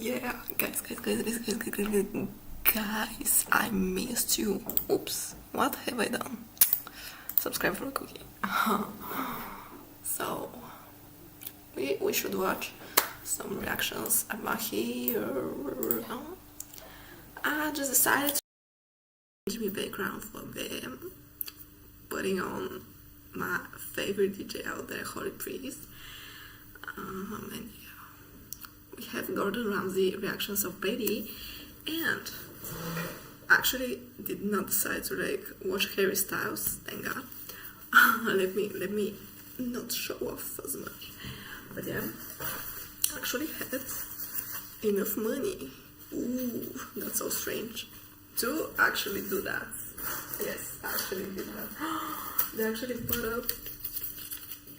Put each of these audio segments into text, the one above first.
Yeah, guys, I missed you. Oops, what have I done? Subscribe for a cookie. So, we should watch some reactions. I'm here. I just decided to change my background for them, putting on my favorite DJ out there, Holy Priest. And yeah, we have Gordon Ramsay reactions of Betty, and actually did not decide to like watch Harry Styles, thank God. let me not show off as much. But yeah, actually had enough money. Ooh, that's so strange. To actually do that. Yes, actually did that. They actually put up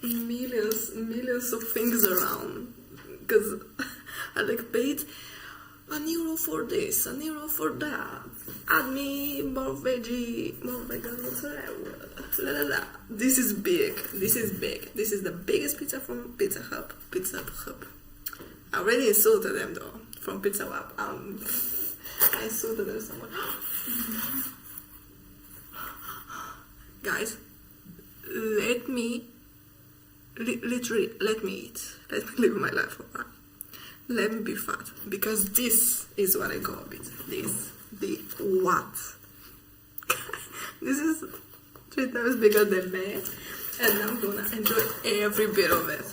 millions of things around, because I like paid €1 for this, €1 for that, add me more veggie, more vegan mozzarella, This is big, this is the biggest pizza from Pizza Hut. I already insulted them though, from Pizza Hut. I insulted them so much. Guys, let me literally let me eat. Let me live my life for that. Let me be fat, because this is what I go with. The what? This is 3 times bigger than me, and I'm gonna enjoy every bit of it.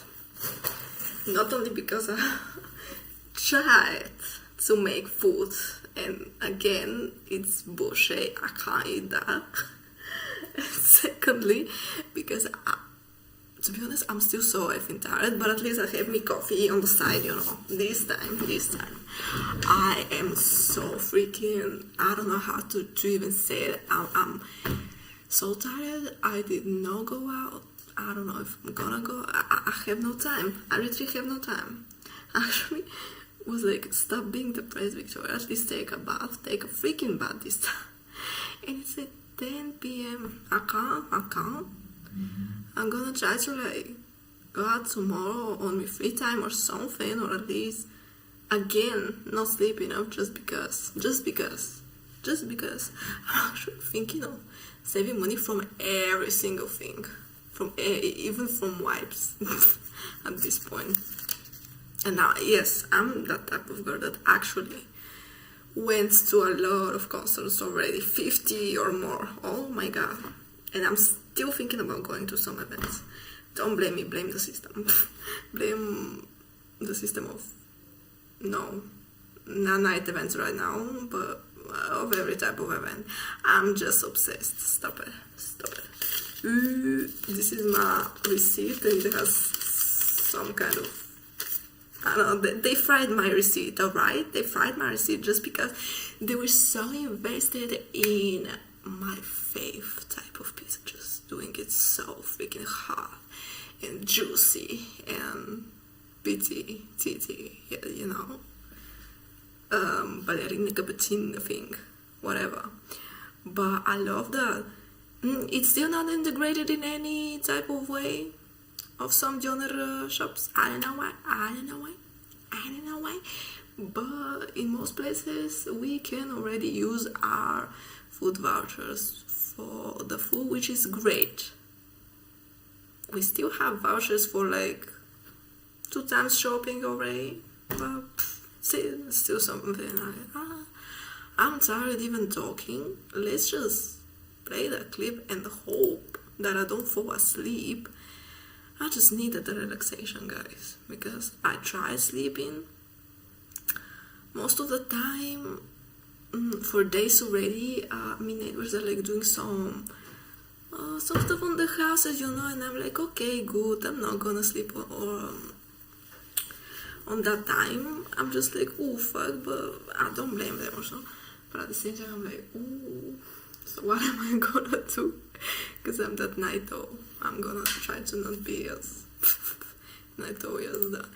Not only because I tried to make food, and again, it's bullshit. I can't eat that. And secondly, because to be honest, I'm still so effing tired, but at least I have me coffee on the side, you know. This time. I am so freaking, I don't know how to even say it. I'm so tired. I did not go out. I don't know if I'm gonna go. I have no time. I literally have no time. Actually, was like, stop being depressed, Victoria. At least take a bath. Take a freaking bath this time. And it's at 10 p.m. I can't. I'm gonna try to like go out tomorrow on my free time or something, or at least again not sleep enough just because I'm actually thinking of saving money from every single thing, even from wipes at this point. And now, yes, I'm that type of girl that actually went to a lot of concerts already, 50 or more. Oh my god. And I'm still thinking about going to some events. Don't blame me, blame the system. Blame the system of, no, not night events right now, but of every type of event. I'm just obsessed. Stop it. This is my receipt, and it has some kind of, I don't know, they fried my receipt, alright? They fried my receipt just because they were so invested in my fave type of pizza, just doing it so freaking hot and juicy and titty, yeah, you know, ballerina cappuccino thing, whatever. But I love that. It's still not integrated in any type of way of some genre shops. I don't know why. But in most places we can already use our food vouchers for the food, which is great. We still have vouchers for like 2 times shopping already, but still something. I'm tired even talking. Let's just play the clip and hope that I don't fall asleep. I just needed the relaxation, guys, because I tried sleeping most of the time. For days already, my neighbors are like doing some stuff on the houses, you know, and I'm like, okay, good, I'm not gonna sleep on that time. I'm just like, oh fuck, but I don't blame them or so. But at the same time, I'm like, ooh, so what am I gonna do? Because I'm that night owl. I'm gonna try to not be as night owl as that.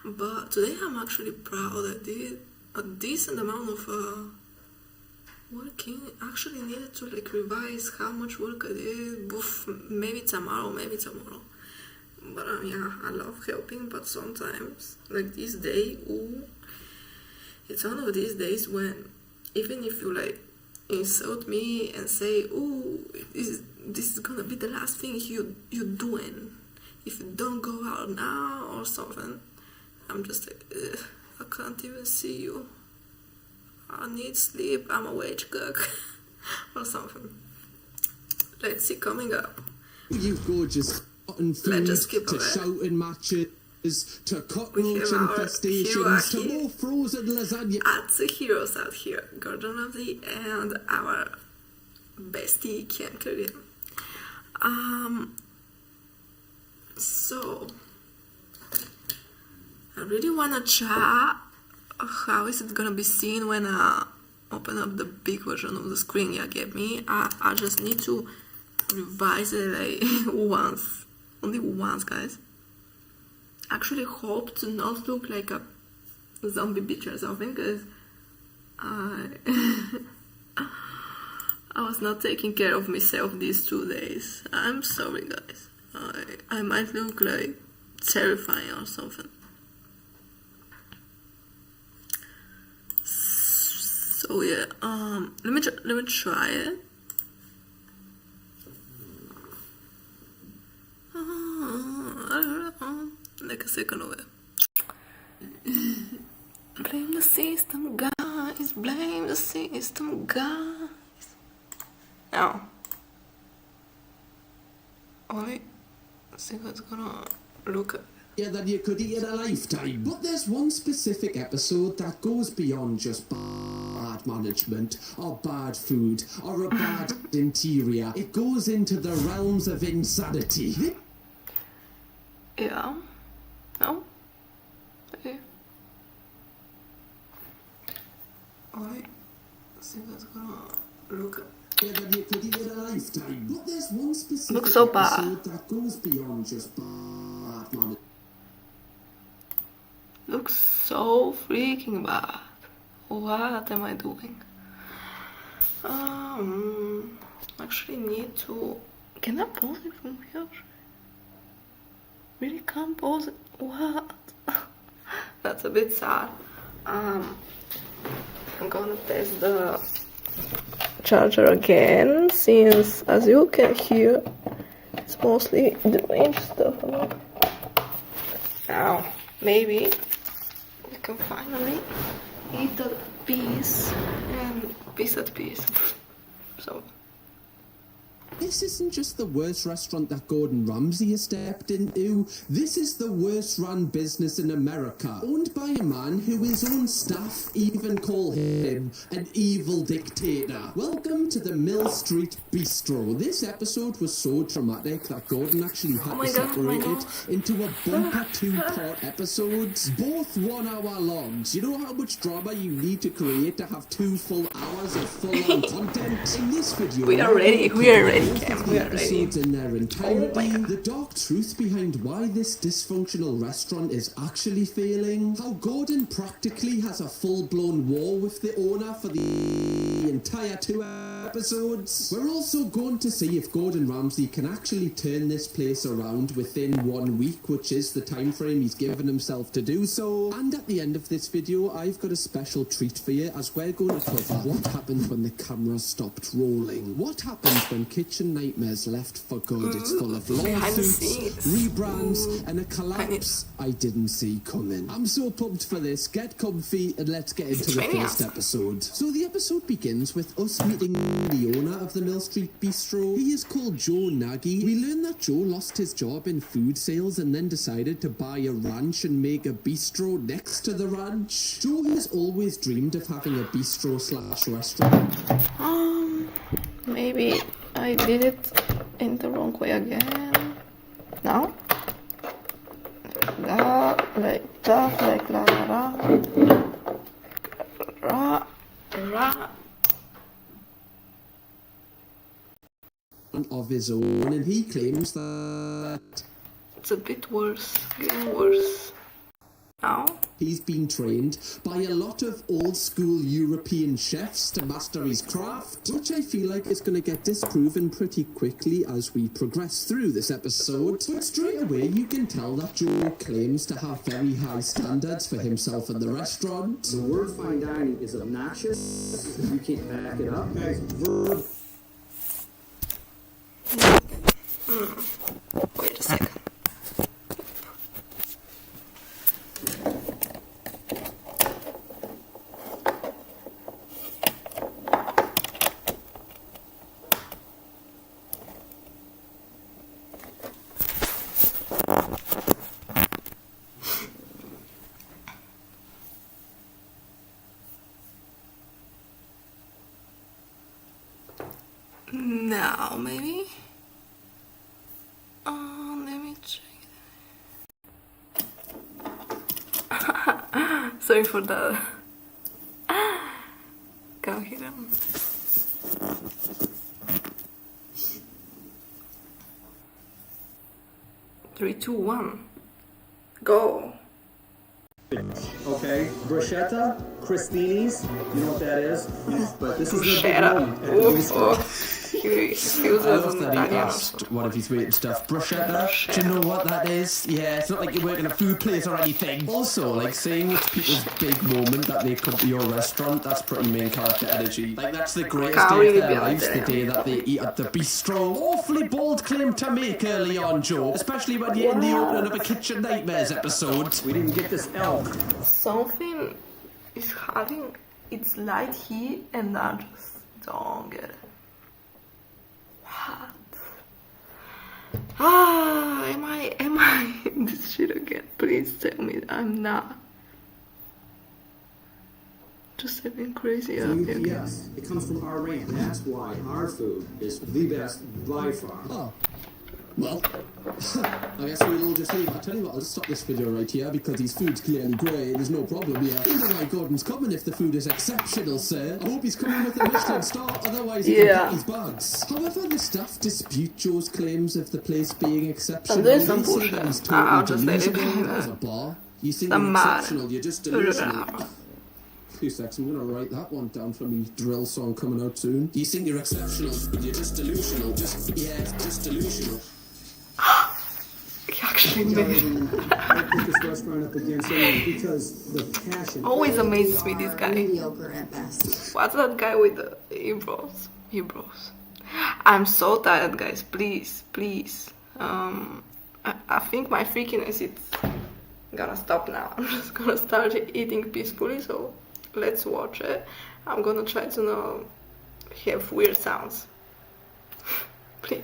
But today I'm actually proud. I did a decent amount of working. Actually needed to like revise how much work I did. Maybe tomorrow. But yeah, I love helping, but sometimes like this day, ooh, It's one of these days when even if you like insult me and say, "Oh, this is gonna be the last thing you doing if you don't go out now" or something, I'm just like, ugh, I can't even see you. I need sleep. I'm a wage cook or something. Let's see coming up. You gorgeous cotton food to shouting matches to cockroach infestations to more frozen lasagna. Add the heroes out here, Gordon Ramsay and our bestie Ken Karim. So I really wanna try how is it gonna be seen when I open up the big version of the screen you gave me. I just need to revise it like only once, guys. Actually hope to not look like a zombie bitch or something, because I was not taking care of myself these 2 days. I'm sorry, guys. I might look like terrifying or something. So yeah, let me try it. Like a second of it. Blame the system, guys. Blame the system, guys. Now, only see what's gonna look at. Yeah, that you could eat in a lifetime. But there's one specific episode that goes beyond just bad management or bad food or a bad interior. It goes into the realms of insanity. Yeah. No? Okay. Alright. See what's gonna look at. Yeah, that you could eat in a lifetime. But there's one specific Looks so episode bad. that goes beyond just bad management. Looks so freaking bad. What am I doing? Actually need to... Can I pause it from here? Really can't pause it? What? That's a bit sad. I'm gonna test the charger again, since as you can hear it's mostly the range stuff. Now maybe we can finally eat the peace and peace at peace. So This isn't just the worst restaurant that Gordon Ramsay has stepped into. This is the worst run business in America, owned by a man who his own staff even call him an evil dictator. Welcome to the Mill Street Bistro. This episode was so dramatic that Gordon actually had to separate it into a bumper 2-part episodes, both 1 hour long. Do you know how much drama you need to create to have 2 full hours of full-on content? In this video, we are ready. the episodes in their entirety, the dark truth behind why this dysfunctional restaurant is actually failing, how Gordon practically has a full-blown war with the owner for the entire 2 episodes. We're also going to see if Gordon Ramsay can actually turn this place around within 1 week, which is the time frame he's given himself to do so. And at the end of this video, I've got a special treat for you, as we're going to cover what happened when the camera stopped rolling, what happened when Kitchen Nightmares left for good. It's full of lawsuits, rebrands, and a collapse I didn't see coming. I'm so pumped for this. Get comfy and let's get into the first episode. So the episode begins with us meeting the owner of the Mill Street Bistro. He is called Joe Nagy. We learn that Joe lost his job in food sales and then decided to buy a ranch and make a bistro next to the ranch. Joe has always dreamed of having a bistro/restaurant. Maybe I did it in the wrong way again. Now? Like that, like la ra. Of his own, and he claims that it's a bit worse, getting worse. Oh. He's been trained by a lot of old-school European chefs to master his craft, which I feel like is going to get disproven pretty quickly as we progress through this episode. But straight away, you can tell that Joe claims to have very high standards for himself and the restaurant. The word fine dining is obnoxious if you can't back it up. Wait a second. Now, maybe? Let me check. Sorry for that. Go hit him. 3, 2, 1. Go. Okay, bruschetta, crostinis, you know what that is? But this is the big Bruschetta. one at the bistro. He feels I as love an that he Italian. asked one of his weird stuff. Bruschetta? Do you know what that is? Yeah, it's not like you work in a food place or anything. Also, like saying it's people's big moment that they come to your restaurant, that's pretty main character energy. Like that's the greatest Can't day really of be their like lives, the that. day that they eat at the bistro. Awfully bold claim to make early on, Joe. Especially when you're in the opening of a Kitchen Nightmares episode. We didn't get this elk. Something is having its light heat and I just don't get it. What? Am I in this shit again? Please tell me I'm not. Just having crazy up here. Yes, it comes from our ranch. That's why our food is the best by far. Oh. Well, I guess we'll all just leave. I tell you what, I'll just stop this video right here because his food's clearly great. There's no problem here. I wonder why Gordon's coming if the food is exceptional, sir. I hope he's coming with a Michelin star, otherwise he can pack his bags. However, the staff dispute Joe's claims of the place being exceptional. There's some They say bullshit. that he's I'll totally just let it delusional. be. There's a bar. You think I'm you're mad. exceptional, you're just delusional. 2 seconds, I'm gonna write that one down for me drill song coming out soon. You think you're exceptional, but you're just delusional. Just delusional. He actually I made put this restaurant up against anyone because the passion. always amazes me, this guy. Mediocre at best. What's that guy with the eyebrows? I'm so tired, guys. Please. I think my freakiness is gonna stop now. I'm just gonna start eating peacefully, so let's watch it. I'm gonna try to not have weird sounds. Please.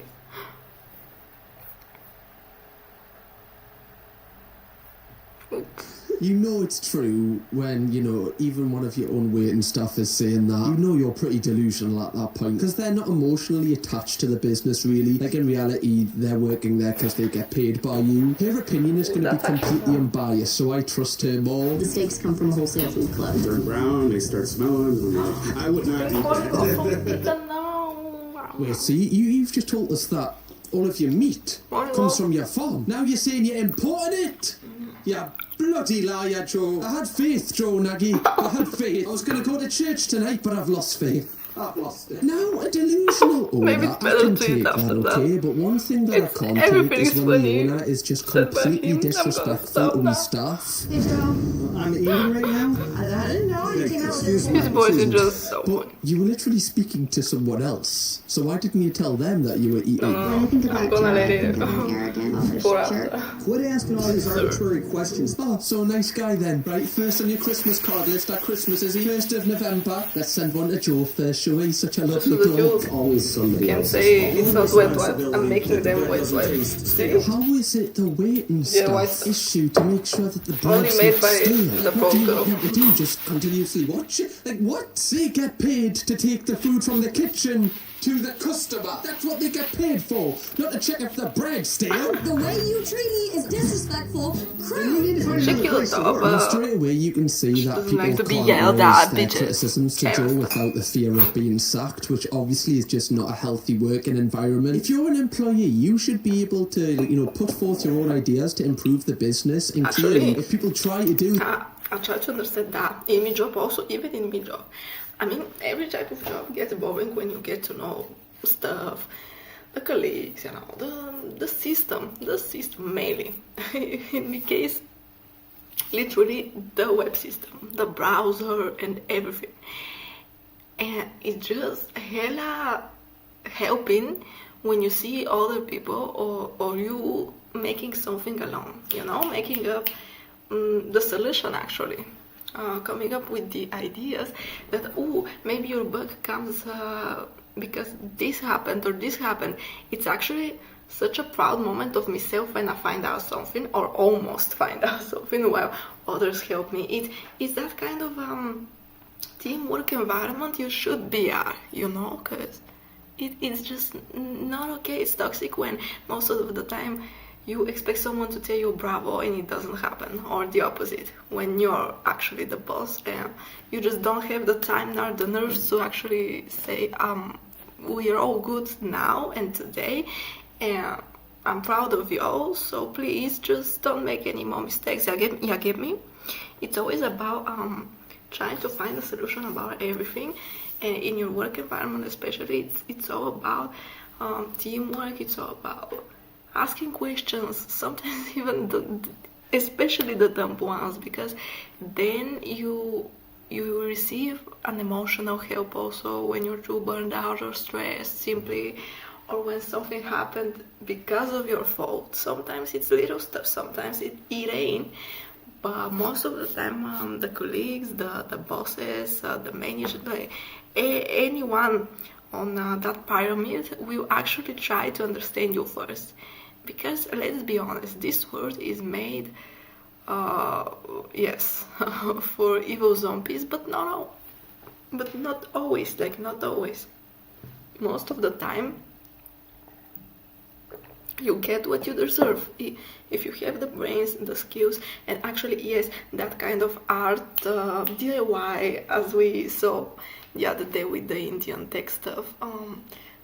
You know it's true when, you know, even one of your own waiting staff is saying that. You know you're pretty delusional at that point. Because they're not emotionally attached to the business, really. Like, in reality, they're working there because they get paid by you. Her opinion is going to be completely unbiased, so I trust her more. The steaks come from a wholesale food club. Turn brown, they start smelling. I would not eat that. Wait, so you've just told us that all of your meat comes from your farm. Now you're saying you're importing it? Yeah. Bloody liar, Joe. I had faith, Joe Nagy. I had faith. I was going to go to church tonight, but I've lost faith. I've lost it. No, a delusional owner. Maybe it's better I can to eat take that, after that. okay? But one thing that I can't take everything is is when funny. the owner is just Said by completely him. I'm gonna disrespectful stop to now. his staff. Hey, Joe. I'm eating right now. I didn't know you came out with Excuse this. me. His voice is just so But funny. you were literally speaking to someone else. So why didn't you tell them that you were eating? When I think about I'm it, gonna Joe, let I it think go. I'm arrogant, For selfish jerk. after. Quit asking all these arbitrary questions. Oh, so nice guy then. Right, first on your Christmas card list at Christmas is the 1st of November. Let's send one to Joe first, shall we? Such a lovely So the bloke. Jews Always somebody can else. say it's not wet wet. I'm making them wet wet. See? How is it the waiting Yeah, why- staff's issue to make sure that the Only bread's made not by stale? the What do you broker. want them to do? Just continue seriously, what? They get paid to take the food from the kitchen to the customer. That's what they get paid for, not to check if the bread's stale. The way you treat me is disrespectful, crude. And straight away you can see that doesn't like people to be can't yelled raise at, their bitches. criticisms to Joe without the fear of being sacked, which obviously is just not a healthy working environment. If you're an employee, you should be able to, put forth your own ideas to improve the business, and clearly, if people try to do... I try to understand that in my job also, even in my job. I mean, every type of job gets boring when you get to know stuff, the colleagues, the system mainly. In my case, literally the web system, the browser and everything. And it's just hella helping when you see other people or you making something alone, making up the solution actually. Coming up with the ideas that, maybe your bug comes because this happened or this happened. It's actually such a proud moment of myself when I find out something or almost find out something while others help me. It's that kind of teamwork environment you should be at, because it's just not okay. It's toxic when most of the time you expect someone to tell you bravo and it doesn't happen, or the opposite, when you're actually the boss and you just don't have the time nor the nerves to actually say, we are all good now and today, and I'm proud of you all, so please just don't make any more mistakes. You get me? It's always about trying to find a solution about everything, and in your work environment especially, it's all about teamwork. It's all about asking questions, sometimes even especially the dumb ones, because then you receive an emotional help also when you're too burned out or stressed simply, or when something happened because of your fault. Sometimes it's little stuff, sometimes it ain't, but most of the time the colleagues, the bosses, the manager, anyone on that pyramid will actually try to understand you first. Because let's be honest, this world is made, yes, for evil zombies, but not always. Not always. Most of the time, you get what you deserve if you have the brains, the skills, and actually, yes, that kind of art, DIY, as we saw the other day with the Indian tech stuff.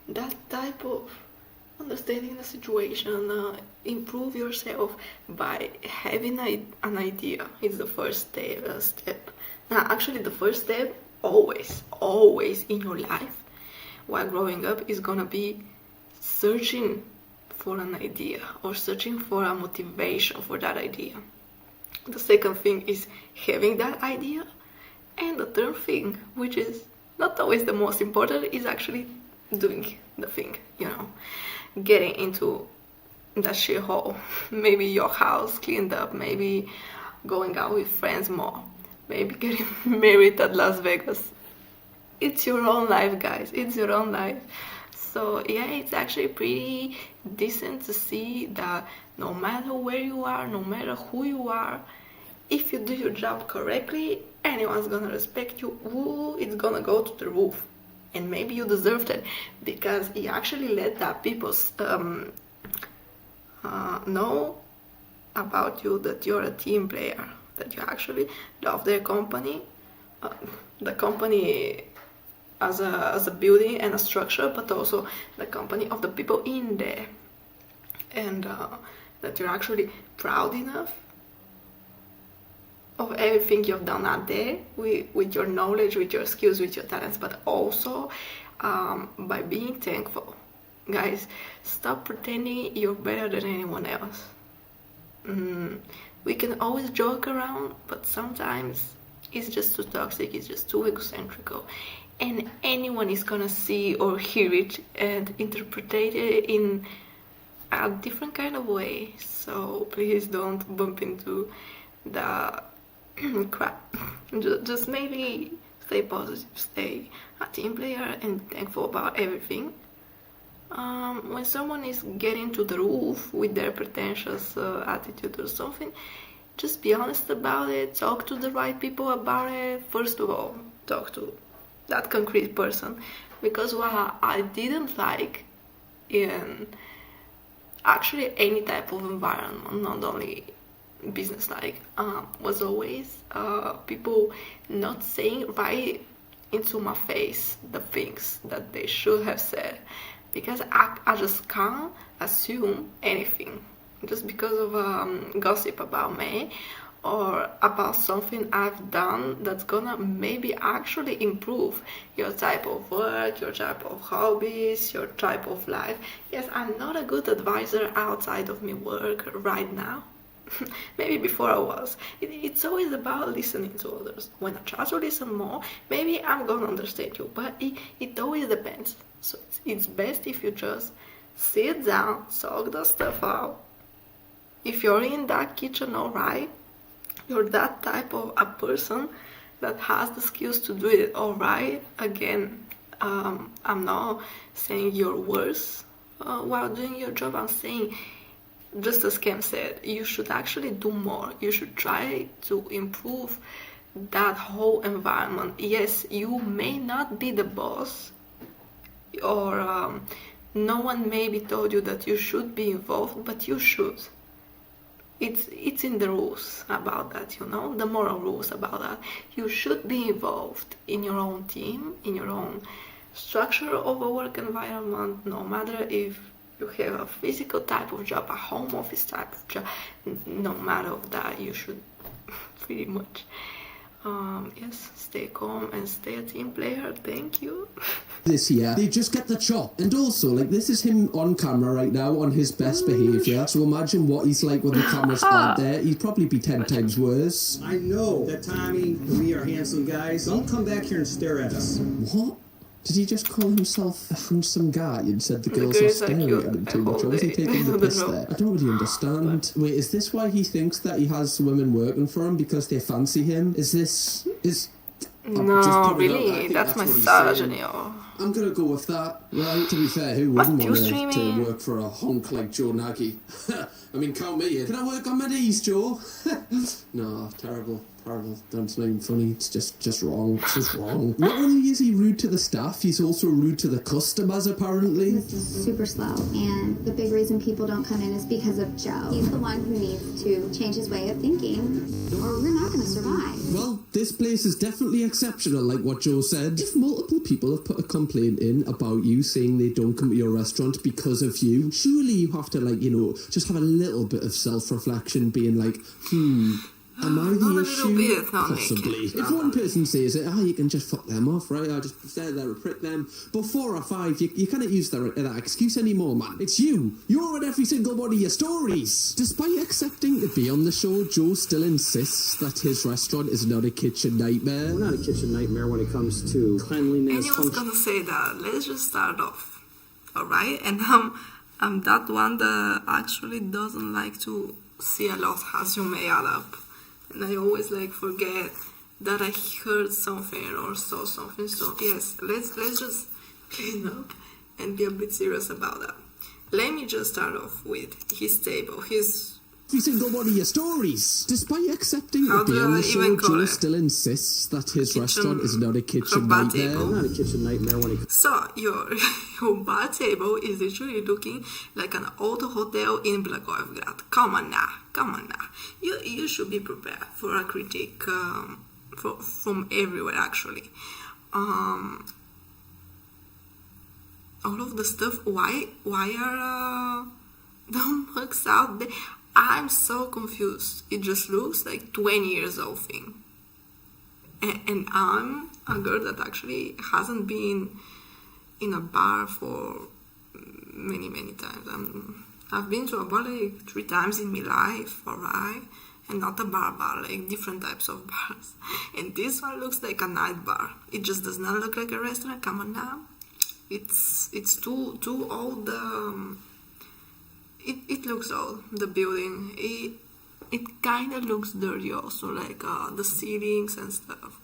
That type of understanding the situation, improve yourself by having an idea. It's the first step. Now, actually, the first step always in your life while growing up is gonna be searching for an idea or searching for a motivation for that idea. The second thing is having that idea, and the third thing, which is not always the most important, is actually doing the thing, getting into that shithole. Maybe your house cleaned up, maybe going out with friends more, maybe getting married at Las Vegas. It's your own life, guys. It's your own life. So yeah, it's actually pretty decent to see that no matter where you are, no matter who you are, if you do your job correctly, anyone's gonna respect you. It's gonna go to the roof. And maybe you deserved it because you actually let that people know about you, that you're a team player, that you actually love their company, the company as a building and a structure, but also the company of the people in there, and that you're actually proud enough of everything you've done out there with your knowledge, with your skills, with your talents, but also by being thankful. Guys, stop pretending you're better than anyone else. We can always joke around, but sometimes it's just too toxic, it's just too egocentrical, and anyone is gonna see or hear it and interpret it in a different kind of way. So please don't bump into the crap. Just maybe stay positive, stay a team player, and thankful about everything. When someone is getting to the roof with their pretentious attitude or something, just be honest about it, talk to the right people about it. First of all, talk to that concrete person, because what I didn't like in actually any type of environment, not only business like, was always people not saying right into my face the things that they should have said, because I just can't assume anything just because of gossip about me or about something I've done that's gonna maybe actually improve your type of work, your type of hobbies, your type of life. Yes, I'm not a good advisor outside of my work right now. Maybe before I was. It's always about listening to others. When I try to listen more, maybe I'm gonna understand you, but it always depends. So it's best if you just sit down, talk the stuff out. If you're in that kitchen, alright, you're that type of a person that has the skills to do it, alright. Again, I'm not saying you're worse while doing your job. I'm saying, just as Cam said, you should actually do more. You should try to improve that whole environment. Yes, you may not be the boss, or no one maybe told you that you should be involved, but you should. It's in the rules about that, the moral rules about that. You should be involved in your own team, in your own structure of a work environment, no matter if you have a physical type of job, a home office type of job, no matter of that, you should pretty much, yes, stay calm and stay a team player. Thank you. This year, they just get the chop. And also, this is him on camera right now on his best behaviour. So imagine what he's like when the cameras aren't there. He'd probably be 10 times worse. I know that Tommy and we are handsome guys. Don't come back here and stare at us. What? Did he just call himself a handsome guy and said the girls are staring at him too much? Or was he taking the piss there? I don't really understand. Wait, is this why he thinks that he has women working for him because they fancy him? No, really, that's misogyny. I'm gonna go with that. Right, to be fair, who wouldn't want to work for a honk like Joe Nagy? I mean, count me in. Can I work on my knees, Joe? No, terrible. That's not even funny. It's just wrong. It's just wrong. Not only is he rude to the staff, he's also rude to the customers, apparently. This is super slow, and the big reason people don't come in is because of Joe. He's the one who needs to change his way of thinking, or we're not going to survive. Well, this place is definitely exceptional, like what Joe said. If multiple people have put a complaint in about you saying they don't come to your restaurant because of you, surely you have to, just have a little bit of self-reflection, being like, am I the issue? Possibly. If one person says it, you can just fuck them off, right? I'll just stay there and prick them. But 4 or 5, you cannot use that excuse anymore, man. It's you. You're in every single one of your stories. Despite accepting to be on the show, Joe still insists that his restaurant is not a kitchen nightmare. We're not a kitchen nightmare when it comes to cleanliness. Anyone's gonna say that. Let's just start off, alright? And I'm that one that actually doesn't like to see a lot as you may add up. And I always forget that I heard something or saw something. So yes, let's just clean up and be a bit serious about that. Let me just start off with his table. Every single one of your stories. Despite accepting to be on the show, Joe still insists that his restaurant is not a kitchen nightmare. Not a kitchen nightmare when it... So your bar table is literally looking like an old hotel in Blagoevgrad. Come on now. You should be prepared for a critique from everywhere, actually. All of the stuff. Why are the mugs out there? I'm so confused. It just looks like 20 years old thing. And I'm a girl that actually hasn't been in a bar for many times. I've been to a bar 3 times in my life, alright? And not a bar, different types of bars. And this one looks like a night bar. It just does not look like a restaurant. Come on now. It's too old. It looks old, the building. It kind of looks dirty also, the ceilings and stuff.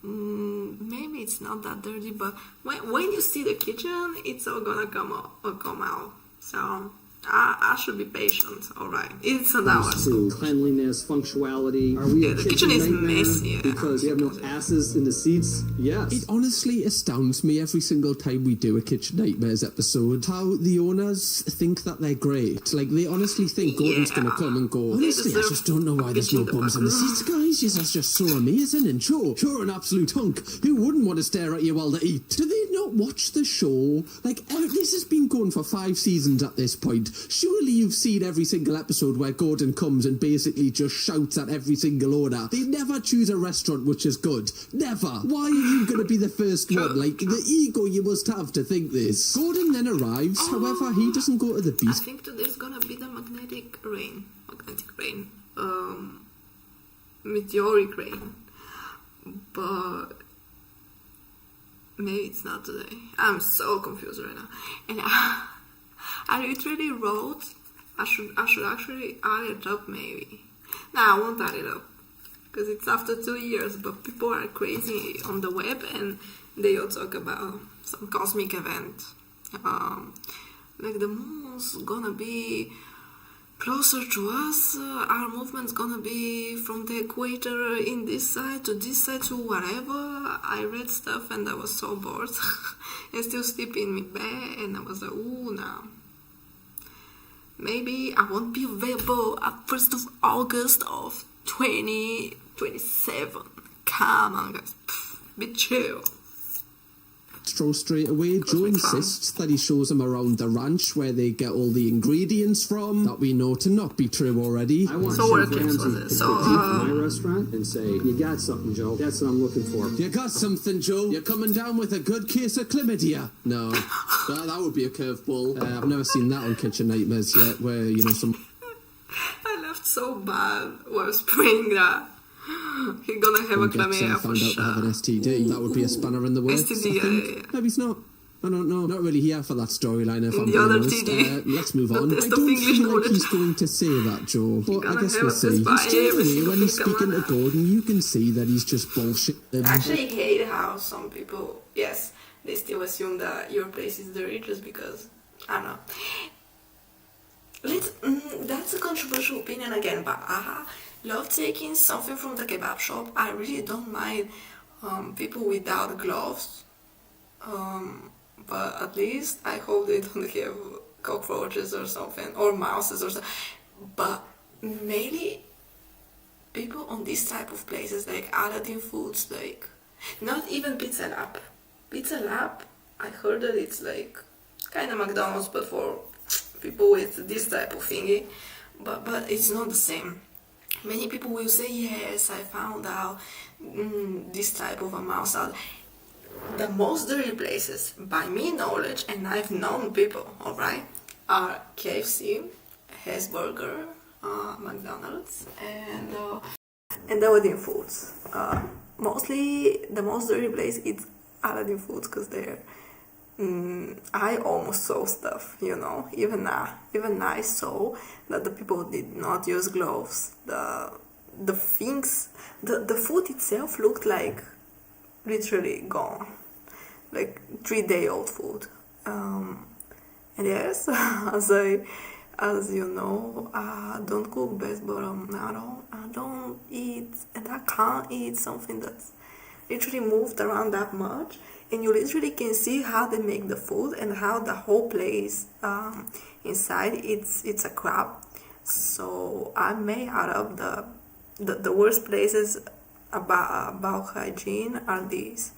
Maybe it's not that dirty, but when you see the kitchen, it's all gonna come out. So I should be patient, alright. It's an hour. To cleanliness, punctuality. Are we Yeah, a the kitchen is nightmare messy. because we have no asses in the seats? Yes. It honestly astounds me every single time we do a Kitchen Nightmares episode how the owners think that they're great. Like, they honestly think Gordon's gonna come and go, honestly, I just don't know why there's no bums in the seats, guys. Yes, that's just so amazing. And sure, you're an absolute hunk. Who wouldn't want to stare at you while they eat? Do they not watch the show? Like, this has been going for 5 seasons at this point. Surely you've seen every single episode where Gordon comes and basically just shouts at every single owner. They never choose a restaurant which is good. Never. Why are you going to be the first one? Like, the ego you must have to think this. Gordon then arrives, however, he doesn't go to the I beast. think today's gonna be the magnetic rain. Meteoric rain. But maybe it's not today. I'm so confused right now. And I literally wrote, I should actually add it up maybe. Nah, I won't add it up. Because it's after 2 years, but people are crazy on the web and they all talk about some cosmic event. Like the moon's gonna be closer to us, our movement's gonna be from the equator in this side to whatever. I read stuff and I was so bored and still sleeping in my bed, and I was like, ooh, no. Maybe I won't be available at 1st of August of 2027. Come on, guys. Be chill. Throw straight away. Joe insists that he shows him around the ranch where they get all the ingredients from that we know to not be true already. I want So Chef what clips Ramsay was to it? critique So, my restaurant and say, you got something, Joe. That's what I'm looking for. You got something, Joe? You're coming down with a good case of chlamydia? No. that would be a curveball. I've never seen that on Kitchen Nightmares yet, where, some... I laughed so bad while spraying that. He's gonna have a chlamydia for found out to have an sure. STD. That would be a spanner in the works. STD, I think. yeah. Maybe it's not. I don't know. Not really here for that storyline, if In I'm the being other honest. TD. Let's move The on. I test of don't English feel like knowledge. he's going to say that, Joe. But I gonna guess have we'll a see. test by Straight every away, single when he's thing speaking to coming out. Gordon, you can see that he's just bullshitting. I actually hate how some people, yes, they still assume that your place is dirty just because, I don't know. That's a controversial opinion again, but I love taking something from the kebab shop. I really don't mind people without gloves, but at least I hope they don't have cockroaches or something, or mouses or something. But mainly people on this type of places, like Aladdin Foods, like not even Pizza Lab. Pizza Lab, I heard that it's like kind of McDonald's but for people with this type of thingy, but it's not the same. Many people will say, yes, I found out this type of a mouse out. The most dirty places, by me knowledge, and I've known people, alright, are KFC, Hesburger, McDonald's, and Aladdin Foods. Mostly, the most dirty place is Aladdin Foods, because they're I almost saw stuff, even I saw that the people did not use gloves. The things, the food itself looked like literally gone, like 3-day-old food. And yes, as you know, I don't cook best, but I don't eat, and I can't eat something that's literally moved around that much. And you literally can see how they make the food and how the whole place inside it's a crap. So I may add up the worst places about hygiene are these,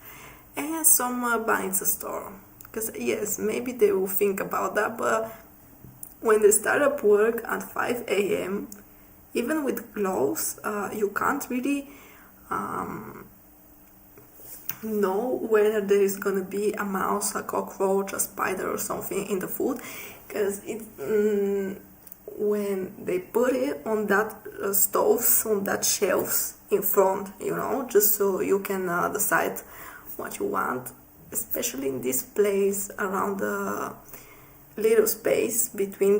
and some Banitsa store. Because yes, maybe they will think about that, but when they start up work at 5 a.m., even with gloves, you can't really know whether there is gonna be a mouse, a cockroach, a spider or something in the food, because when they put it on that stoves, on that shelves in front, just so you can decide what you want, especially in this place around the little space between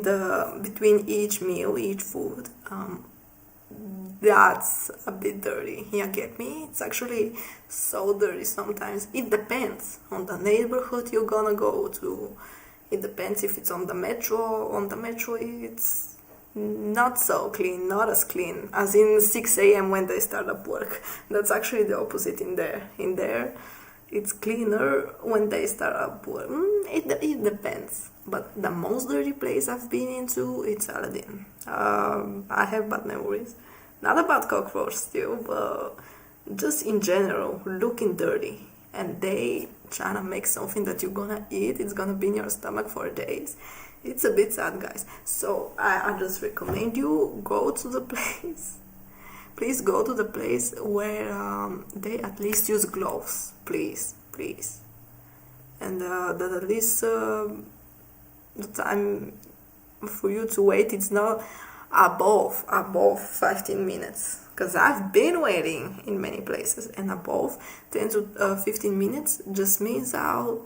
each meal, each food. That's a bit dirty. You get me? It's actually so dirty sometimes. It depends on the neighborhood you're gonna go to. It depends if it's on the metro. On the metro, it's not so clean, not as clean as in 6 a.m. when they start up work. That's actually the opposite in there. In there, it's cleaner when they start up work. It depends. But the most dirty place I've been into, it's Aladdin. I have bad memories. Not about cockroach stew, but just in general, looking dirty. And they trying to make something that you're gonna eat, it's gonna be in your stomach for days. It's a bit sad, guys. So I just recommend you go to the place. Please go to the place where they at least use gloves. Please. And that at least the time for you to wait, it's not above 15 minutes. Because I've been waiting in many places, and above 10 to 15 minutes just means out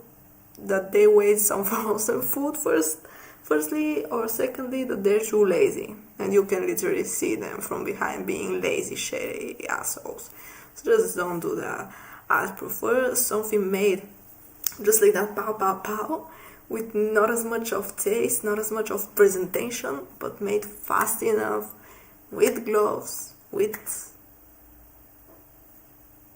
that they wait some frozen food firstly, or secondly that they're too lazy, and you can literally see them from behind being lazy, shady assholes. So just don't do that. I prefer something made just like that, pow, with not as much of taste, not as much of presentation, but made fast enough, with gloves, with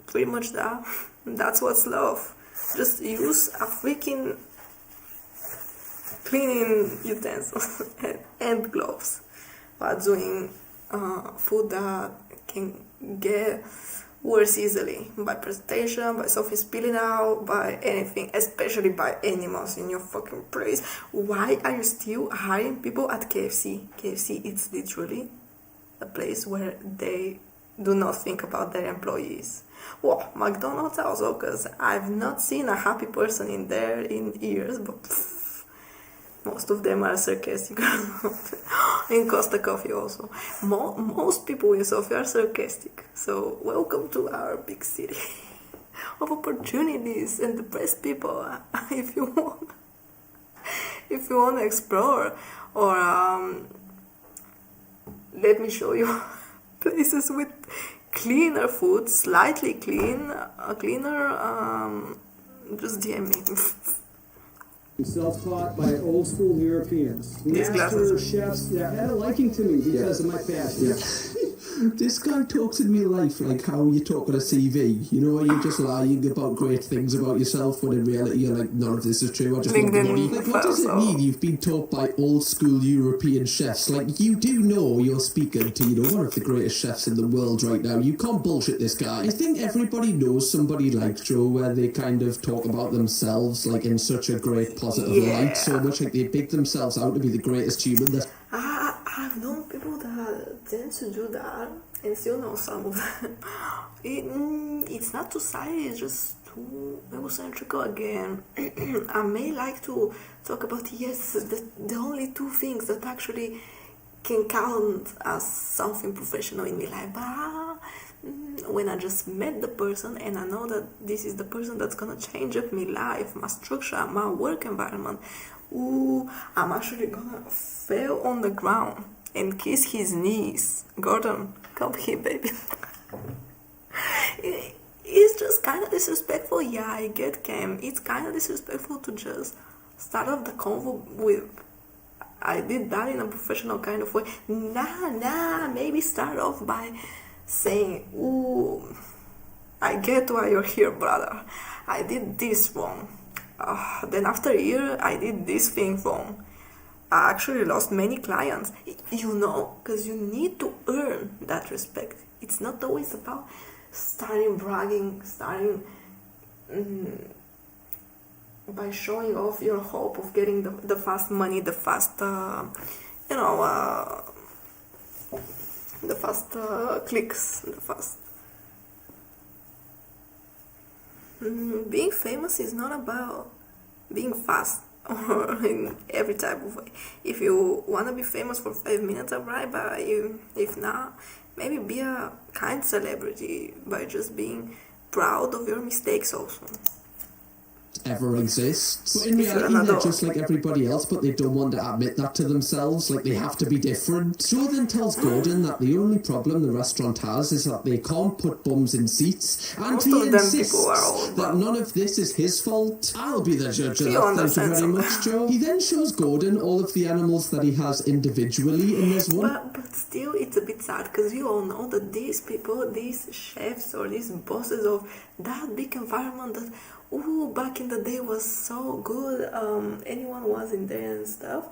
pretty much that. That's what's love. Just use a freaking cleaning utensils and gloves while doing food that can get worse easily by presentation, by something spilling out, by anything, especially by animals in your fucking place. Why are you still hiring people at KFC? KFC, it's literally a place where they do not think about their employees. Well, McDonald's also, because I've not seen a happy person in there in years, but most of them are sarcastic. In Costa Coffee also. Most people in Sofia are sarcastic. So welcome to our big city of opportunities and the best people. If you want to explore, or let me show you places with cleaner food, slightly cleaner. Just DM me. Self-taught by old school Europeans. Master chefs that had a liking to me because of my passion. This guy talks in real life like how you talk on a CV. You know, you're just lying about great things about yourself when in reality you're like, none of this is true. I just want the money. Like, what does it mean you've been taught by old school European chefs? Like, you do know you're speaking to, you know, one of the greatest chefs in the world right now. You can't bullshit this guy. I think everybody knows somebody like Joe where they kind of talk about themselves like in such a great positive light, so much like they pick themselves out to be the greatest human. I've known people that tend to do that, and still know some of them. It's not too silly, it's just too egocentrical again. I may like to talk about, the only two things that actually can count as something professional in my life. But when I just met the person and I know that this is the person that's gonna change up my life, my structure, my work environment, I'm actually gonna fall on the ground and kiss his knees. Gordon, come here, baby. It's just kind of disrespectful. Yeah, I get Cam. It's kind of disrespectful to just start off the convo with, I did that in a professional kind of way. Nah, maybe start off by saying, I get why you're here, brother. I did this wrong. Then after a year, I did this thing wrong. I actually lost many clients, you know, because you need to earn that respect. It's not always about starting bragging, by showing off your hope of getting the fast money, the fast, the fast clicks, the fast. Being famous is not about being fast or in every type of way. If you want to be famous for 5 minutes, alright, but if not, maybe be a kind celebrity by just being proud of your mistakes also. ever exists. But in reality, they're just like everybody else, but they don't want to admit that to themselves, like they have to be different. Joe then tells Gordon that the only problem the restaurant has is that they can't put bums in seats, and Most he of them insists people are old, that none of this is his fault. I'll be the judge of that, thank you very much, Joe. He then shows Gordon all of the animals that he has individually, and there's one... But still, it's a bit sad, because you all know that these people, these chefs or these bosses of that big environment that, back in the day was so good, anyone was in there and stuff,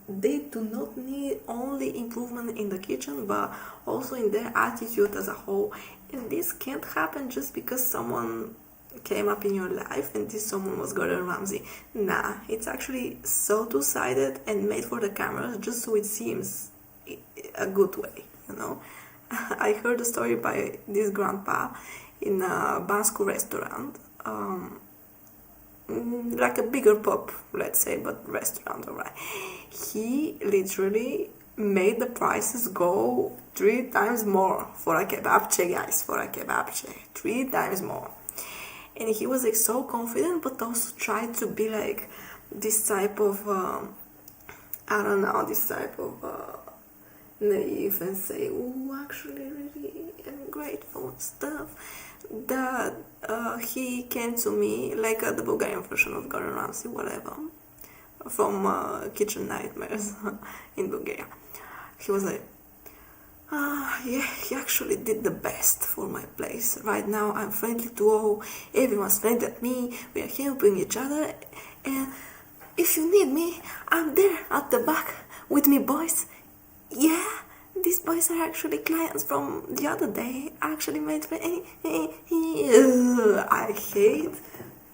they do not need only improvement in the kitchen, but also in their attitude as a whole. And this can't happen just because someone came up in your life and this someone was Gordon Ramsay. Nah, it's actually so two-sided and made for the cameras just so it seems a good way, you know. I heard a story by this grandpa in a Basque restaurant, like a bigger pub, let's say, but restaurant, alright. He literally made the prices go 3 times more for a kebabche, guys, for a kebabche, 3 times more. And he was like so confident, but also tried to be like this type of, I don't know, this type of naive and say, actually really I'm grateful and stuff. That he came to me like the Bulgarian version of Gordon Ramsay, whatever, from Kitchen Nightmares in Bulgaria. He was like, yeah, he actually did the best for my place. Right now I'm friendly to all, everyone's friendly at me, we are helping each other, and if you need me, I'm there at the back with me boys. Yeah, these boys are actually clients from the other day. I actually made friends. I hate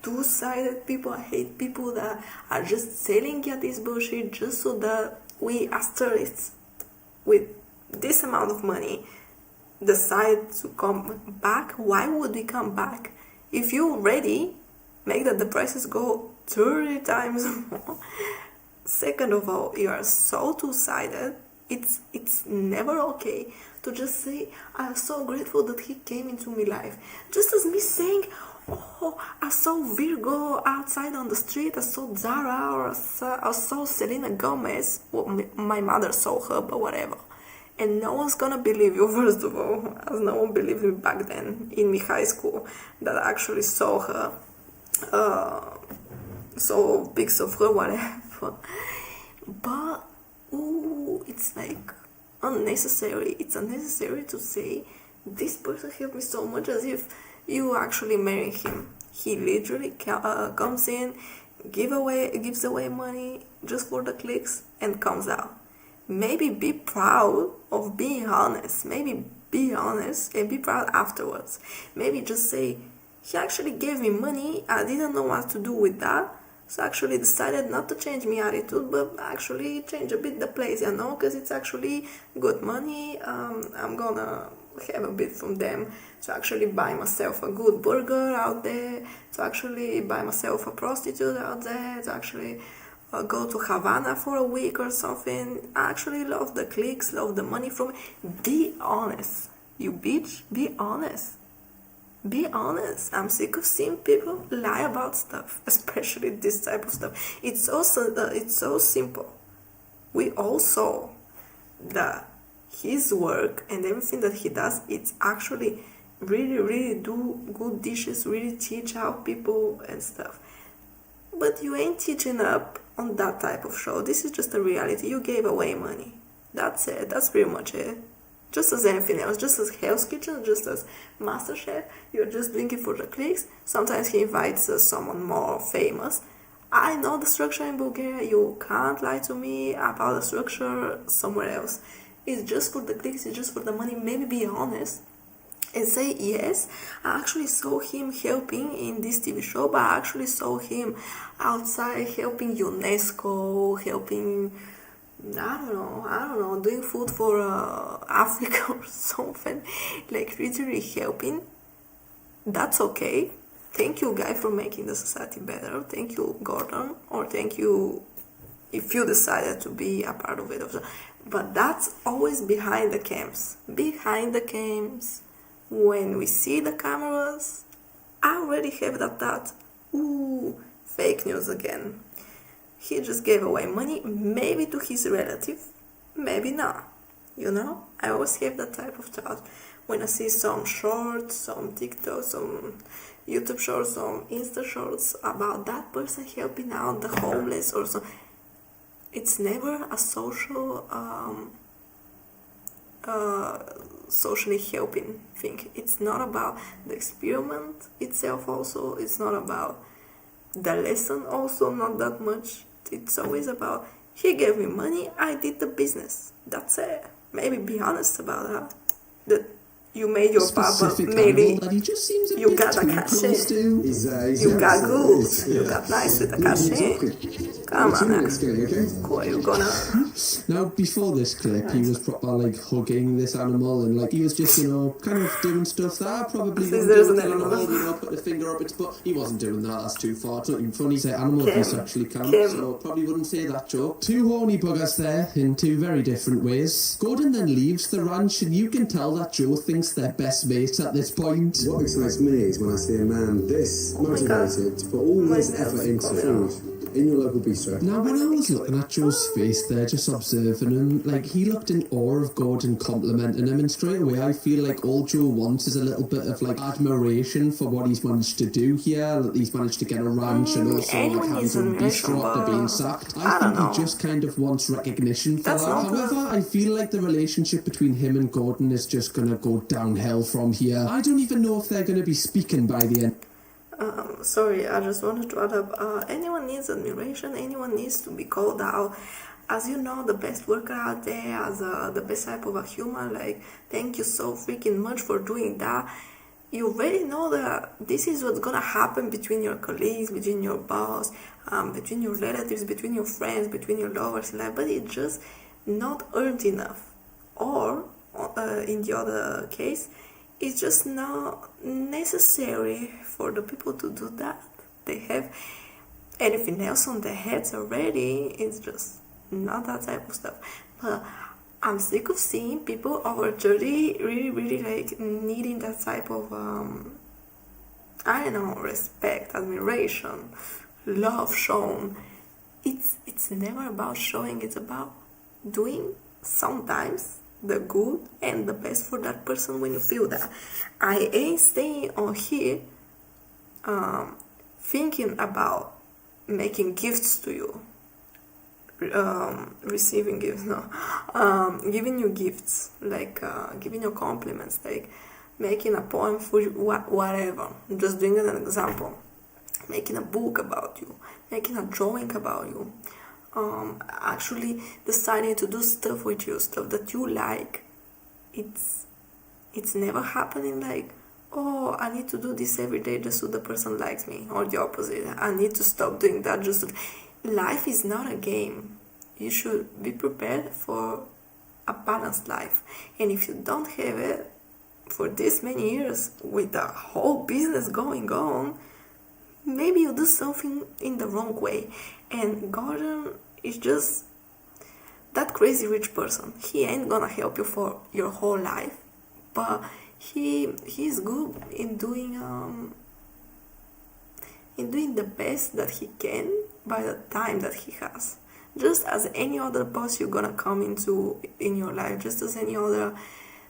two-sided people. I hate people that are just selling you this bullshit just so that we as tourists with this amount of money decide to come back. Why would we come back? If you already make that the prices go 30 times more. Second of all, you are so two-sided. It's never okay to just say, I'm so grateful that he came into my life. Just as me saying, I saw Virgo outside on the street, I saw Zara, or I saw Selena Gomez. Well, my mother saw her, but whatever. And no one's gonna believe you, first of all, as no one believed me back then in my high school that I actually saw her, saw pics of her, whatever. But it's like unnecessary. It's unnecessary to say this person helped me so much, as if you actually marry him. He literally comes in, gives away money just for the clicks and comes out. Maybe be proud of being honest. Maybe be honest and be proud afterwards. Maybe just say, he actually gave me money, I didn't know what to do with that, so I actually decided not to change my attitude, but actually change a bit the place, you know, because it's actually good money. I'm gonna have a bit from them to actually buy myself a good burger out there, to actually buy myself a prostitute out there, to actually go to Havana for a week or something. I actually love the clicks, love the money from it. Be honest, you bitch, be honest. Be honest. I'm sick of seeing people lie about stuff, especially this type of stuff. It's so simple. We all saw that his work and everything that he does, it's actually really do good dishes, really teach out people and stuff. But you ain't teaching up on that type of show. This is just a reality. You gave away money. That's it. That's pretty much it. Just as anything else, just as Hell's Kitchen, just as MasterChef, you're just doing it for the clicks. Sometimes he invites someone more famous. I know the structure in Bulgaria. You can't lie to me about the structure somewhere else. It's just for the clicks, it's just for the money. Maybe be honest and say, yes, I actually saw him helping in this TV show, but I actually saw him outside helping UNESCO, helping, I don't know, doing food for Africa or something, like literally helping. That's okay. Thank you, guy, for making the society better. Thank you, Gordon, or thank you if you decided to be a part of it. But that's always behind the cams. Behind the cams, when we see the cameras, I already have that thought. ooh, fake news again. He just gave away money, maybe to his relative, maybe not. You know, I always have that type of thought when I see some shorts, some TikTok, some YouTube shorts, some Insta shorts about that person helping out the homeless or so. It's never a socially helping thing. It's not about the experiment itself also. It's not about the lesson also, not that much. It's always about, he gave me money, I did the business. That's it. Maybe be honest about that. That you made your papa, maybe you got a cash in. You got good, you got nice with the cash in. Come on now. Cool, you gonna... Now, before this clip, he was proper, like, hugging this animal, and, like, he was just, you know, kind of doing stuff that I probably wouldn't do, you know, put a finger up its butt. He wasn't doing that, that's too far. It's not even funny to say animal abuse actually counts, so probably wouldn't say that joke. Two horny buggers there, in two very different ways. Gordon then leaves the ranch, and you can tell that Joe thinks they're best mates at this point. What excites me is when I see a man this motivated to put all this effort into food in your local bistro. Now, when I was looking at Joe's face there, just observing him, like, he looked in awe of Gordon complimenting him, and straight away I feel like all Joe wants is a little bit of, like, admiration for what he's managed to do here, that he's managed to get a ranch and also, like, have his own bistro after being sacked. I think he just kind of wants recognition for that. However, I feel like the relationship between him and Gordon is just gonna go downhill from here. I don't even know if they're gonna be speaking by the end. Sorry, I just wanted to add up, anyone needs admiration, anyone needs to be called out. As you know, the best worker out there, as the best type of a human, like, thank you so freaking much for doing that. You already know that this is what's gonna happen between your colleagues, between your boss, between your relatives, between your friends, between your lovers, like, but it's just not earned enough. Or, in the other case, it's just not necessary for the people to do that. They have anything else on their heads already. It's just not that type of stuff. But I'm sick of seeing people over 30 really like needing that type of I don't know, respect, admiration, love shown. It's never about showing, it's about doing sometimes the good and the best for that person when you feel that. I ain't staying on here thinking about making gifts to you, receiving gifts, no, giving you gifts, like giving you compliments, like making a poem for you, whatever. I'm just doing an example. Making a book about you, making a drawing about you, actually deciding to do stuff with you, stuff that you like. It's never happening like, oh, I need to do this every day just so the person likes me, or the opposite. I need to stop doing that just so. Life is not a game. You should be prepared for a balanced life, and if you don't have it for this many years with the whole business going on, maybe you do something in the wrong way. And Gordon is just that crazy rich person. He ain't gonna help you for your whole life, but he's good in doing the best that he can by the time that he has. Just as any other boss you're gonna come into in your life, just as any other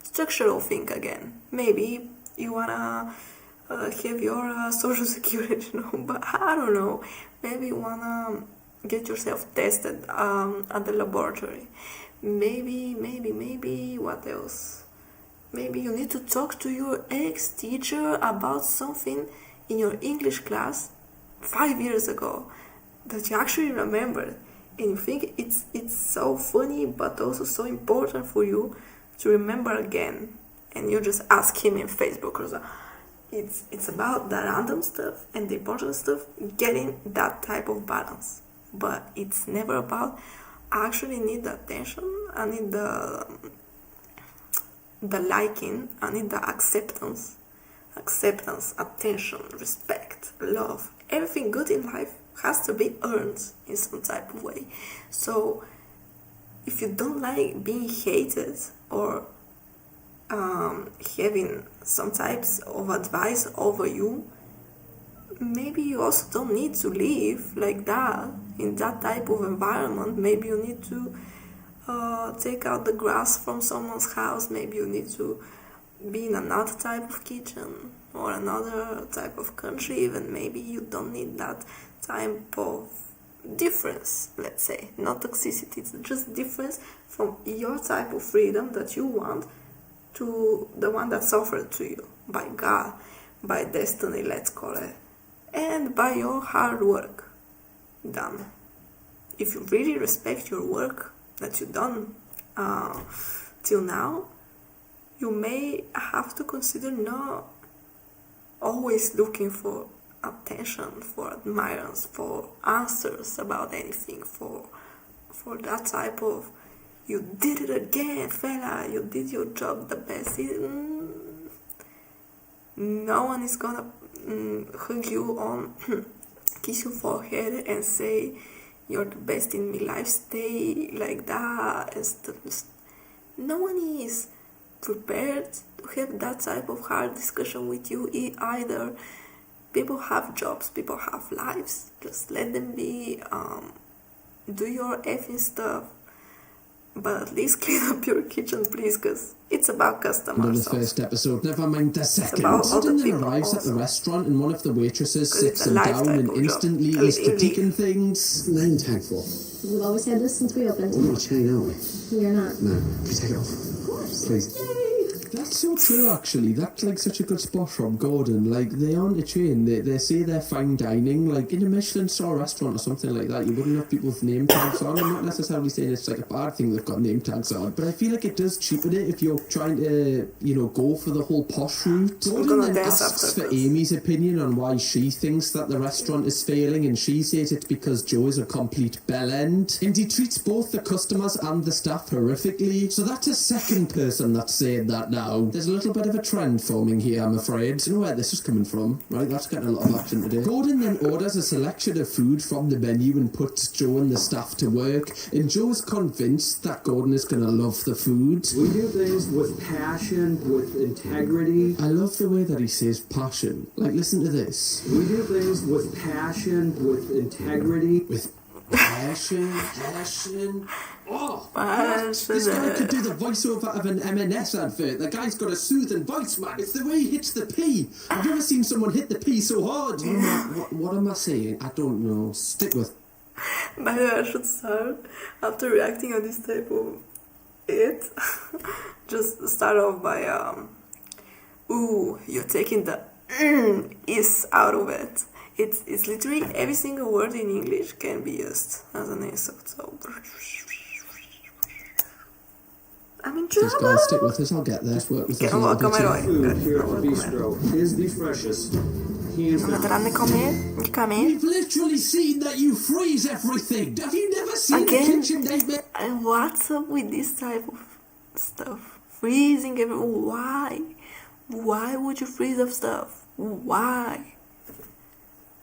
structural thing again. Maybe you wanna have your social security, but I don't know. Maybe you wanna get yourself tested at the laboratory. Maybe, what else? Maybe you need to talk to your ex-teacher about something in your English class 5 years ago that you actually remembered, and you think it's so funny but also so important for you to remember again, and you just ask him in Facebook or so. It's about the random stuff and the important stuff, getting that type of balance. But it's never about, I actually need the attention, I need the liking, I need the acceptance, attention, respect, love. Everything good in life has to be earned in some type of way. So if you don't like being hated or having some types of advice over you, maybe you also don't need to live like that, in that type of environment. Maybe you need to take out the grass from someone's house. Maybe you need to be in another type of kitchen or another type of country even. Maybe you don't need that type of difference, let's say. Not toxicity, it's just difference from your type of freedom that you want to the one that's offered to you by God, by destiny, let's call it, and by your hard work done. If you really respect your work that you've done till now, you may have to consider not always looking for attention, for admirance, for answers about anything, for that type of you did it again, fella, you did your job the best. No one is gonna hug you on, kiss your forehead and say you're the best in my life, stay like that and stuff. No one is prepared to have that type of hard discussion with you either. People have jobs, people have lives, just let them be. Do your effing stuff, but at least clean up your kitchen, please, because it's about customers. Under the first episode, never mind the second. Gordon then arrives at the restaurant and one of the waitresses sits him down and instantly is critiquing things. Name tag for? We've always had this since we opened. We're not a chain, are we? We're not. No. Can you take it off? Of course. Please. That's so true, actually. That's like such a good spot from Gordon. Like, they aren't a chain. They say they're fine dining. Like, in a Michelin star restaurant or something like that, you wouldn't have people with name tags on. I'm not necessarily saying it's like a bad thing they've got name tags on, but I feel like it does cheapen it if you're trying to, go for the whole posh route. Gordon then asks for Amy's opinion on why she thinks that the restaurant is failing, and she says it's because Joe is a complete bellend, and he treats both the customers and the staff horrifically. So that's a second person that's saying that now. There's a little bit of a trend forming here, I'm afraid. I know where this is coming from, right? That's getting a lot of action today. Gordon then orders a selection of food from the menu and puts Joe and the staff to work, and Joe is convinced that Gordon is going to love the food. We do things with passion, with integrity. I love the way that he says passion. Like, listen to this. We do things with passion, with integrity. With passion. Oh, this guy could do the voiceover of an M&S advert. The guy's got a soothing voice, man. It's the way he hits the P. Have you ever seen someone hit the P so hard? What am I saying? I don't know. Stick with. By the way, I should start, after reacting on this type of it, just start off by, ooh, you're taking the is out of it. It's literally every single word in English can be used as an insult, so I'm in trouble. Just gotta stick with this, I'll get there. Just work with this. Food here at the bistro is the freshest. Hands down. We've literally seen that you freeze everything. Have you never seen a kitchen nightmare? And what's up with this type of stuff? Freezing everything. Why? Why would you freeze up stuff? Why?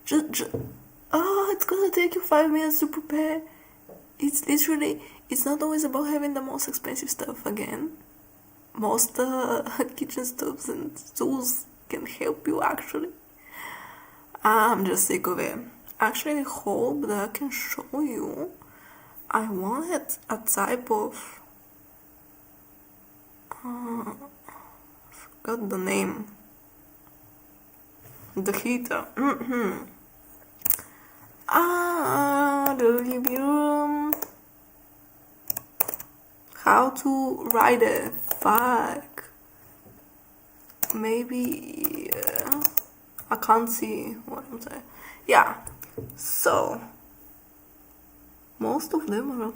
It's gonna take you 5 minutes to prepare. It's not always about having the most expensive stuff again. Most kitchen stoves and tools can help you actually. I'm just sick of it. Actually, I hope that I can show you. I wanted a type of forgot the name. The heater. The review. How to write it. Fuck. Maybe I can't see what I'm saying. Yeah. So most of them are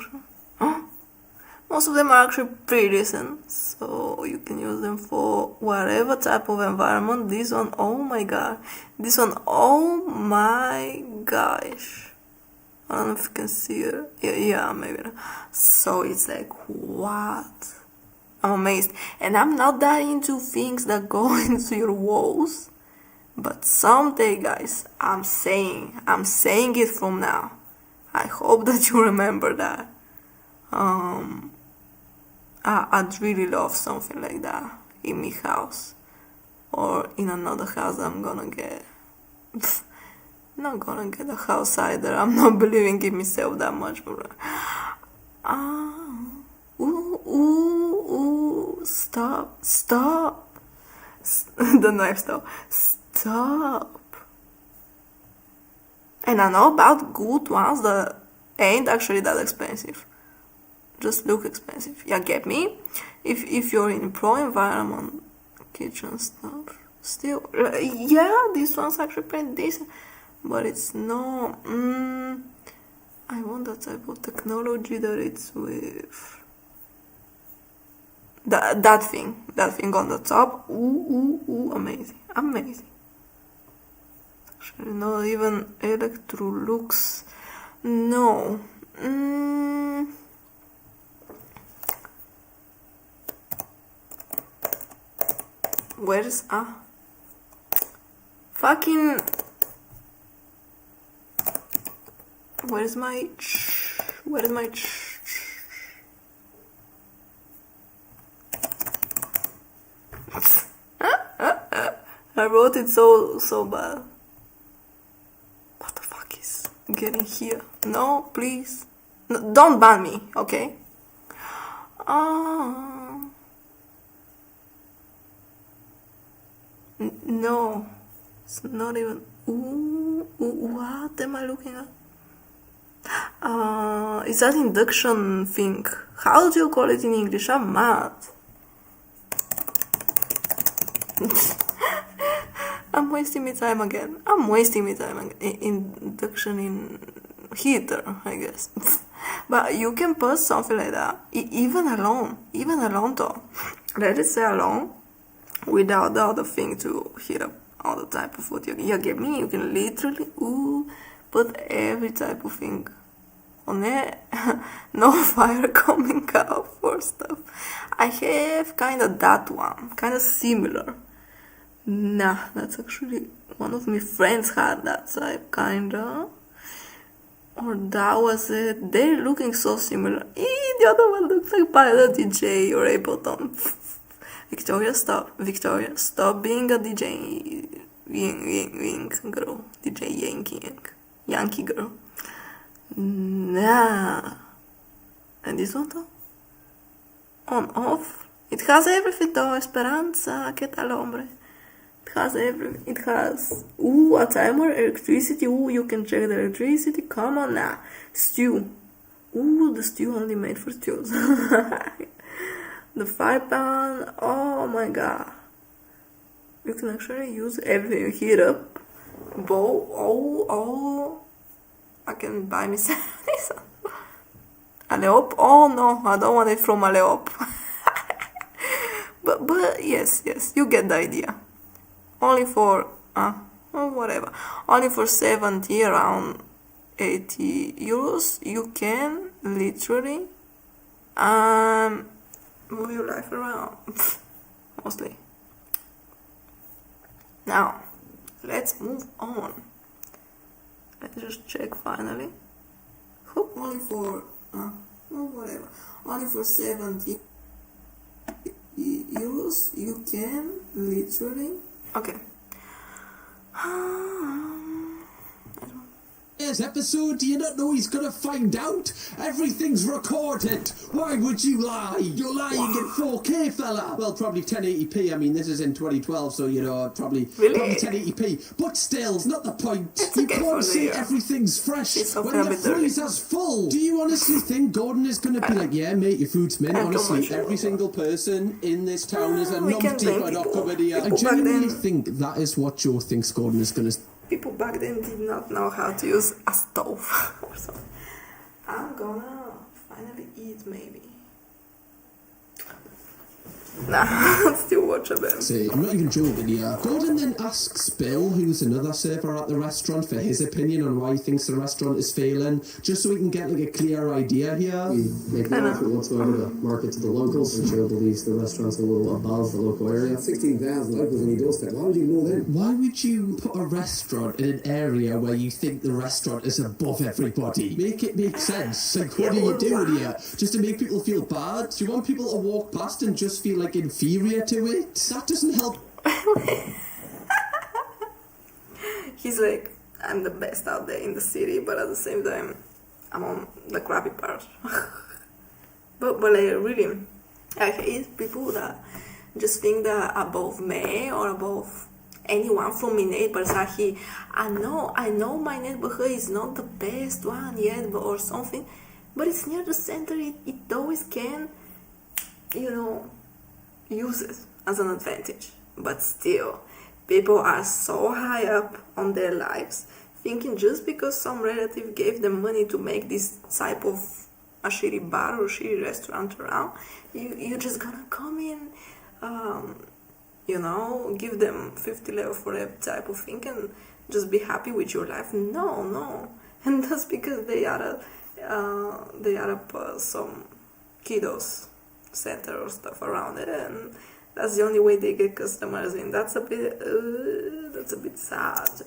actually pretty decent. So you can use them for whatever type of environment. This one, oh my god. This one, oh my gosh. I don't know if you can see it. Yeah, maybe not. So it's like, what? I'm amazed. And I'm not that into things that go into your walls. But someday, guys, I'm saying it from now. I hope that you remember that. I'd really love something like that in my house. Or in another house I'm gonna get. not gonna get a house either. I'm not believing in myself that much. Stop. The knife stop. And I know about good ones that ain't actually that expensive. Just look expensive. Yeah, get me? If you're in a pro environment, kitchen stuff, still, yeah, this one's actually pretty decent. But it's no, I want that type of technology that it's with. That thing on the top, amazing. Actually, not even Electrolux, no. Where's fucking? Where's my? I wrote it so bad. What the fuck is getting here? No, please. No, don't ban me, okay? No. It's not even... what am I looking at? Is that induction thing? How do you call it in English? I'm mad. I'm wasting my time again. Induction in heater, I guess. But you can put something like that, even alone though. Let it say alone, without the other thing to heat up all the type of food. You get me? You can literally put every type of thing on it. No fire coming out for stuff. I have kind of that one, kind of similar. Nah, that's actually one of my friends had that type, kinda. Or that was it. They're looking so similar. The other one looks like Pilot DJ or Ableton. Victoria, stop being a DJ girl. DJ Yankee girl. Nah. And this one though? On, off. It has everything though. Esperanza, ¿qué tal, hombre? It has a timer, electricity, you can check the electricity, come on now. Stew. The stew only made for stews. The fry pan, oh my god. You can actually use everything, heat up, bowl, I can buy myself this. Aleop, oh no, I don't want it from Aleop. but yes, you get the idea. Only for, whatever. Only for 70, around 80 euros, you can literally move your life around. Mostly. Now, let's move on. Let's just check finally. Only for, whatever. Only for 70 euros, you can literally. Okay. This episode, do you not know he's gonna find out? Everything's recorded. Why would you lie? You're lying in 4K, fella. Well, probably 1080p. I mean, this is in 2012, so probably 1080p. But still, it's not the point. You can't say everything's fresh when the freezer's full. Do you honestly think Gordon is gonna be like, yeah, mate, your food's mint? Honestly, every single person in this town is a numpty by not covered here. I genuinely think that is what Joe thinks Gordon is gonna. People back then did not know how to use a stove or something. I'm gonna finally eat, maybe. Nah, still watch a bit. See, I'm not even joking here. Gordon then asks Bill, who's another server at the restaurant, for his opinion on why he thinks the restaurant is failing, just so we can get like a clear idea here. We make no effort whatsoever to market to the locals, and Joe believes the restaurant's a little above the local area. 16,000 locals on your doorstep. Why would you ignore them? Why would you put a restaurant in an area where you think the restaurant is above everybody? Make it make sense. Like, what are you doing here? Just to make people feel bad? Do you want people to walk past and just feel like inferior to it? That doesn't help. He's like, I'm the best out there in the city, but at the same time, I'm on the crappy part. but I hate people that just think they're above me or above anyone from my neighbors. I know my neighborhood is not the best one yet, or something, but it's near the center. It always can, use it as an advantage. But still, people are so high up on their lives, thinking just because some relative gave them money to make this type of a shitty bar or shitty restaurant around, you're just gonna come in, give them 50 levels for every type of thing and just be happy with your life. No. And that's because they are some kiddos center or stuff around it, and that's the only way they get customers in. That's a bit sad.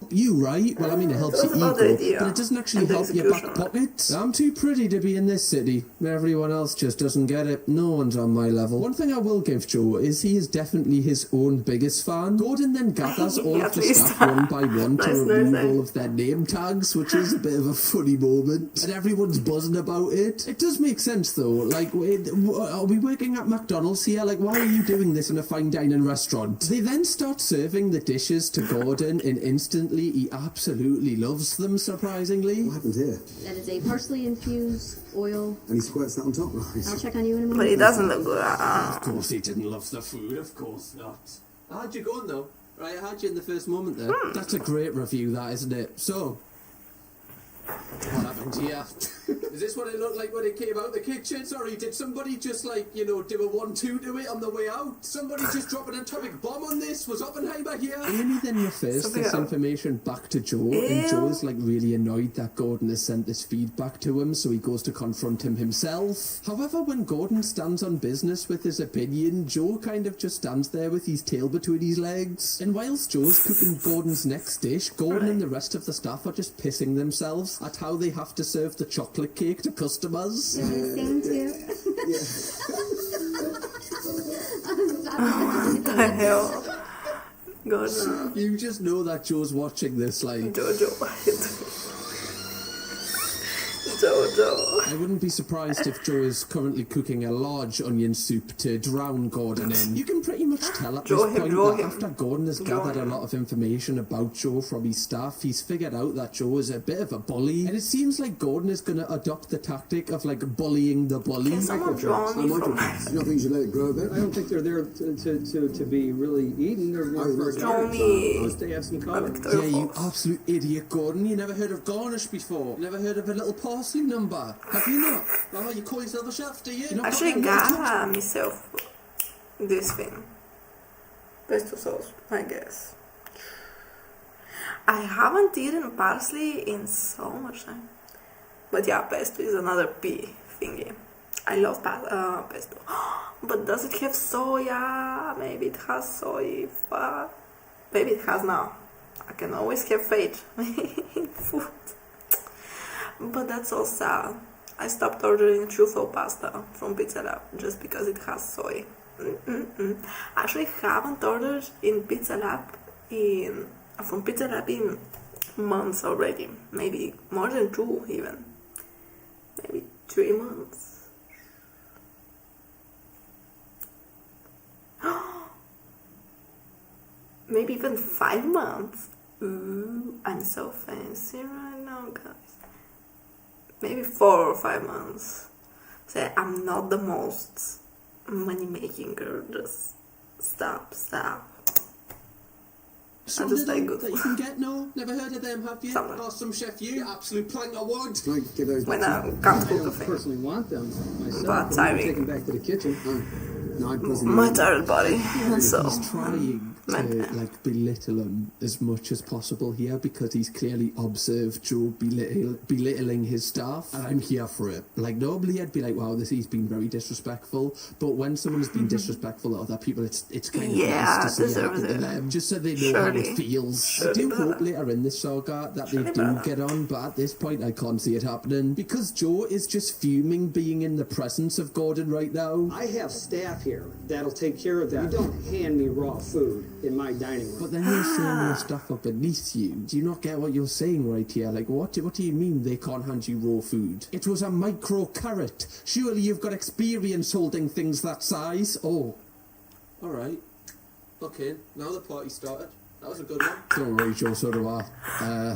You, right? Well, I mean, it helps your ego, but it doesn't actually help your back pocket. I'm too pretty to be in this city. Everyone else just doesn't get it. No one's on my level. One thing I will give Joe is he is definitely his own biggest fan. Gordon then gathers all of the staff one by one to remove all of their name tags, which is a bit of a funny moment. And everyone's buzzing about it. It does make sense, though. Like, are we working at McDonald's here? Like, why are you doing this in a fine dining restaurant? They then start serving the dishes to Gordon and instantly he absolutely loves them, surprisingly. What happened here? That is a parsley infused oil. And he squirts that on top, right? I'll check on you in a moment. But he doesn't look good. Of course he didn't love the food, of course not. How'd you going, though? Right, I had you in the first moment there. That's a great review, that, isn't it? So, what happened here? Is this what it looked like when it came out the kitchen? Sorry, did somebody just, do a 1-2 to it on the way out? Somebody just drop an atomic bomb on this? Was Oppenheimer here? Amy then refers this information back to Joe, and Joe is, really annoyed that Gordon has sent this feedback to him, so he goes to confront him himself. However, when Gordon stands on business with his opinion, Joe kind of just stands there with his tail between his legs. And whilst Joe's cooking Gordon's next dish, Gordon and the rest of the staff are just pissing themselves at how they have to serve the chocolate cake to customers. Did you sing too? What the hell? God, no. You just know that Joe's watching this, Jojo. I wouldn't be surprised if Joe is currently cooking a large onion soup to drown Gordon in. You can pretty much tell at this point that after Gordon has gathered a lot of information about Joe from his staff, he's figured out that Joe is a bit of a bully, and it seems like Gordon is going to adopt the tactic of bullying the bully. Can someone draw me from this? You don't think you should let it grow a bit? I don't think they're there to be really eaten. They're more for draw me. They have some color. Yeah, you absolute idiot, Gordon. You never heard of garnish before. You never heard of a little parsley number. Have you not? Oh, you call yourself a chef, do you? Actually got myself this thing. Pesto sauce, I guess. I haven't eaten parsley in so much time. But yeah, pesto is another P thingy. I love pesto. But does it have soya? Maybe it has soy. Maybe it has now. I can always have faith in food. But that's all sad. I stopped ordering truffle pasta from Pizza Lab just because it has soy. Actually, haven't ordered in Pizza Lab from Pizza Lab in months already. Maybe more than 2 even. Maybe 3 months. Maybe even 5 months. Ooh, I'm so fancy right now, guys. Maybe 4 or 5 months. So I'm not the most money-making girl. Just stop. I just like good that you can get, no? Never heard of them, have you? Some chef, you absolute plank of wood. When I can't cook a I don't thing. personally want them myself. But tiring. Take them back to the kitchen. My tired body. So he's trying to belittle him as much as possible here because he's clearly observed Joe belittling his staff, and I'm here for it. Normally I'd be like, wow, he's been very disrespectful, but when someone's been disrespectful to other people, it's kind of nice to see it happen to them, just so they know how it feels. I do hope later in this saga that they do get on, but at this point I can't see it happening because Joe is just fuming being in the presence of Gordon right now. I have staff here care. That'll take care of that. You don't hand me raw food in my dining room. But then you're saying your stuff up beneath you. Do you not get what you're saying right here? Like, what do you mean they can't hand you raw food? It was a micro carrot. Surely you've got experience holding things that size. Oh. Alright. Okay, now the party started. That was a good one. Don't worry, Joe, so do I.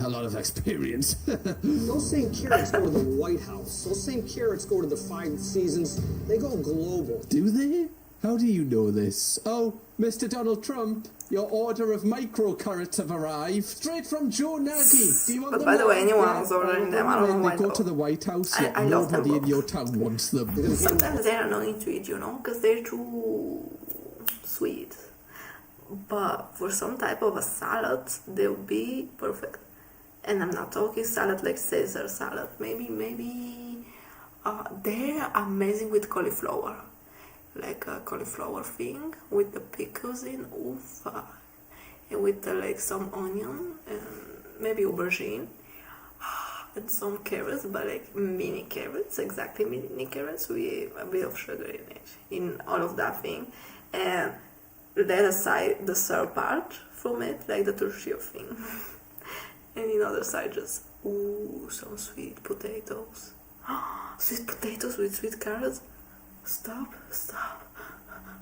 A lot of experience. Those same carrots go to the White House. Those same carrots go to the Five Seasons. They go global. Do they? How do you know this? Oh, Mr. Donald Trump, your order of micro carrots have arrived. Straight from Joe Nagy. Do you want But them by the way, all? anyone who's ordering them, I don't know When why they go though. to the White House, yet I love them nobody in both. your town wants them. Sometimes they're annoying to eat, you know, because they're too sweet. But for some type of a salad, they'll be perfect. And I'm not talking salad like Caesar salad. Maybe they're amazing with cauliflower. Like a cauliflower thing with the pickles in, oof. And with like some onion and maybe aubergine. And some carrots, but like mini carrots, exactly mini carrots with a bit of sugar in it, in all of that thing. And let aside the sour part from it, like the tortilla thing. And in other side just, ooh, some sweet potatoes. Sweet potatoes with sweet carrots. Stop.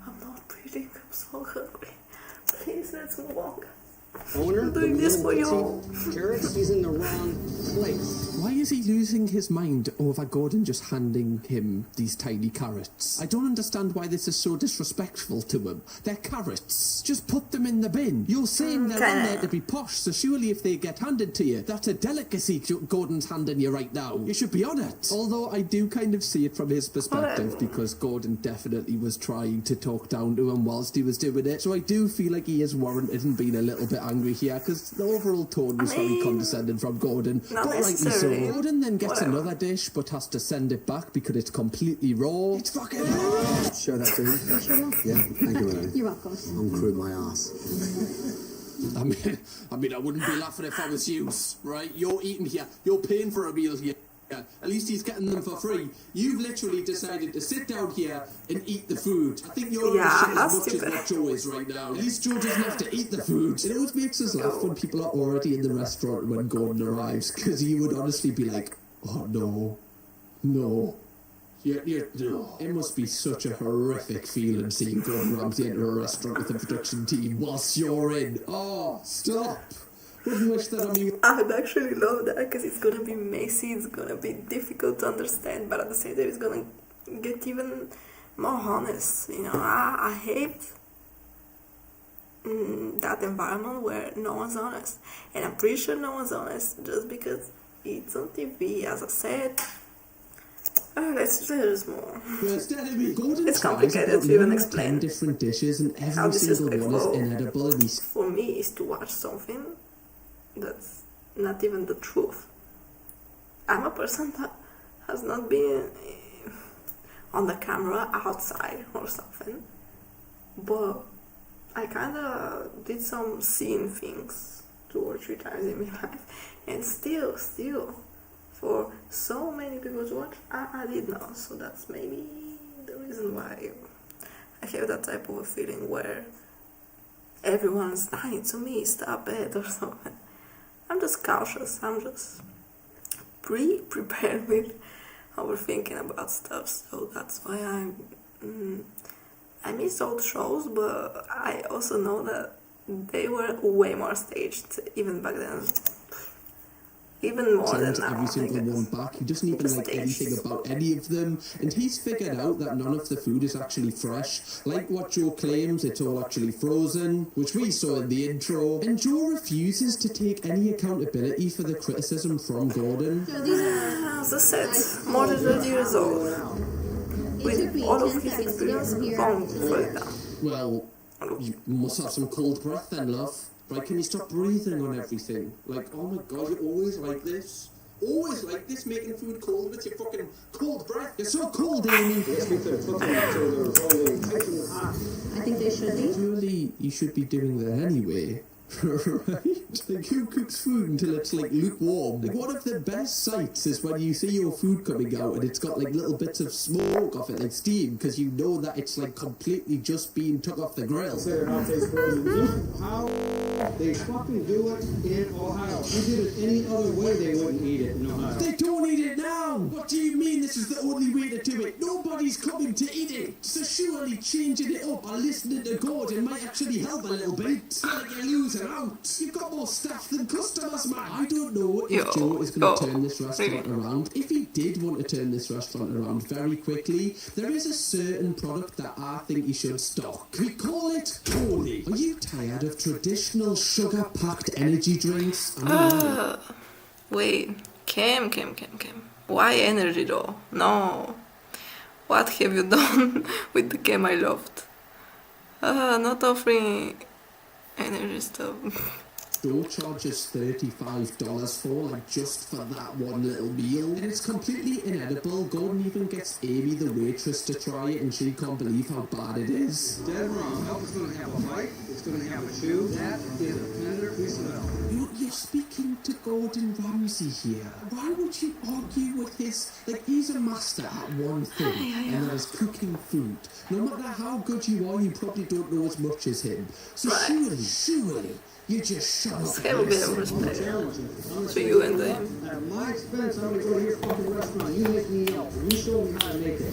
I'm not breathing, I'm so hungry. Please, let's move on. Owner, I'm doing this for you. Carrots, he's in the wrong place. Why is he losing his mind over Gordon just handing him these tiny carrots? I don't understand why this is so disrespectful to him. They're carrots. Just put them in the bin. You're saying they're on there to be posh, so surely if they get handed to you, that's a delicacy Gordon's handing you right now. You should be on it. Although I do kind of see it from his perspective, because Gordon definitely was trying to talk down to him whilst he was doing it. So I do feel like he is warranted in being a little bit angry here, because the overall tone was very condescending from Gordon. Not But rightly so. necessarily. Gordon then gets Whatever. another dish, but has to send it back because it's completely raw. It's fucking Show that to me. Yeah, thank you, Melanie. You're welcome. I'm crude my ass. I mean, I wouldn't be laughing if I was you, right? You're eating here. You're paying for a meal here. At least he's getting them for free. You've literally decided to sit down here and eat the food. I think you're Yeah, shit as that's much as stupid. what Joe is right now. At least Joe doesn't have to eat the food. It always makes us laugh when people are already in the restaurant when Gordon arrives, because you would honestly be like, oh no. No. It must be such a horrific feeling seeing Gordon Ramsay enter a restaurant with the production team whilst you're in. Oh, stop. Wouldn't wish that on you. I'd actually love that because it's gonna be messy, it's gonna be difficult to understand, but at the same time it's gonna get even more honest. You know, I hate that environment where no one's honest, and I'm pretty sure no one's honest just because it's on TV. As I said, there's more. Gordon It's tries complicated about to even 9 or explain 10 different dishes and how every single one is disrespectful inedible. And he's for me is to watch something that's not even the truth. I'm a person that has not been on the camera outside or something, but I kind of did some seeing things 2 or 3 times in my life, and still for so many people to watch, I did not. So that's maybe the reason why I have that type of a feeling where everyone's lying to me, stop it or something. I'm just cautious, I'm just prepared with overthinking about stuff, so that's why I miss old shows, but I also know that they were way more staged, even back then. Even more than sends now, every I single guess. one back. He doesn't even like anything about any of them, and he's figured out that none of the food is actually fresh. Like what Joe claims, it's all actually frozen, which we saw in the intro. And Joe refuses to take any accountability for the criticism from Gordon. As I said, more than 30 years old, with all of his experience wrong for it down. Well, you must have some cold breath then, love. Right, can you stop breathing on everything? Like, oh my god, you're always like this. Always like this, making food cold with your fucking cold breath. You're so cold, Amy. I guess we could have took them to the rolling piping hot. I think they should be. Surely you should be doing that anyway. Right? Like, who cooks food until it's like lukewarm? Like, one of the best sights is when you see your food coming out and it's got like little bits of smoke off it, like steam, because you know that it's like completely just being took off the grill. Consider how they frozen. How they fucking do it in Ohio. If you did it any other way, they wouldn't eat it in Ohio. They don't eat it now! What do you mean this is the only way to do it? Nobody's coming to eat it! So surely changing it up or listening to Gordon might actually help a little bit. Like you're losing out. You've got more staff than customers, man. I don't know if Joe is going to turn this restaurant around. If he did want to turn this restaurant around very quickly, there is a certain product that I think he should stock. We call it Tony. Are you tired of traditional sugar-packed energy drinks? Wait, Cam. Why energy though? No. What have you done with the Cam I loved? Not offering energy stuff. Joe charges $35 for, like, just for that one little meal. And it's completely inedible. Gordon even gets Amy, the waitress, to try it, and she can't believe how bad it is. Dead wrong. Elk is going to have a bite. It's going to have a chew. That is a tender piece of elk. You're speaking to Gordon Ramsay here. Why would you argue with his... Like, he's a master at one thing, and that is cooking food. No matter how good you are, you probably don't know as much as him. So surely... You just shut up. Have a bit of respect to you and them. At my expense, I'm going to go to your fucking restaurant. You make me elk. You show me how to make it.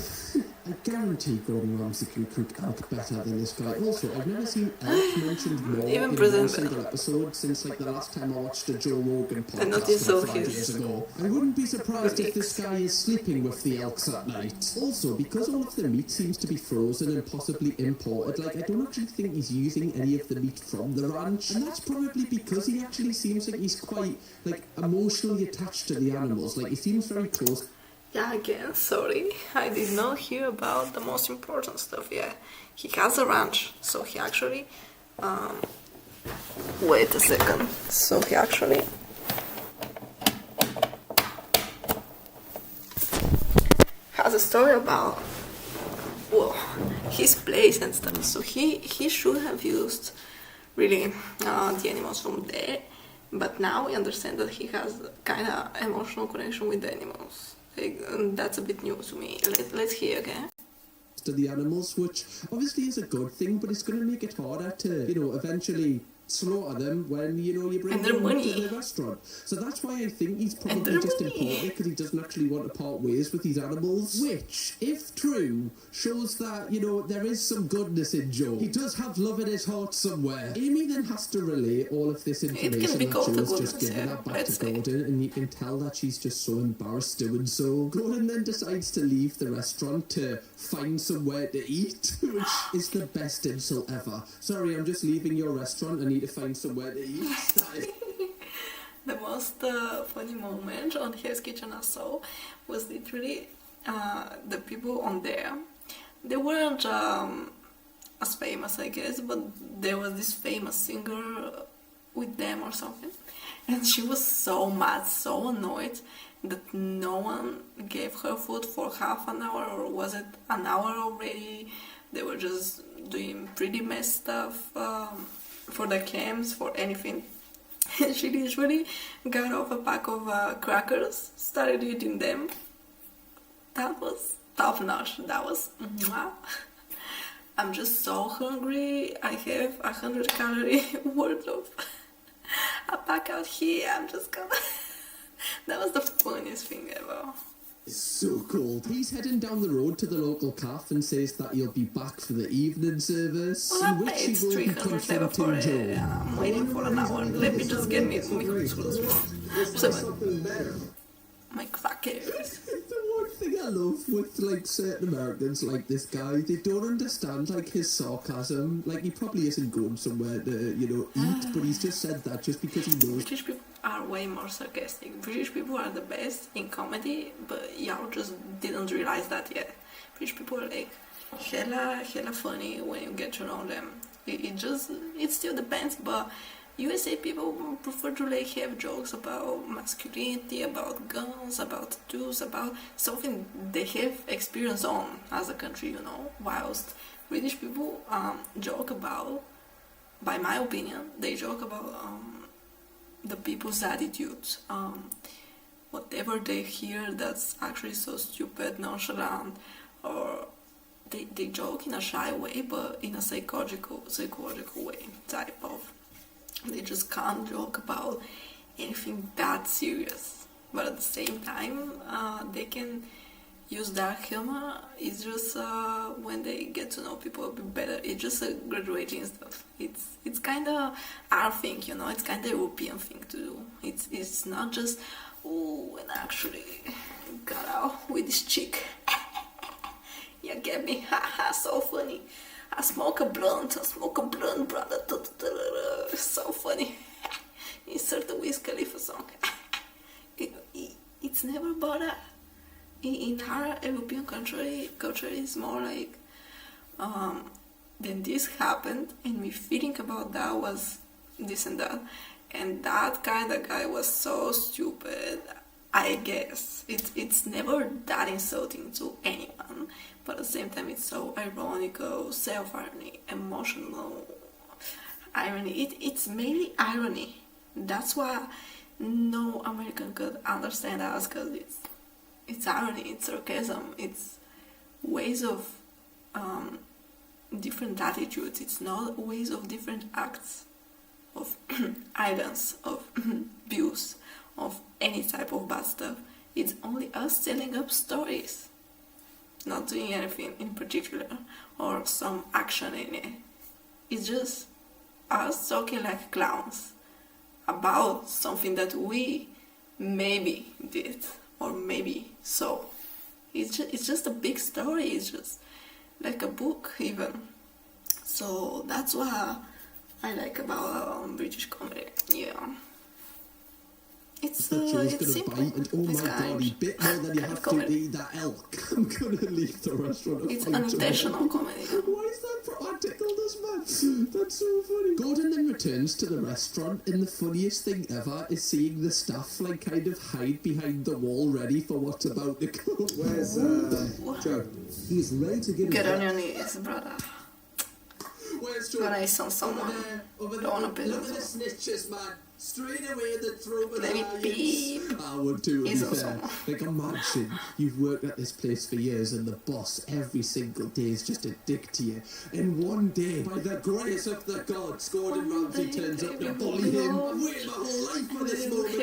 I guarantee Gordon Ramsay can cook elk better than this guy. Also, I've never seen elk mentioned more Even in one one single episode since like the last time I watched a Joe Rogan And not podcast insult 5 his years ago. I wouldn't be surprised if this guy is sleeping with the elks at night. Also, because all of the meat seems to be frozen and possibly imported, like I don't actually think he's using any of the meat from the ranch, and that's probably because he actually seems like he's quite like emotionally attached to the animals. Like he seems very close. Yeah, again, sorry. I did not hear about the most important stuff. Yeah, he has a ranch, so he actually... wait a second. So he actually... has a story about... well, his place and stuff. So he should have used really the animals from there. But now we understand that he has kind of emotional connection with the animals. That's a bit new to me. Let's hear, okay? To the animals, which obviously is a good thing, but it's going to make it harder to, you know, eventually slaughter them when, you know, you bring them to the restaurant. So that's why I think he's probably just imported because he doesn't actually want to part ways with these animals. Which, if true, shows that, you know, there is some goodness in Joe. He does have love in his heart somewhere. Amy then has to relay all of this information that Joe's just given her back to Gordon, and you can tell that she's just so embarrassed doing so. Gordon then decides to leave the restaurant to find somewhere to eat, which is the best insult ever. Sorry, I'm just leaving your restaurant. I need to find somewhere to eat. The most funny moment on Hell's Kitchen I saw was literally the people on there. They weren't as famous, I guess, but there was this famous singer with them or something, and she was so mad, so annoyed that no one gave her food for half an hour, or was it an hour already? They were just doing pretty mess stuff for the camps, for anything. And she literally got off a pack of crackers, started eating them. That was top notch. That was mwah. I'm just so hungry. I have 100 calorie worth of a pack out here. I'm just gonna... That was the funniest thing ever. It's so cold. He's heading down the road to the local cafe and says that he'll be back for the evening service, Well, in which he will be confronting Joe. I'm waiting for an hour. Let me just get me Something better. my crackers. The one thing I love with like certain Americans like this guy, they don't understand like his sarcasm. Like he probably isn't going somewhere to, you know, eat, but he's just said that just because he knows. British people are way more sarcastic. British people are the best in comedy, but y'all just didn't realize that yet. British people are like hella funny when you get to know them. It still depends, but USA people prefer to like have jokes about masculinity, about guns, about tattoos, about something they have experience on as a country, you know, whilst British people joke about by my opinion, they joke about the people's attitudes. Whatever they hear that's actually so stupid, nonchalant, or they joke in a shy way, but in a psychological way, type of. They just can't joke about anything that serious. But at the same time, they can use dark humor. It's just when they get to know people a bit better. It's just a graduating stuff. It's kind of our thing, you know. It's kind of European thing to do. It's not just, oh, and actually got out with this chick. You get me? Haha, so funny. I smoke a blunt, brother. It's so funny. Insert the Wiz Khalifa song. It's never about that. In our European culture is more like, then this happened, and me thinking about that was this and that. And that kind of guy was so stupid, I guess. It's never that insulting to anyone, but at the same time it's so ironical, self-irony, emotional irony. It's mainly irony. That's why no American could understand us, because it's irony, it's sarcasm, it's ways of different attitudes. It's not ways of different acts of violence, of abuse, of any type of bad stuff. It's only us telling up stories, not doing anything in particular or some action in it. It's just us talking like clowns about something that we maybe did or maybe saw. It's just a big story. It's just like a book even. So that's what I like about British comedy. Yeah. It's simple. And oh my god, he bit more than you have to eat that elk. I'm gonna leave the restaurant. It's unintentional comedy. Why is that I tickled this man? That's so funny. Gordon then returns to the restaurant, and the funniest thing ever is seeing the staff like kind of hide behind the wall ready for what's about to come. Where's Joe? He's ready to get on your knees, brother. Where's Joe? When I saw someone, over don't want to the snitches, man. Straight away the throat of Let me beep. I would too, to be fair. awesome. Like, imagine you've worked at this place for years and the boss every single day is just a dick to you. And one day, by the grace of the gods, Gordon Ramsay turns up to bully him. I've waited my whole life for this moment.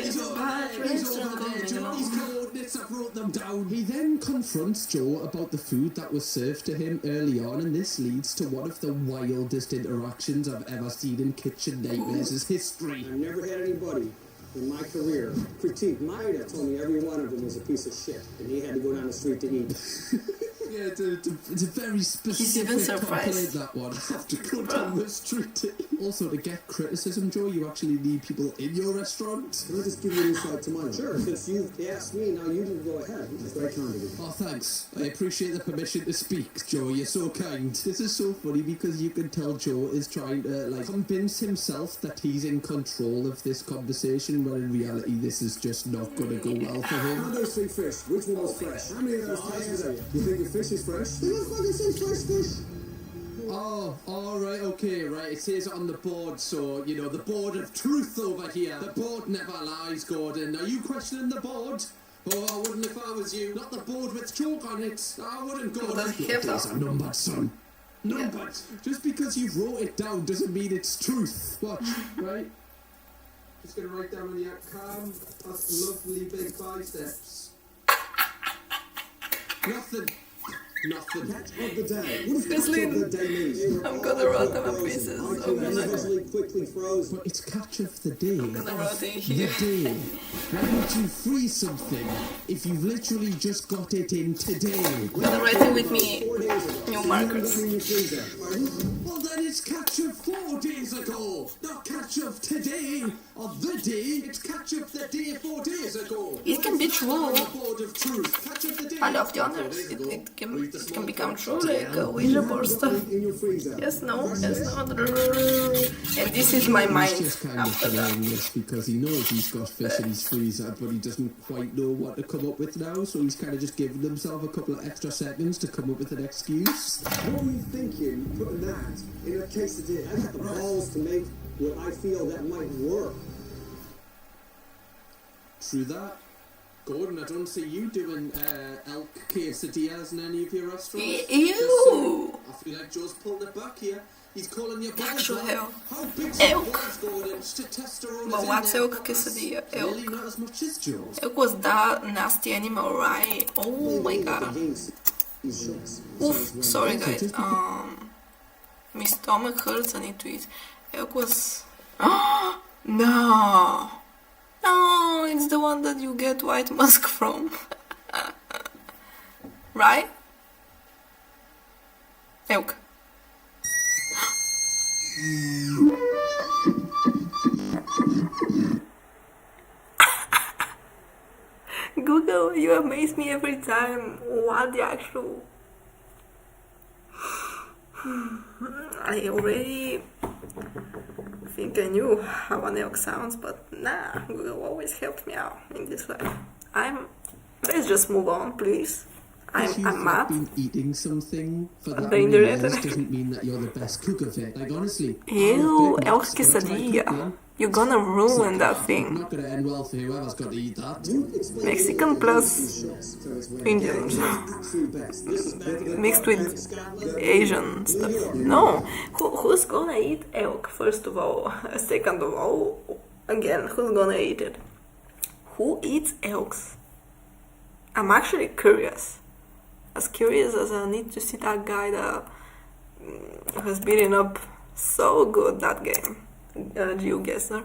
He's over there, Joe. These coordinates, I've wrote them down. He then confronts Joe about the food that was served to him early on, and this leads to one of the wildest interactions I've ever seen in Kitchen Nightmares' history. I've never had anybody in my career critique my that told me every one of them was a piece of shit and he had to go down the street to eat. Yeah, it's a very He's even specific complaint, surprised. that one. I have to go down the street to eat. Also, to get criticism, Joe, you actually need people in your restaurant. Can I just give you an insight to mine? Sure, since you've asked me, now you can go ahead. It's very kind of you. Oh, thanks. I appreciate the permission to speak, Joe. You're so kind. This is so funny because you can tell Joe is trying to, like, convince himself that he's in control of this conversation, when in reality this is just not going to go well for him. How those three fish? Which one was fresh? How many of those tastes are you? You think your fish is fresh? You don't fucking say fresh fish. Oh, alright, okay, right. It says it on the board, so, you know, the board of truth over here. The board never lies, Gordon. Are you questioning the board? Oh, I wouldn't if I was you. Not the board with chalk on it. I wouldn't, Gordon. Your days are numbered, son. Numbered. Yeah. Just because you wrote it down doesn't mean it's truth. Watch, right? Just gonna write down on the calm, that's lovely big biceps. Nothing. Nothing. Catch of the day. What does It's catch of the day mean? I'm gonna rot them in pieces. Quickly froze. But it's catch of the day. I'm gonna rot in The here. day. Why would you freeze something if you've literally just got it in today? I'm gonna write it with me. 4 days ago. New markers. Well, then it's catch of 4 days ago, not catch of today or the day. It's catch of the day 4 days ago. It can be true. Board of truth. Catch of the day. I love the honors. It can become true, like a Ouija board stuff. In your freezer. Yes, no, yes, no. And this is my He's mind just kind of after that. delaying this because he knows he's got fish in his freezer, but he doesn't quite know what to come up with now, so he's kind of just giving himself a couple of extra seconds to come up with an excuse. What were you thinking putting that in a a quesadilla. I got the balls to make what I feel that might work. True that. Gordon, I don't see you doing elk quesadillas in any of your restaurants. Ew! I feel like Joe's pulled it back here. He's calling you Actual hell. How big's Elk. Gordon? Testosterone But is what's in there. elk quesadilla? Really Elk. not as much as Joe's. Elk was that nasty animal, right? Oh my god. Oof, sorry guys. My stomach hurts, I need to eat. Elk was... No! No, it's the one that you get white musk from. Right? Elk. Google, you amaze me every time. What the actual... I already think I knew how an elk sounds, but nah, Google always helped me out in this way. Let's just move on, please. I'm mad. Been eating something for that The many internet. years doesn't mean that you're the best cook of it. Like honestly. Ew, Big elk Macs, that's what I cook, quesadilla. man. You're gonna ruin that It's thing. not gonna end well for whoever's got to eat that. Mexican plus Indian. Mixed with Asian stuff. No, who's gonna eat elk, first of all? Second of all, again, who's gonna eat it? Who eats elks? I'm actually curious. As curious as I need to see that guy that has beaten up so good that game. GeoGuessr.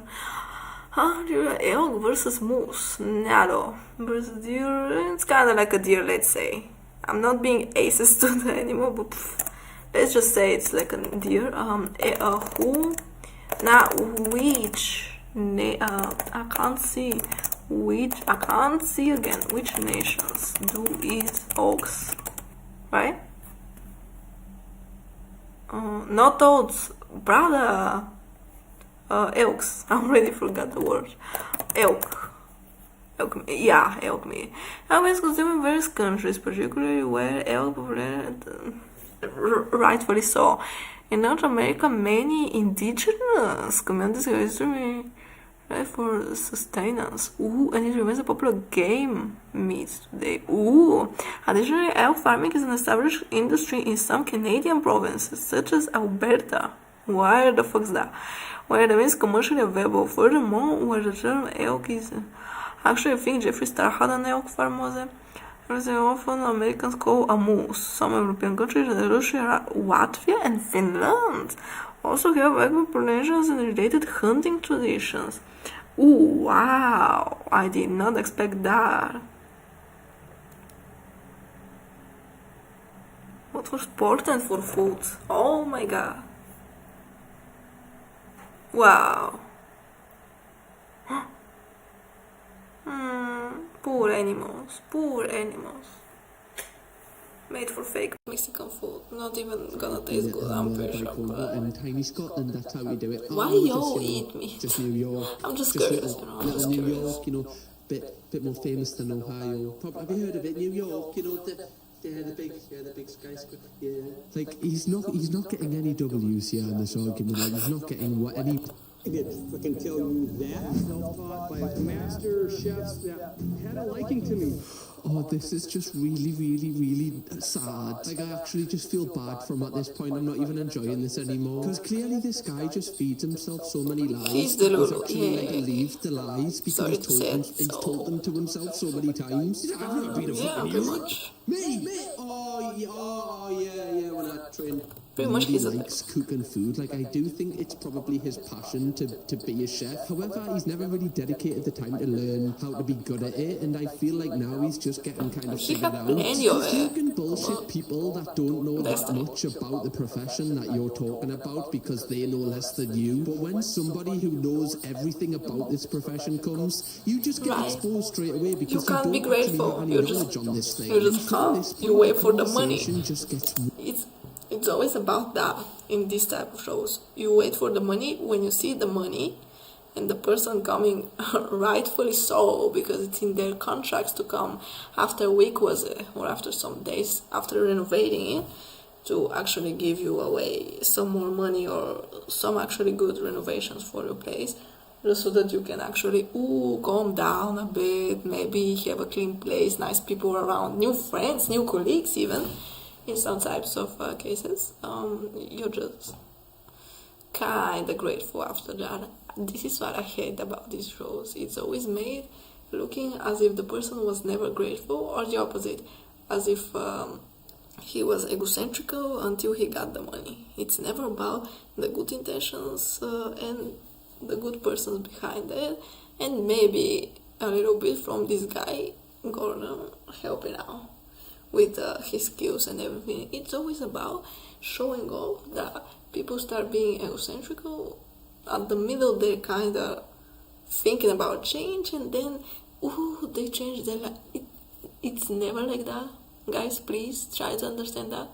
Elk versus moose. Nado. Versus deer. It's kinda like a deer, let's say. I'm not being aces to the animal, but let's just say it's like a deer. Who? Now, which? I can't see. I can't see again. Which nations do eat oaks? Right? Not toads. Brother. Elks. I already forgot the word. Elk. Elk meat. Yeah, elk meat. Elk is consumed in various countries, particularly where elk rightfully so. In North America, many indigenous communities have history for sustenance. Ooh, and it remains a popular game meat today. Ooh. Additionally, elk farming is an established industry in some Canadian provinces, such as Alberta. Where the fuck's that? Where the meat is commercially available. Furthermore, where the term elk is... Actually, I think Jeffree Star had an elk farm, was it? As often Americans call a moose. Some European countries, Russia, Latvia, and Finland also have elk populations and related hunting traditions. Ooh, wow! I did not expect that. What for sport and for food? Oh my god. Wow. Poor animals. Poor animals. Made for fake Mexican food. Not even gonna taste good, I'm pretty sure. But in tiny Scotland, that's how we do it. Why just, y'all eat me? Just New York. I'm just just curious, little New York, bit more famous than Ohio. Have you heard of it? New York, the big skyscraper. Yeah. Like he's not getting any W's here in this argument. Like he's not getting any. I did fucking tell you that. Self-taught by master chefs that had a liking to me. Oh, this is just really, really, really sad. Like, I actually just feel bad for him at this point. I'm not even enjoying this anymore. Because clearly this guy just feeds himself so many lies. He's delulu. Actually believed the lies because he's told them to himself so many times. I've never been a fucking pretty much. Me? Oh, yeah, when I train. Pretty much he he's likes cooking food. Like, I do think it's probably his passion to be a chef. However, he's never really dedicated the time to learn how to be good at it, and I feel like now he's just getting kind of figured out. Plenty of He's it. fucking bullshit people that don't know that much about the profession that you're talking about because they know less than you. But when somebody who knows everything about this profession comes, you just get exposed straight away because You can't don't be grateful. actually have any knowledge on this thing. You just can't. You wait for the money. Just gets It's always about that in this type of shows. You wait for the money. When you see the money and the person coming, rightfully so, because it's in their contracts to come after a week, was it, or after some days after renovating it, to actually give you away some more money or some actually good renovations for your place, just so that you can actually calm down a bit, maybe have a clean place, nice people around, new friends, new colleagues even, in some types of cases. You're just kind of grateful after that. This is what I hate about these shows. It's always made looking as if the person was never grateful, or the opposite, as if he was egocentrical until he got the money. It's never about the good intentions and the good persons behind it, and maybe a little bit from this guy Gordon helping out with his skills and everything. It's always about showing off that people start being egocentrical. At the middle, they're kind of thinking about change, and then they change their life. It's never like that. Guys, please try to understand that.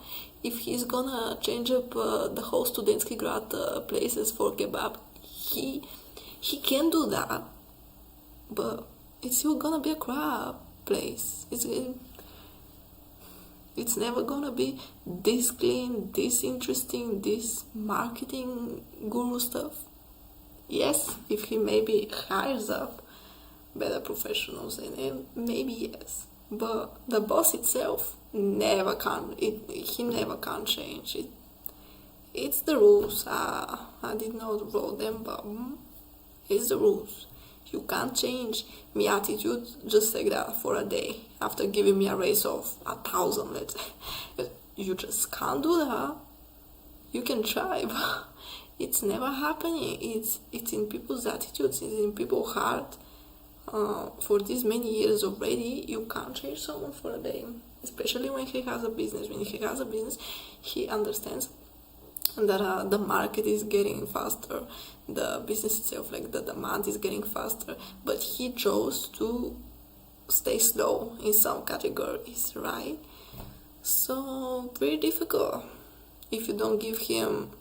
If he's gonna change up the whole Studentsky Grad places for kebab, he can do that, but it's still gonna be a crap place. It's never gonna be this clean, this interesting, this marketing guru stuff. Yes, if he maybe hires up better professionals in it, maybe yes. But the boss itself he never can change it. It's the rules. I did not wrote them, but it's the rules. You can't change my attitude just like that for a day after giving me a raise of 1,000, let's say. You just can't do that. You can try, but it's never happening. It's in people's attitudes, it's in people's heart. For these many years already, you can't change someone for a day, especially when he has a business. When he has a business, he understands that the market is getting faster, the business itself, like the demand is getting faster, but he chose to stay slow in some categories, right? So pretty difficult if you don't give him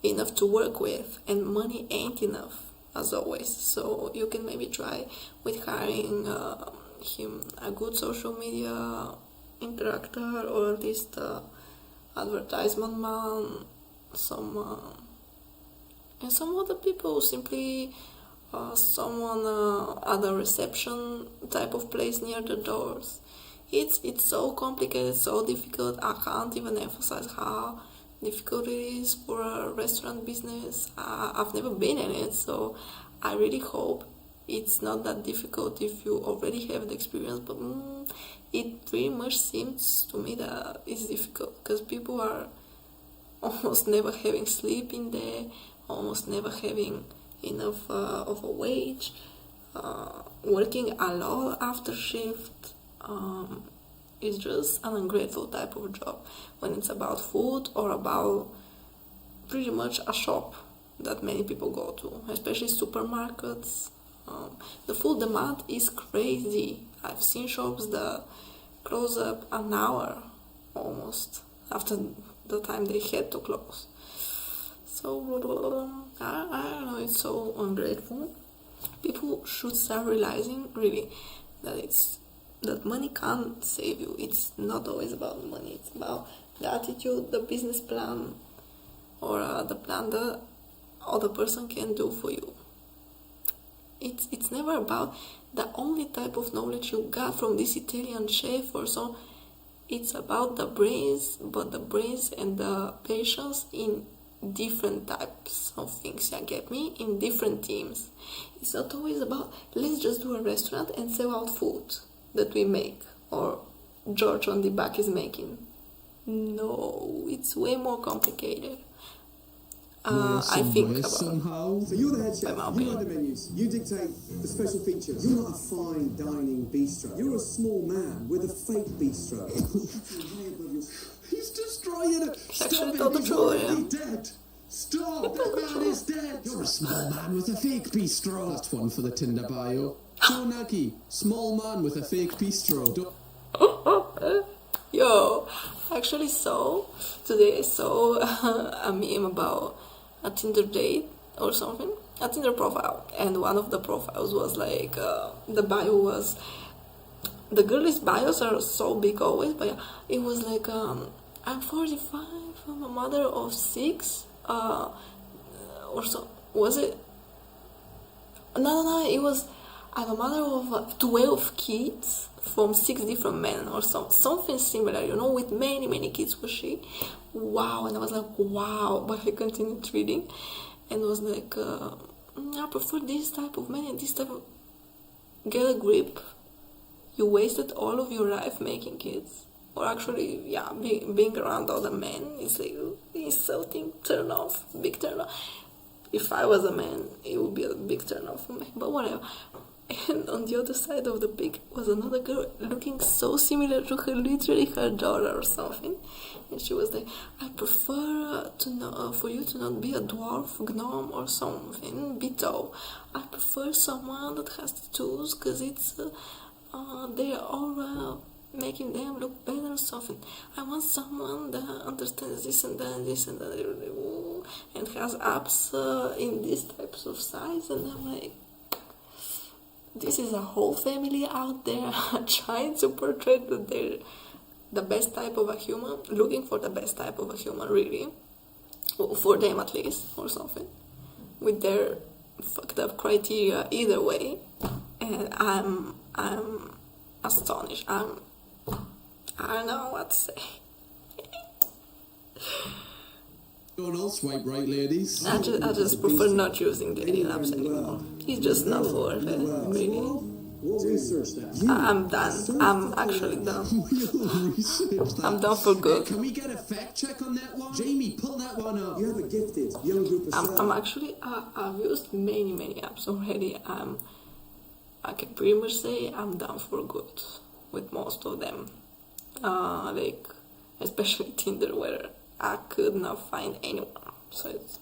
enough to work with, and money ain't enough as always. So you can maybe try with hiring him a good social media interactor, or at least advertisement man, and some other people, simply someone at a reception type of place near the doors. It's so complicated, so difficult. I can't even emphasize how difficult it is for a restaurant business. I've never been in it, so I really hope it's not that difficult if you already have the experience, but it pretty much seems to me that it's difficult, because people are almost never having sleep in there, almost never having enough of a wage, working a lot after shift. It's just an ungrateful type of job when it's about food or about pretty much a shop that many people go to, especially supermarkets. The food demand is crazy. I've seen shops that close up an hour almost after the time they had to close. So I don't know, it's so ungrateful. People should start realizing really that money can't save you. It's not always about the money. It's about the attitude, the business plan, or the plan that other person can do for you. It's never about the only type of knowledge you got from this Italian chef or so. It's about the brains, but the brains and the patience in different types of things, you get me? In different teams. It's not always about, let's just do a restaurant and sell out food that we make, or George on the back is making. No, it's way more complicated. I think about somehow. So you're the head chef, my you write the menus, you dictate the special features. You're not a fine dining bistro. You're a small man with a fake bistro. He's destroying it. actually Stop told it. the He's truth, already yeah. dead. Stop. That man is dead. You're a small man with a fake bistro. That's one for the Tinder bio. Joe Nagy, small man with a fake bistro. Yo, actually today I saw a meme about a Tinder date or something, a Tinder profile, and one of the profiles was like, the bio was, the girlies' bios are so big always, but yeah, it was like, I'm 45, I'm a mother of 6, or so, was it? No, it was, I'm a mother of 12 kids from 6 different men or something similar, with many kids was she. Wow, and I was like, wow, but I continued reading and was like, I prefer this type of man and this type of, get a grip. You wasted all of your life making kids. Or actually, being around other men is like insulting, turn off, big turn off. If I was a man, it would be a big turn off for me, but whatever. And on the other side of the pic was another girl looking so similar to her, literally her daughter or something. And she was like, I prefer for you to not be a dwarf, gnome or something, be tall. I prefer someone that has tattoos because it's, they are all making them look better or something. I want someone that understands this and that and this and that and has abs in these types of size. And I'm like, this is a whole family out there trying to portray that they're the best type of a human, looking for the best type of a human, really, for them at least, or something, with their fucked up criteria either way. And I'm astonished. I don't know what to say. Going all swipe right, ladies. I just prefer not using dating apps anymore. It's just not worth it, really. We'll research that. I'm done. I'm actually done. We'll research that. I'm done for good. Can we get a fact check on that one? Jamie, pull that one up. You have a gifted young group of I'm actually, I've used many apps already. I can pretty much say I'm done for good with most of them. Like, especially Tinder, where I could not find anyone. So it's,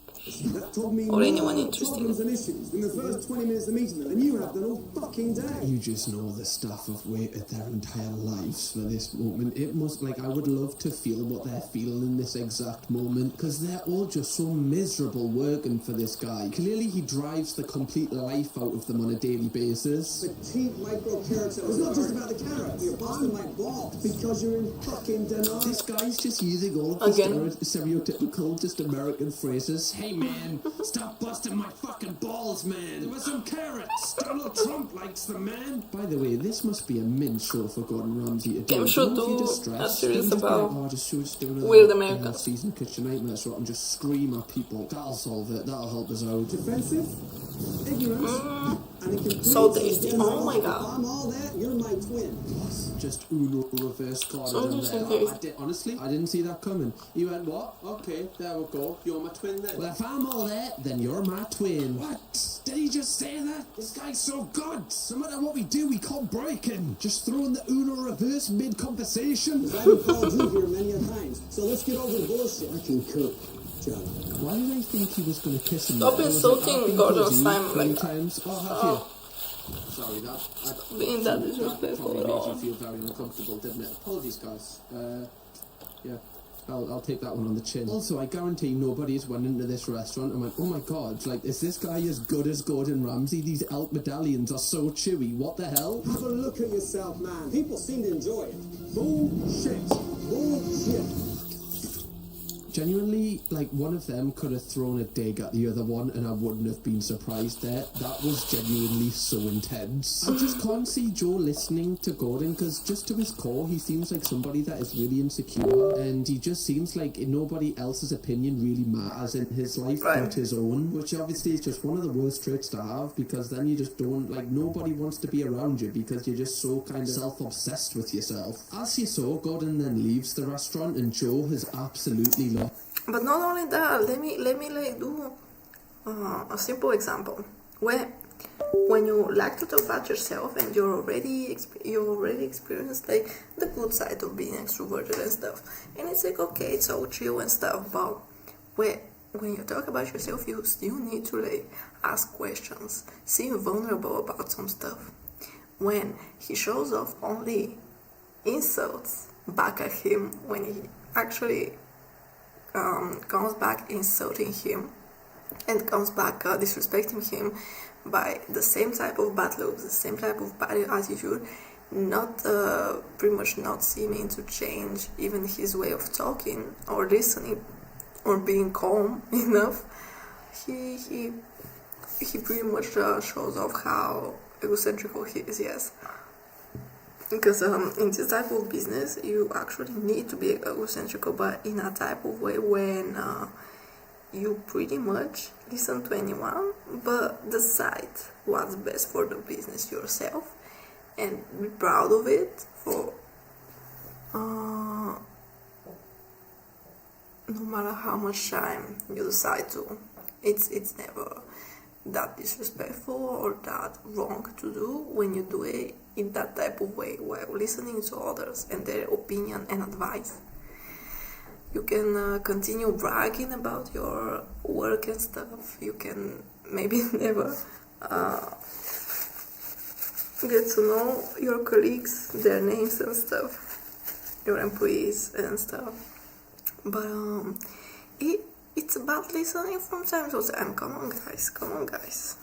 or anyone interesting. In the first 20 minutes of meeting them, and you have done all fucking day. You just know the staff have waited their entire lives for this moment. It must, I would love to feel what they're feeling in this exact moment, because they're all just so miserable working for this guy. Clearly he drives the complete life out of them on a daily basis. Petite micro carrots. It's not just about the carrots. You're busting my balls because you're in fucking denial. This guy's just using all of the stereotypical, just American phrases. Hey man, stop busting my fucking balls, man. There were some carrots. Donald Trump likes them, man. By the way, this must be a mint show for Gordon Ramsay to do. Game should do a series about weird Americans. Season kitchen nightmares so I can just scream at people. That'll solve it. That'll help us out. Defensive, ignorance, and a complete so tasty. Oh my god. If I'm all that, you're my twin. Just Uno reverse card. Honestly, I didn't see that coming. You went, what? Okay, there we go. You're my twin then. Well, if I'm all that, then you're my twin. What? Did he just say that? This guy's so good. No matter what we do, we can't break him. Just throwing the Uno reverse mid-conversation. I've called you here many a times, so let's get over the bullshit. I can cook, John. Why did I think he was going to kiss him? Stop insulting Gordon Simon like that. Times. Oh, have you? Sorry, being that disrespectful probably at made all. you feel very uncomfortable, didn't it? Apologies, guys. Yeah, I'll take that one on the chin. Also, I guarantee nobody's went into this restaurant and went, oh my god, is this guy as good as Gordon Ramsay? These elk medallions are so chewy. What the hell? Have a look at yourself, man. People seem to enjoy it. Bullshit. Bullshit. Genuinely, one of them could have thrown a dig at the other one and I wouldn't have been surprised there. That was genuinely so intense. I just can't see Joe listening to Gordon because just to his core, he seems like somebody that is really insecure and he just seems like nobody else's opinion really matters in his life but his own, which obviously is just one of the worst traits to have because then you just don't, nobody wants to be around you because you're just so kind of self-obsessed with yourself. As you saw, Gordon then leaves the restaurant and Joe has absolutely lost. But not only that, let me do a simple example. When you like to talk about yourself and you already experienced the good side of being extroverted and stuff, and it's okay, it's all chill and stuff. But when you talk about yourself, you still need to ask questions, seem vulnerable about some stuff. When he shows off only insults back at him, when he actually comes back insulting him and comes back disrespecting him by the same type of bad looks, the same type of bad attitude, not pretty much not seeming to change even his way of talking or listening or being calm enough. He pretty much shows off how egocentrical he is, yes. Because in this type of business, you actually need to be egocentrical, but in a type of way when you pretty much listen to anyone, but decide what's best for the business yourself, and be proud of it for no matter how much time you decide to. It's never that disrespectful or that wrong to do when you do it in that type of way, while listening to others and their opinion and advice. You can continue bragging about your work and stuff. You can maybe never get to know your colleagues, their names and stuff, your employees and stuff. But it's about listening from time to time. Come on guys.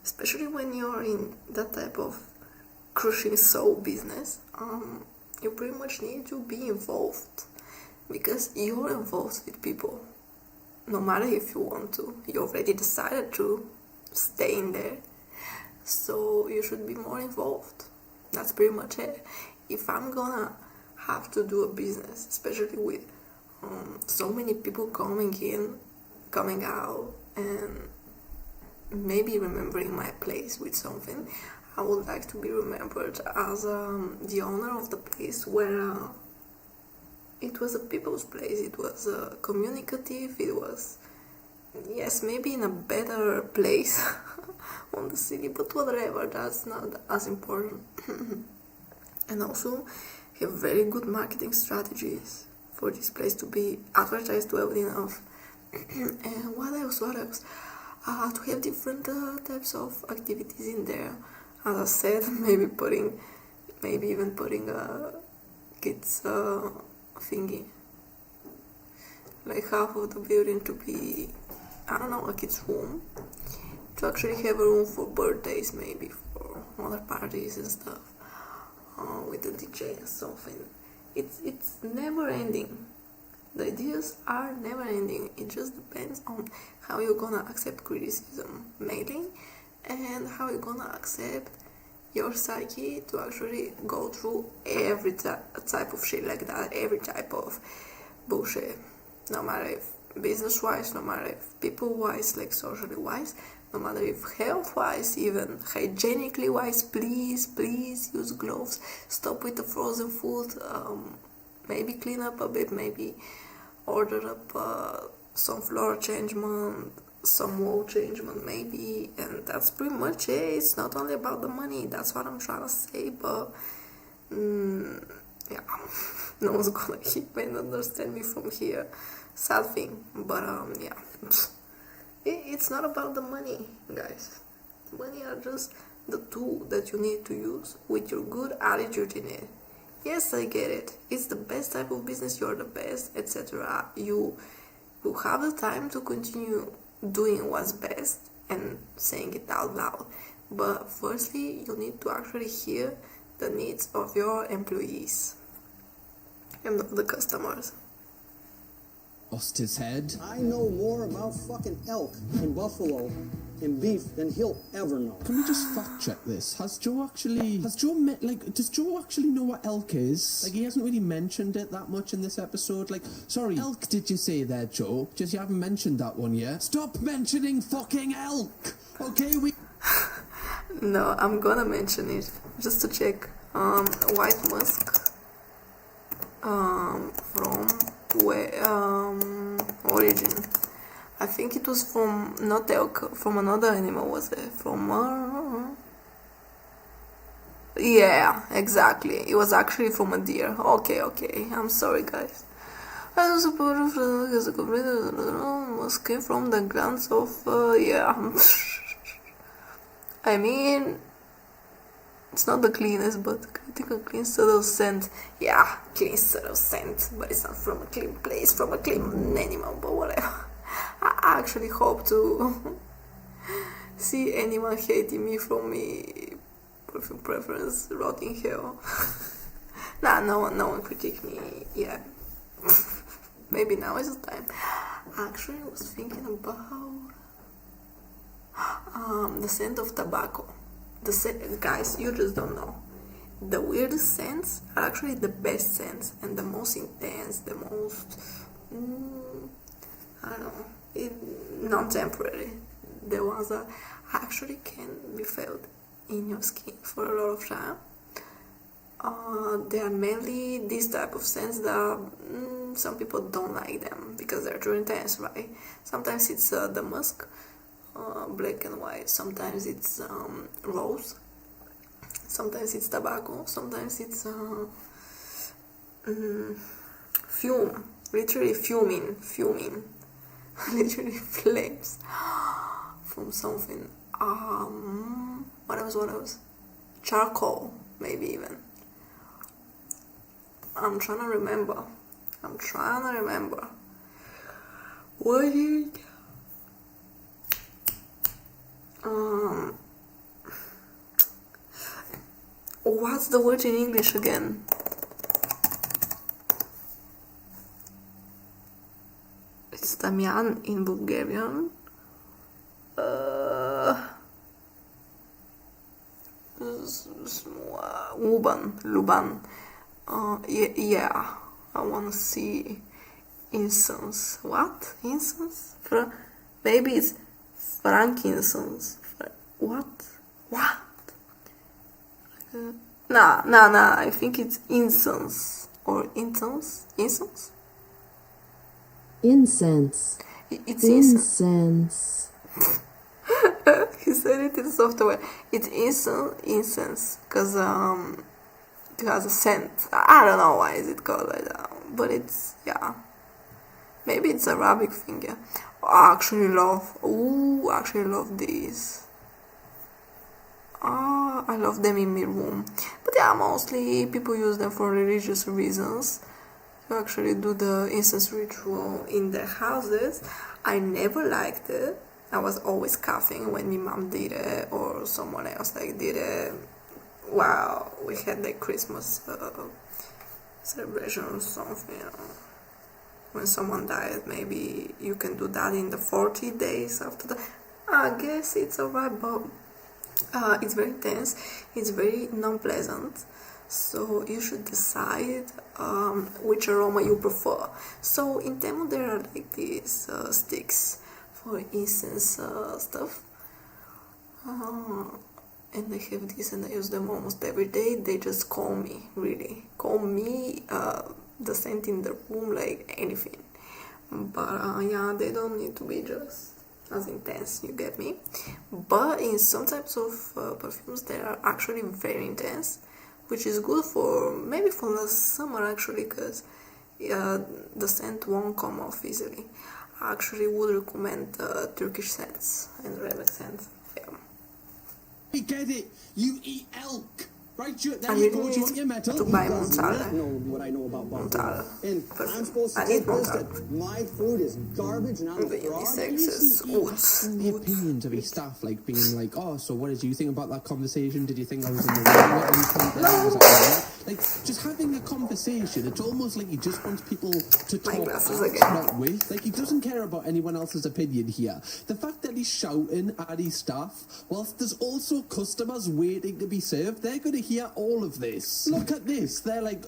Especially when you're in that type of crushing soul business, you pretty much need to be involved, because you're involved with people. No matter if you want to, you already decided to stay in there, so you should be more involved. That's pretty much it. If I'm gonna have to do a business, especially with so many people coming in, coming out, and maybe remembering my place with something, I would like to be remembered as the owner of the place, where it was a people's place, it was communicative, it was, yes, maybe in a better place on the city, but whatever, that's not as important. And also have very good marketing strategies for this place to be advertised well enough. And what else? To have different types of activities in there. As I said, maybe even putting a kids thingy, like half of the building to be, I don't know, a kids room, to actually have a room for birthdays, maybe for other parties and stuff, with the DJ and something. It's never ending. The ideas are never ending. It just depends on how you're gonna accept criticism mainly, and how you're gonna accept your psyche to actually go through every type of shit like that, every type of bullshit, no matter if business wise, no matter if people wise, like socially wise, no matter if health wise, even hygienically wise. Please use gloves, stop with the frozen food, maybe clean up a bit, maybe order up some floor changement, some wall changement maybe, and that's pretty much it. It's not only about the money, that's what I'm trying to say, but yeah, no one's gonna hear me and understand me from here, sad thing, but yeah, it's not about the money, guys. Money are just the tool that you need to use with your good attitude in it. Yes, I get it, it's the best type of business, you're the best, etc. You have the time to continue doing what's best and saying it out loud, but firstly you need to actually hear the needs of your employees and not the customers. Lost his head. I know more about fucking elk and buffalo and beef than he'll ever know. Can we just fact check this? Does Joe actually know what elk is? Like, he hasn't really mentioned it that much in this episode. Like, sorry, elk did you say there, Joe? Just you haven't mentioned that one yet. Stop mentioning fucking elk! Okay, No, I'm gonna mention it just to check. White musk, from where, origin. I think it was from, not elk, from another animal, was it? From, yeah, exactly. It was actually from a deer. Okay, I'm sorry, guys. Musk came from the glands of, yeah. I mean, it's not the cleanest, but I think a clean subtle scent. Yeah, clean subtle scent, but it's not from a clean place, from a clean animal, but whatever. I actually hope to see anyone hating me from me perfume preference, Rotting Hill. Nah, no one critique me yet. Maybe now is the time. Actually, I was thinking about the scent of tobacco. Guys, you just don't know. The weirdest scents are actually the best scents and the most intense, the most I don't know, non-temporary. The ones that actually can be felt in your skin for a lot of time. They are mainly this type of scents that some people don't like them because they're too intense, right? Sometimes it's the musk, black and white. Sometimes it's rose. Sometimes it's tobacco. Sometimes it's fume. Literally fuming. Literally flames from something. What else? Charcoal, maybe even. I'm trying to remember. What is it? What's the word in English again? It's Damian in Bulgarian. Luban. Yeah, I wanna see incense. What? Incense? Maybe it's frankincense. What? Nah, I think it's incense. Or incense? Incense? Incense. It's incense. Incense. He said it in software. It's incense, because it has a scent. I don't know why is it called like that, but it's, yeah. Maybe it's Arabic thing, yeah. I actually love these. I love them in my room. But yeah, mostly people use them for religious reasons. To actually do the incense ritual in their houses. I never liked it. I was always coughing when my mom did it or someone else did it. Wow, we had the Christmas celebration or something. When someone died, maybe you can do that in the 40 days after that. I guess it's alright, but it's very intense. It's very non-pleasant. So you should decide which aroma you prefer. So in Temu there are like these sticks for incense stuff. And I have these and I use them almost every day. They just calm me, the scent in the room, like anything. But yeah, they don't need to be just as intense, you get me? But in some types of perfumes they are actually very intense, which is good for, maybe for the summer actually, because the scent won't come off easily. I actually would recommend Turkish scents and Arabic scents. Yeah. We get it. You eat elk. Right, there I you really go. Do you want your need medal? to buy Does Montale. not know what I know about Montale. And I'm supposed to I need take this Montale. that my food is garbage and I'm a The fraud? unisex is The opinions of his staff, like being like, oh, so what did you think about that conversation? Did you think I was in the wrong at any point there? Was that right? Like, just having a conversation, it's almost like he just wants people to talk glasses at, again. not with. Like, he doesn't care about anyone else's opinion here. The fact that he's shouting at his staff, whilst there's also customers waiting to be served, they're going to hear all of this. Look at this. They're like,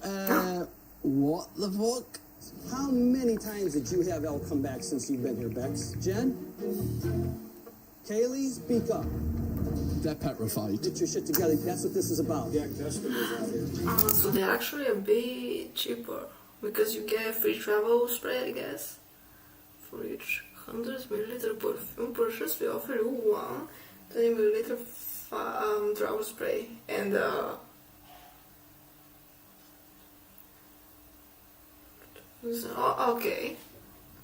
what the fuck? How many times did you have Elle come back since you've been here, Bex? Jen? Kaylee, speak up. They're petrified. Get your shit together. That's what this is about. Yeah, customers out here. So they're actually a bit cheaper because you get free travel spray, I guess. For each 100 milliliter perfume purchase, we offer you one 20 milliliter travel spray and okay,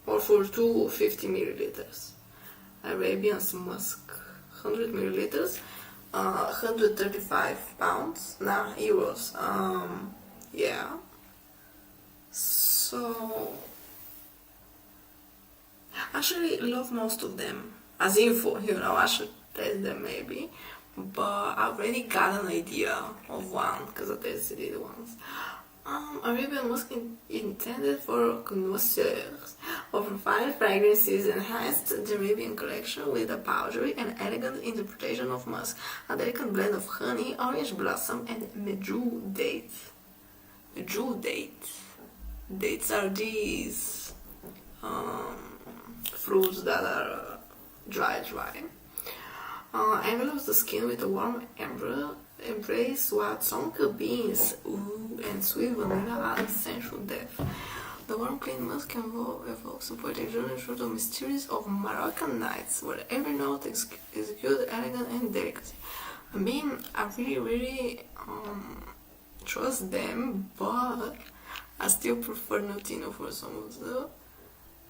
or for 250 milliliters. Arabian's Musk 100 milliliters, 135 pounds, nah, euros. Yeah. So actually love most of them as info, I should test them maybe, but I already got an idea of one because I tested it once. Arabian musk intended for connoisseurs of refined fragrances enhanced the Arabian collection with a powdery and elegant interpretation of musk, a delicate blend of honey, orange blossom, and medjool date. Medjool date. Dates are these fruits that are dry. Envelops the skin with a warm embrace while tonka beans and sweet vanilla add sensual depth. The warm clean musk evokes a poetic journey through the mysteries of Moroccan nights, where every note is good, elegant, and delicate. I mean, I really trust them, but I still prefer Nutino for some of the.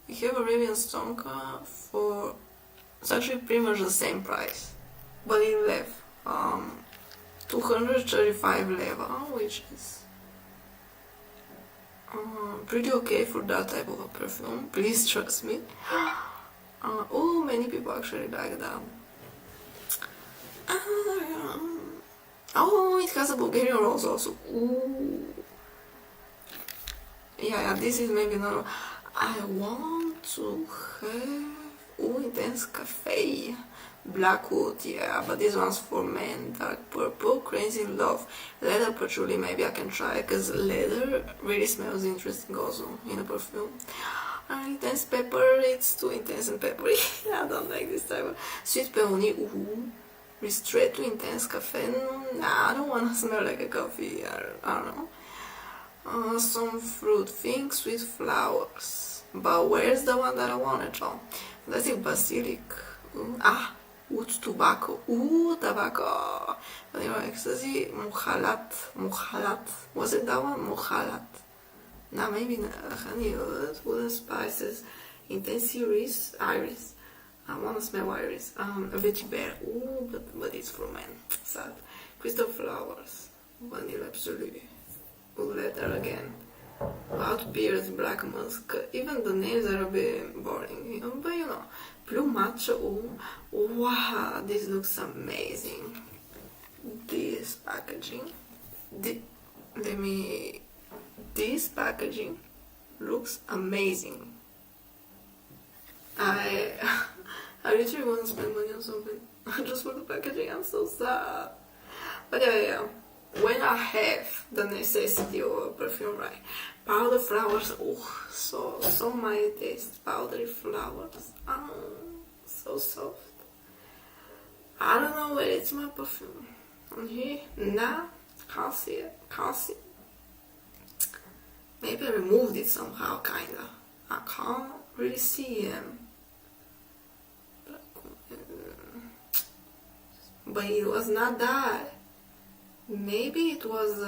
We have Arabian tonka for, it's actually pretty much the same price, but in left 235 leva, which is pretty okay for that type of a perfume. Please trust me. Oh, many people actually like that. Oh, it has a Bulgarian rose also. Ooh. Yeah, this is maybe not. I want to have intense cafe. Blackwood, yeah, but this one's for men. Dark purple, crazy love, leather patchouli. Maybe I can try because leather really smells interesting also in a perfume. Intense pepper, it's too intense and peppery. I don't like this type of sweet peony. Ooh, straight to intense cafe. Nah, I don't want to smell like a coffee. I don't know. Some fruit things, sweet flowers. But where's the one that I wanted? Oh, let's see, basilic. Wood tobacco. Tobacco. Vanilla ecstasy. Mukhalat. Was it that one? Mukhalat. Nah, maybe not. Honey, wooden spices. Intense iris. I want to smell iris. Veggie bear. But it's for men. Sad. Crystal flowers. Vanilla absolutely. Leather again. Wild beers, black musk. Even the names are a bit boring, but you know. Blue matcha. Wow, this looks amazing. This packaging. This packaging looks amazing. I literally want to spend money on something just for the packaging. I'm so sad. But yeah. When I have the necessity of a perfume, right? Powder flowers, so my taste. Powdery flowers, so soft. I don't know where it's my perfume. On here, nah, can't see it. Maybe I removed it somehow, kinda. I can't really see him. But it was not that. Maybe it was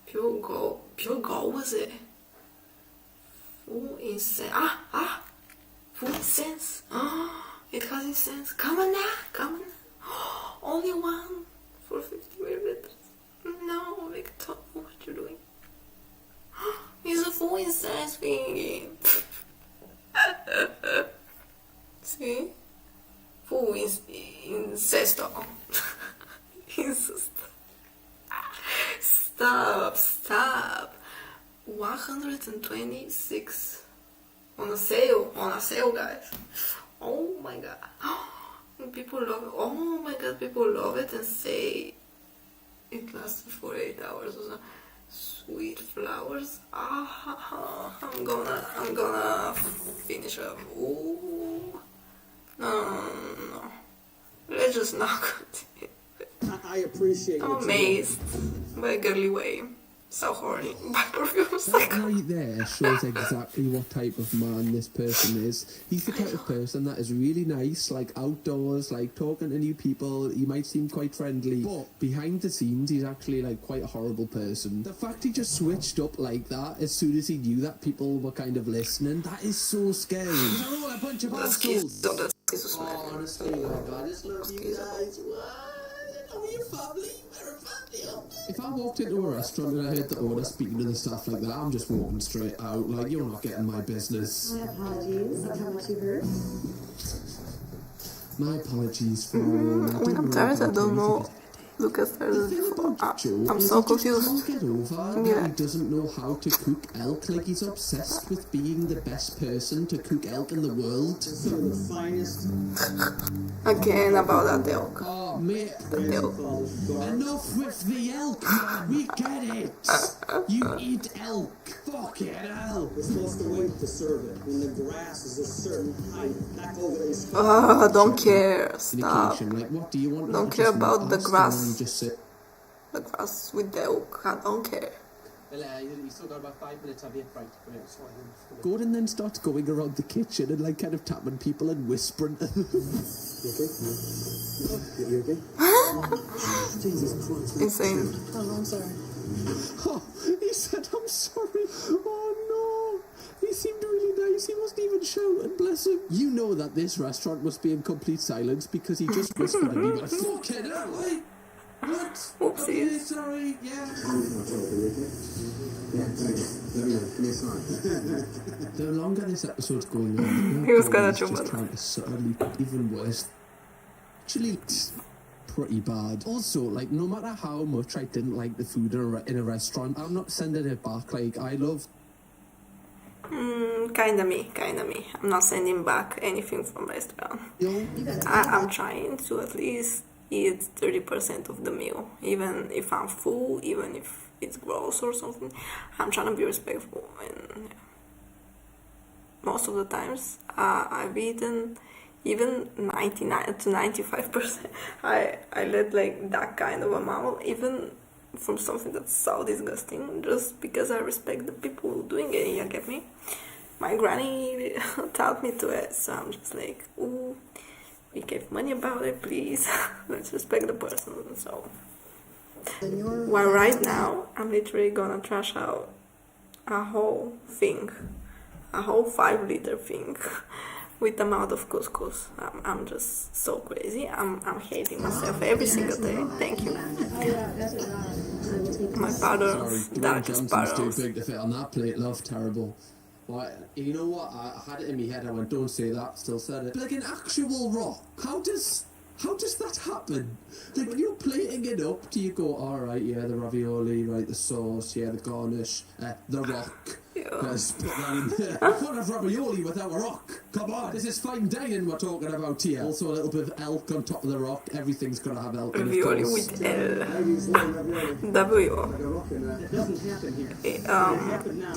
pure gold. Pure gold, was it? Full incense. Full incense. It has incense. Come on now. Only one for 50 milliliters. No, Victor, what you doing? It's a full incense thingy. See? Full incesto. Stop. 126 on a sale, guys. Oh my god. People love it. Oh my god, people love it and say it lasted for 8 hours or so. Sweet flowers. I'm gonna finish up. Ooh. No. Let's just not continue. I appreciate I'm amazed by a girly way. So horny by perfumes. That right there shows exactly what type of man this person is. He's the type of person that is really nice, like outdoors, like talking to new people. He might seem quite friendly, but behind the scenes, he's actually like quite a horrible person. The fact he just switched up like that as soon as he knew that people were kind of listening, that is so scary. They're all a bunch of assholes. Honestly, like, I just love you guys. We're family. If I walked into a restaurant and I heard the owner speaking to the staff like that, I'm just walking straight out. Like, you're not getting my business. My apologies. Tell me what you heard. My apologies for... When I'm tired, I don't know. Lucas started before. I'm so confused. Can't get over that he doesn't know how to cook elk, like he's obsessed with being the best person to cook elk in the world. Some of the finest. Again about that elk. Oh, mate, The elk. enough with the elk, man. We get it. You eat elk. Fucking hell. We're supposed to wait to serve it when the grass is a certain height. Back over these. Don't care. Stop. Like, what do you want? Don't care about the grass. Just sit. The grass with the elk. I don't care. Well, you still got about 5 minutes of it, right? Gordon then starts going around the kitchen and like kind of tapping people and whispering. You okay? Jesus Christ. Insane. Oh, I'm sorry. Oh, he said, I'm sorry. Oh no. He seemed really nice. He wasn't even shouting, bless him. You know that this restaurant must be in complete silence because he just whispered and he went, fucking hell, right? What? Oopsies. Okay, sorry, yeah. The longer this episode's going on, He was kinda just chumbling. trying to subtly even worse. Actually, it's pretty bad. Also, like, no matter how much I didn't like the food in a restaurant, I'm not sending it back. Like, I love... Kinda me. I'm not sending back anything from restaurant. I'm trying to at least eat 30% of the meal, even if I'm full, even if it's gross or something. I'm trying to be respectful, and most of the times I've eaten even 99 to 95%. I let like that kind of amount, even from something that's so disgusting, just because I respect the people doing it. You get me? My granny taught me to it, so I'm just like, ooh, we gave money about it, please. Let's respect the person. So, well, right now I'm literally gonna trash out a whole thing, a whole 5-liter thing, with the amount of couscous. I'm just so crazy. I'm hating myself every single day. Thank you. My patterns, darkest Johnson's patterns. too big to fit on that plate, love, terrible. But you know what? I had it in my head. I went, don't say that. Still said it. But like an actual rock. How does that happen? Like when you're plating it up, do you go, all right, yeah, the ravioli, right, the sauce, yeah, the garnish, the rock. Let's put that in there. What a ravioli without a rock? Come on, this is fine dining we're talking about here. Also a little bit of elk on top of the rock. Everything's gonna have elk in it, of Ravioli course. with L. It W. doesn't happen here.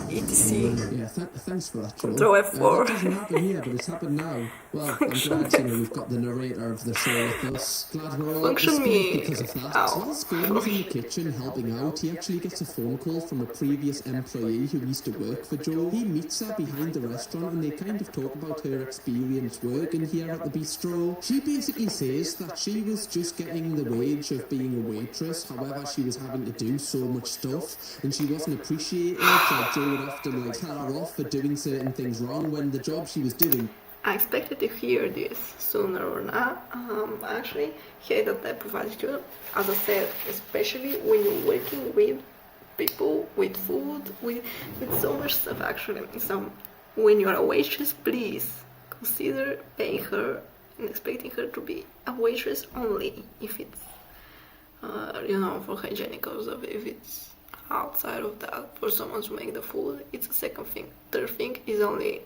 ETC. Yeah, thanks for that, Joel. Control F4. That doesn't happen here, but it's happened now. Well, I'm glad we've got the narrator of the show with us. Glad we're all up to Function speed me. because of that. Ow. Whilst Gordon's in the kitchen helping out, he actually gets a phone call from a previous employee who used to work for Joe. He meets her behind the restaurant and they kind of talk about her experience working here at the bistro. She basically says that she was just getting the wage of being a waitress, however she was having to do so much stuff and she wasn't appreciated, so Joe would often like tell her off for doing certain things wrong when the job she was doing. I expected to hear this sooner or not. I actually hate that type of attitude. As I said, especially when you're working with people, with food, with so much stuff actually. So when you're a waitress, please consider paying her and expecting her to be a waitress only if it's, for hygienic stuff. If it's outside of that, for someone to make the food, it's a second thing. Third thing is only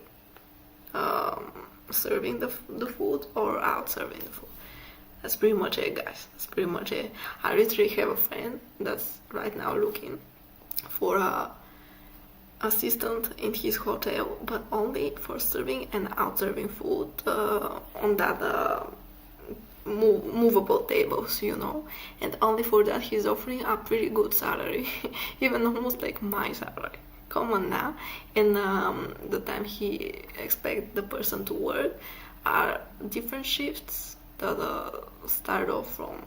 serving the food or out serving the food. That's pretty much it, guys. That's pretty much it. I literally have a friend that's right now looking for a assistant in his hotel, but only for serving and out serving food on that movable tables, and only for that he's offering a pretty good salary, even almost like my salary. Come on now. And the time he expects the person to work are different shifts that start off from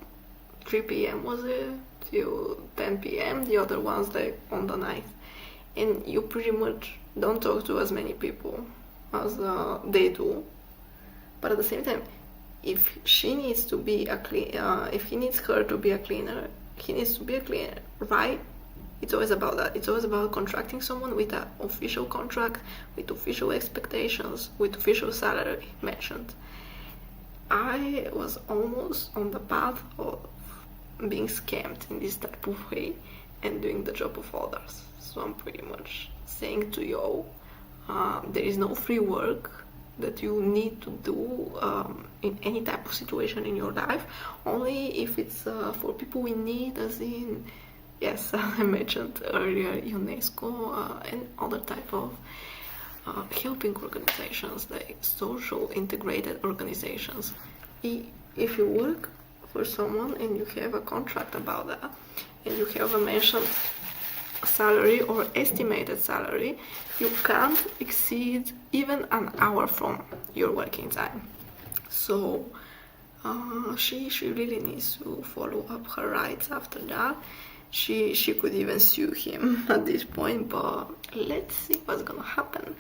3 p.m. was it till 10 p.m. The other ones like on the night, and you pretty much don't talk to as many people as they do. But at the same time, if she needs to be if he needs her to be a cleaner, he needs to be a cleaner, right? It's always about that. It's always about contracting someone with an official contract, with official expectations, with official salary mentioned. I was almost on the path of being scammed in this type of way and doing the job of others. So I'm pretty much saying to you, there is no free work that you need to do in any type of situation in your life, only if it's for people in need, as in, yes, I mentioned earlier UNESCO and other type of helping organizations, like social integrated organizations. If you work for someone and you have a contract about that, and you have a mentioned salary or estimated salary, you can't exceed even an hour from your working time. So she really needs to follow up her rights after that. She could even sue him at this point, but let's see what's gonna happen.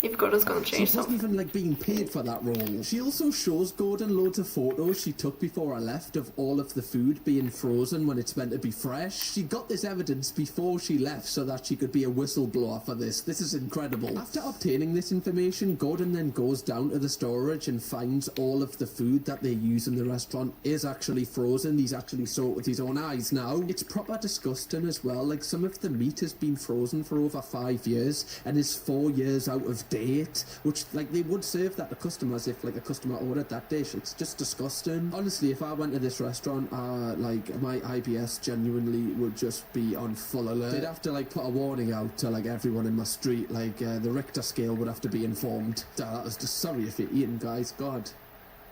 If Gordon's gonna change something. She wasn't even like being paid for that role. She also shows Gordon loads of photos she took before I left of all of the food being frozen when it's meant to be fresh. She got this evidence before she left so that she could be a whistleblower for this. This is incredible. After obtaining this information, Gordon then goes down to the storage and finds all of the food that they use in the restaurant is actually frozen. He's actually saw it with his own eyes now. It's proper disgusting as well. Like, some of the meat has been frozen for over 5 years and is 4 years out of date, which, like, they would serve that to customers if, like, a customer ordered that dish. It's just disgusting. Honestly, if I went to this restaurant, like, my IBS genuinely would just be on full alert. They'd have to, like, put a warning out to, like, everyone in my street. Like, the Richter scale would have to be informed. That was just, sorry if you're eating, guys. God.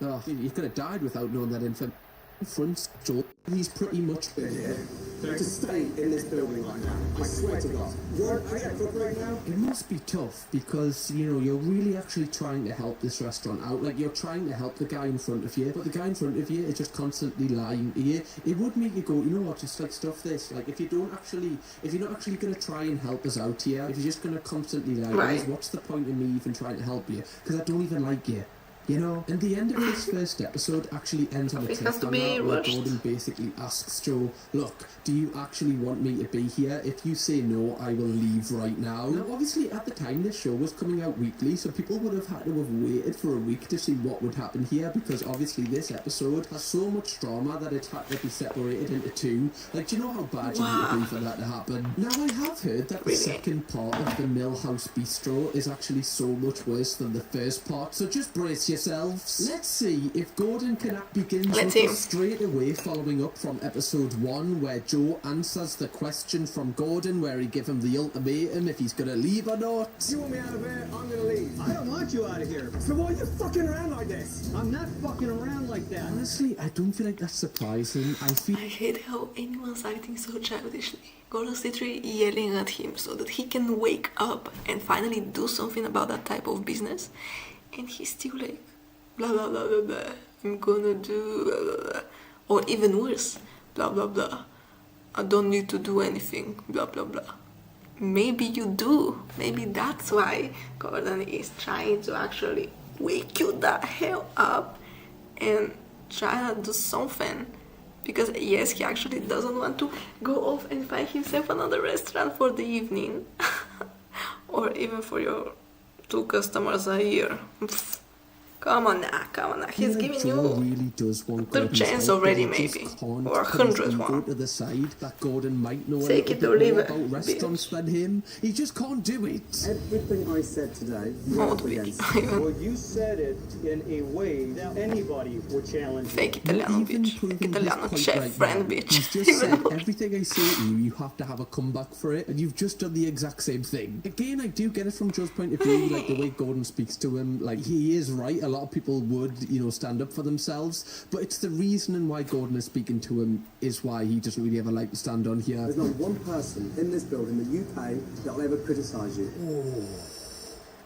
Oh, you could have died without knowing that info. Fronts, Joe, he's pretty much to stay in this building right now. I swear to God. You're a cook right now? It must be tough because, you know, you're really actually trying to help this restaurant out. Like, you're trying to help the guy in front of you, but the guy in front of you is just constantly lying to you. It would make you go, you know what, just like stuff this. Like, if you're not actually going to try and help us out here, if you're just going to constantly lie to us, what's the point of me even trying to help you? Because I don't even like you. You know, and the end of this first episode actually ends on a cliffhanger where Gordon basically asks Joe, look, do you actually want me to be here? If you say no, I will leave right now. Now, obviously, at the time this show was coming out weekly, so people would have had to have waited for a week to see what would happen here, because obviously this episode has so much drama that it had to be separated into two. Like, do you know how bad you need to be for that to happen? Now, I have heard that the second part of the Millhouse Bistro is actually so much worse than the first part, so just brace yourselves. Let's see if Gordon can begin straight away, following up from episode 1 where Joe answers the question from Gordon where he gave him the ultimatum if he's gonna leave or not. You want me out of here? I'm gonna leave. I don't want you out of here. So why are you fucking around like this? I'm not fucking around like that. Honestly, I don't feel like that's surprising. I hate how anyone's acting so childishly. Gordon's literally yelling at him so that he can wake up and finally do something about that type of business, and he's still like, blah blah blah blah blah, I'm gonna do blah blah blah, or even worse, blah blah blah, I don't need to do anything, blah blah blah. Maybe you do. Maybe that's why Gordon is trying to actually wake you the hell up and try to do something. Because yes, he actually doesn't want to go off and find himself another restaurant for the evening. Or even for your 2 customers a year. Come on now. He's giving you really does want a chance already, maybe. Or 100 one. To the side that Gordon might know Take it or leave it, about restaurants than him. He just can't do it. Everything I said today, well, you said it in a way that anybody would challenge. Fake Italiano, bitch. Fake Italiano chef friend, bitch. He's just said everything I say to you, you have to have a comeback for it, and you've just done the exact same thing. Again, I do get it from Joe's point of view, like the way Gordon speaks to him, like he is right. A lot of people would, you know, stand up for themselves, but it's the reasoning why Gordon is speaking to him is why he doesn't really ever like to stand on here. There's not one person in this building that you pay that will ever criticise you.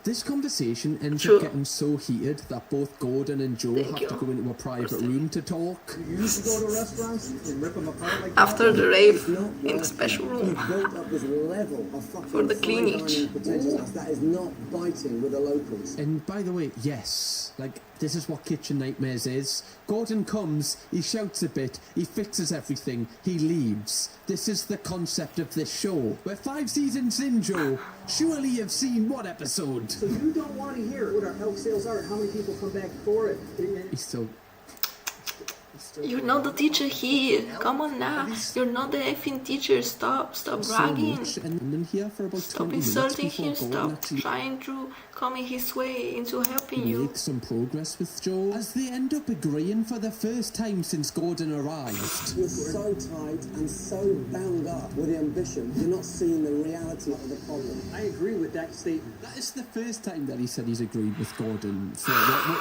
This conversation ends up getting so heated that both Gordon and Joe have to go into a private room to talk. You used to go to restaurants and rip them apart like after the rave in the special room built up this level of for the cleanage. That is not biting with the locals. And by the way, yes, like this is what Kitchen Nightmares is. Gordon comes, he shouts a bit, he fixes everything, he leaves. This is the concept of this show. We're 5 seasons in, Joe. Surely you've seen what episode? So you don't want to hear what our health sales are and how many people come back for it. He's still You're not the teacher here. Come on now. You're not the effing teacher. Stop bragging. And then here for about Stop 20 insulting minutes him. before Gordon Stop actually trying to come in his way into helping you. make some progress with Joe, as they end up agreeing for the first time since Gordon arrived. You're so tight and so bound up with the ambition, you're not seeing the reality of the problem. I agree with that statement. That is the first time that he said he's agreed with Gordon. So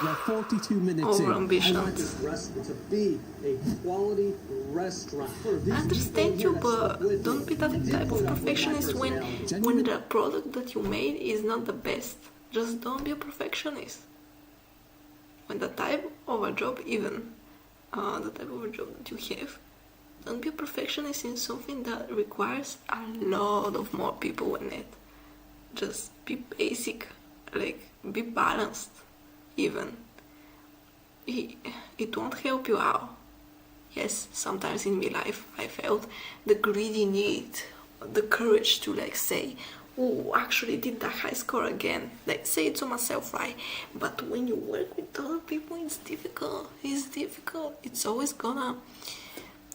we're 42 minutes Over in. I ambition. want this restaurant to be a quality restaurant. I understand you, but don't be that type of perfectionist when the product that you made is not the best. Just don't be a perfectionist. When the type of a job, even the type of a job that you have, don't be a perfectionist in something that requires a lot of more people in it. Just be basic, like be balanced. Even it won't help you out. Yes, sometimes in my life I felt the greedy need, the courage to like say, oh, actually did that high score again. Like say it to myself, right? But when you work with other people, it's difficult. It's always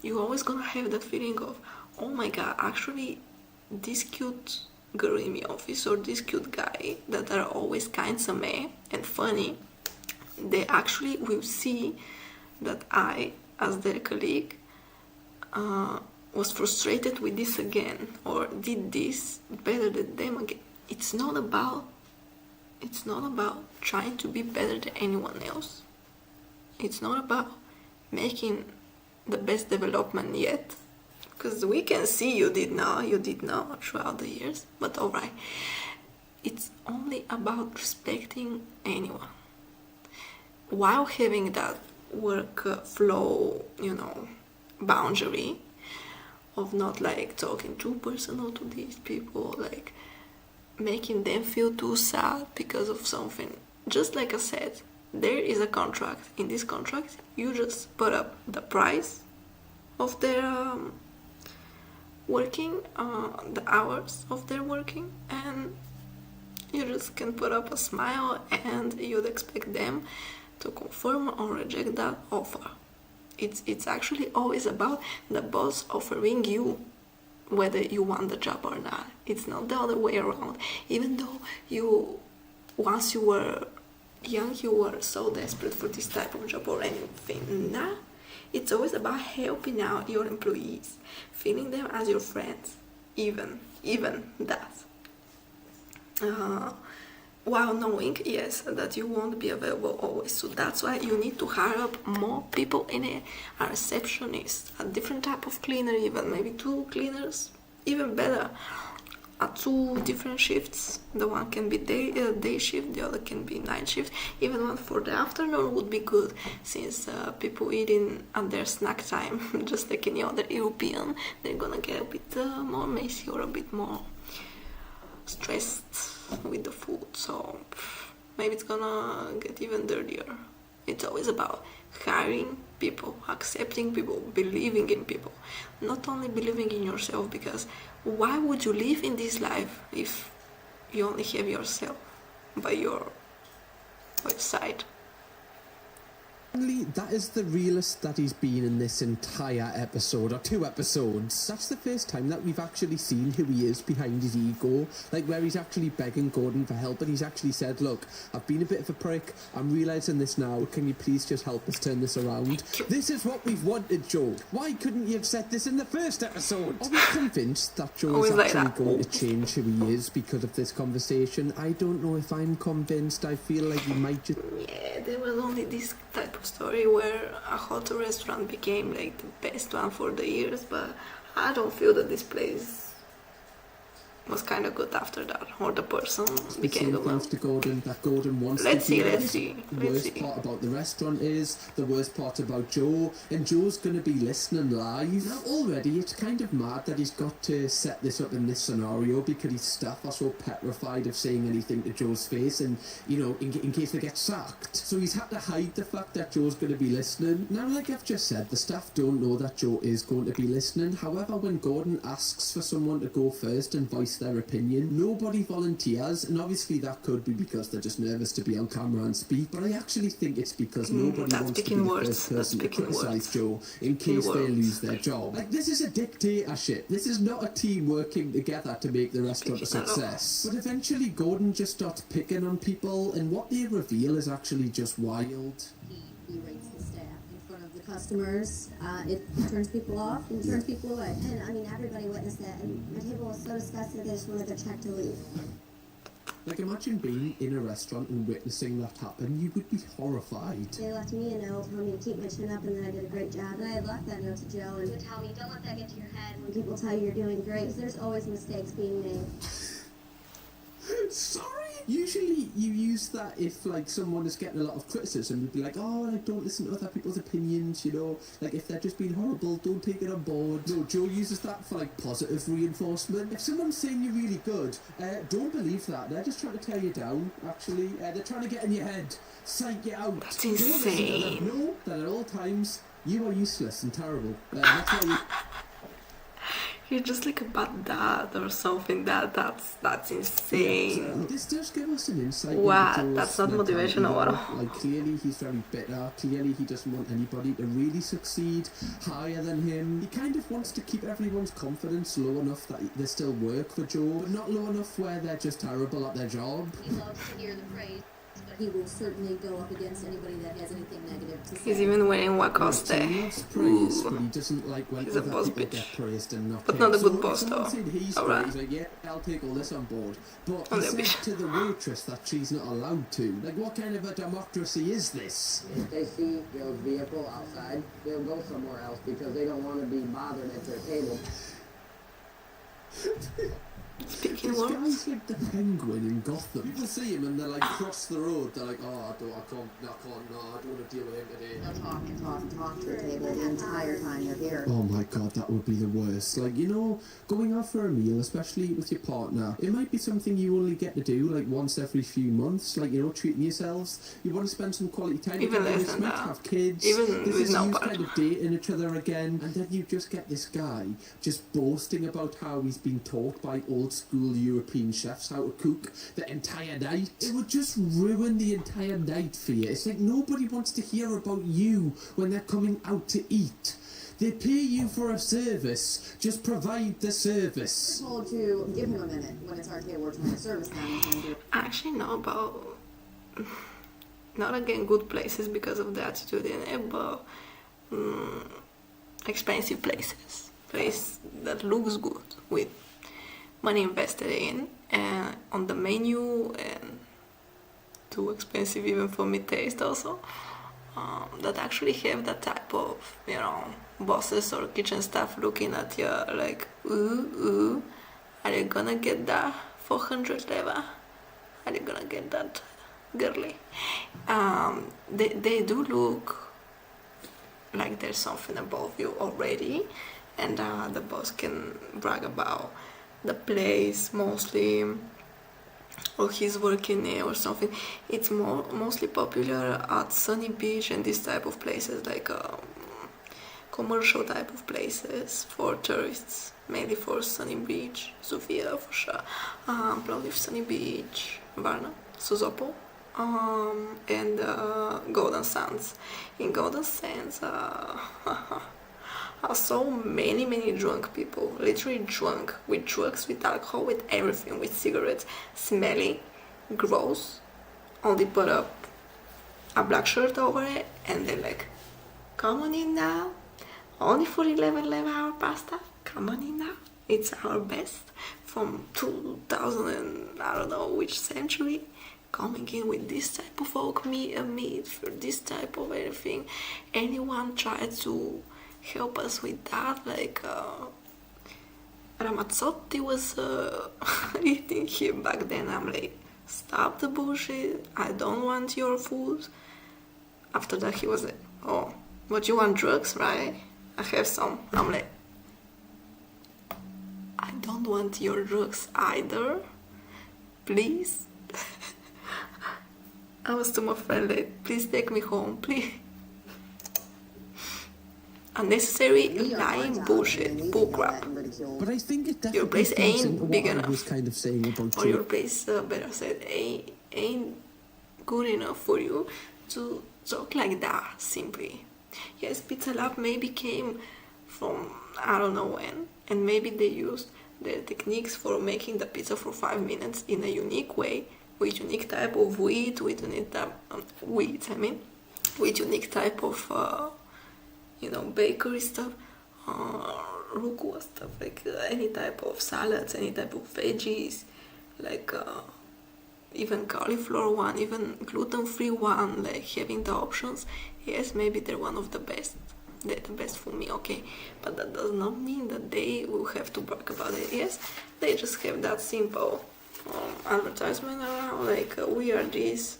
you're always gonna have that feeling of, oh my god, actually this cute girl in the office or this cute guy that are always kind to me and funny, they actually will see that I, as their colleague, was frustrated with this again or did this better than them again. It's not about trying to be better than anyone else. It's not about making the best development yet, because we can see you did know throughout the years, but alright. It's only about respecting anyone while having that work flow, boundary of not like talking too personal to these people, like making them feel too sad because of something. Just like I said, there is a contract. In this contract, you just put up the price of their working, the hours of their working, and you just can put up a smile and you'd expect them to confirm or reject that offer. It's actually always about the boss offering you whether you want the job or not. It's not the other way around. Even though once you were young, you were so desperate for this type of job or anything. Now, it's always about helping out your employees, feeling them as your friends, even that. While knowing, yes, that you won't be available always. So that's why you need to hire up more people in a receptionist, a different type of cleaner even, maybe 2 cleaners, even better. 2 different shifts. The one can be day shift, the other can be night shift. Even one for the afternoon would be good, since people eating at their snack time, just like any other European, they're gonna get a bit more messy or a bit more stressed with the food, so maybe it's gonna get even dirtier. It's always about hiring people, accepting people, believing in people, not only believing in yourself, because why would you live in this life if you only have yourself by your side? That is the realest that he's been in this entire episode, or 2 episodes. That's the first time that we've actually seen who he is behind his ego, like where he's actually begging Gordon for help, and he's actually said, look, I've been a bit of a prick, I'm realising this now, can you please just help us turn this around? This is what we've wanted, Joe. Why couldn't you have said this in the first episode? Are we convinced that Joe is actually going to change who he is because of this conversation? I don't know if I'm convinced. I feel like he might just... Yeah, there was only this type of story where a hot restaurant became like the best one for the years, but I don't feel that this place was kind of good after that, or the person became the one. To Gordon, that Gordon wants let's to see. The worst part about the restaurant is the worst part about Joe, and Joe's going to be listening live. Now already it's kind of mad that he's got to set this up in this scenario, because his staff are so petrified of saying anything to Joe's face, and in case they get sacked. So he's had to hide the fact that Joe's going to be listening. Now, like I've just said, the staff don't know that Joe is going to be listening. However, when Gordon asks for someone to go first and voice voice their opinion. Nobody volunteers, and obviously that could be because they're just nervous to be on camera and speak, but I actually think it's because nobody wants to be the first person to criticise Joe in case they lose their job. Like, this is a dictatorship. This is not a team working together to make the restaurant a success. But eventually Gordon just starts picking on people, and what they reveal is actually just wild. He berates the staff in front of the customers. It turns people off and turns people away. And I mean, everybody witnessed that. And my table was so disgusted they just wanted the check to leave. Like, imagine being in a restaurant and witnessing that happen. You would be horrified. They left me a note telling me to keep my chin up and that I did a great job. And I had left that note to Joe and would tell me, don't let that get to your head when people tell you you're doing great, because there's always mistakes being made. Sorry? Usually you use that if, like, someone is getting a lot of criticism. You'd be like, oh, like, don't listen to other people's opinions, you know? Like, if they're just being horrible, don't take it on board. No, Joe uses that for, like, positive reinforcement. If someone's saying you're really good, don't believe that. They're just trying to tear you down, actually. They're trying to get in your head, psych you out. That's insane. Know that at all times, you are useless and terrible. That's why you... You're just like a bad dad or something. That's insane. Yeah, so this does give us an insight. What? That's not motivational at all. Like, clearly he's very bitter. Clearly he doesn't want anybody to really succeed higher than him. He kind of wants to keep everyone's confidence low enough that they still work for Joe, but not low enough where they're just terrible at their job. He loves to hear the praise, but he will certainly go up against anybody that has anything negative to say. He's even wearing Wacoste. So he loves praise, but he doesn't like when He's a other boss people bitch. get praised and not But him. not a good So boss, if someone though. said he's Alright. great, he's like, yeah, I'll take all this on board. But Oh, he that said bitch. to the waitress that she's not allowed to. Like, what kind of a democracy is this? If they see Joe's vehicle outside, they'll go somewhere else because they don't want to be bothered at their table. Speaking This words. guy's like the Penguin in Gotham. People see him and they're like, cross the road. They're like, oh, I can't, no, I don't want to deal with him today. They'll talk and talk and talk to the table the entire time they're here. Oh my god, that would be the worst. Like, you know, going out for a meal, especially with your partner, it might be something you only get to do like once every few months. Like, you know, treating yourselves. You want to spend some quality time Even together. less You than might that. have kids. Even this with is no you partner. kind of dating each other again, and then you just get this guy just boasting about how he's been taught by old school European chefs how to cook the entire night. It would just ruin the entire night for you. It's like nobody wants to hear about you when they're coming out to eat. They pay you for a service. Just provide the service. We're told to give him a minute when it's our table. We're trying to service them and trying to do I actually know about not again good places because of the attitude in it, but expensive places. Place that looks good with money invested in and on the menu and too expensive even for me taste also. That actually have that type of, you know, bosses or kitchen staff looking at you like, ooh, are you gonna get that 400 leva? Are you gonna get that girly? They do look like there's something above you already, and the boss can brag about the place mostly, or he's working there or something. It's mostly popular at Sunny Beach and this type of places, like commercial type of places for tourists, mainly for Sunny Beach, Sofia for sure, Plovdiv Sunny Beach, Varna, Sozopol, and Golden Sands. In Golden Sands, are so many drunk people, literally drunk, with drugs, with alcohol, with everything, with cigarettes, smelly, gross, only put up a black shirt over it, and they're like, come on in now, only for 11 hour pasta, come on in now, it's our best, from 2000 and I don't know which century, coming in with this type of oak meat, for this type of everything. Anyone tried to help us with that, like Ramazzotti was eating here back then. I'm like, stop the bullshit, I don't want your food. After that he was like, oh, but you want drugs, right? I have some. I'm like, I don't want your drugs either, please. I was to my friend like, please take me home, please. unnecessary lying bullshit, bullcrap. But I think it Your definitely place feeds into ain't what big I enough, was kind of saying about or you. your place, better said, ain't good enough for you to talk like that, simply. Yes, Pizza Lab maybe came from I don't know when, and maybe they used their techniques for making the pizza for 5 minutes in a unique way, with unique type of wheat, with unique type with unique type of bakery stuff, rucola stuff, like any type of salads, any type of veggies, like even cauliflower one, even gluten-free one, like having the options. Yes, maybe they're one of the best. They're the best for me, okay, but that does not mean that they will have to brag about it. Yes, they just have that simple advertisement around, like we are this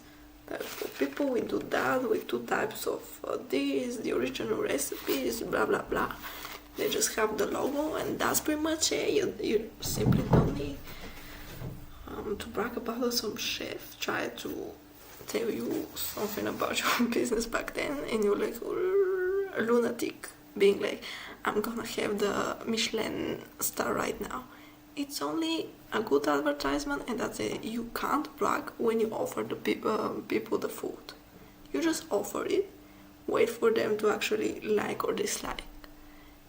type of people, we do that with 2 types of this, the original recipes, blah blah blah. They just have the logo, and that's pretty much it. You simply don't need to brag about some chef try to tell you something about your business back then, and you're like a lunatic being like, I'm gonna have the Michelin star right now. It's only a good advertisement, and that's it. You can't brag when you offer the people the food. You just offer it, wait for them to actually like or dislike,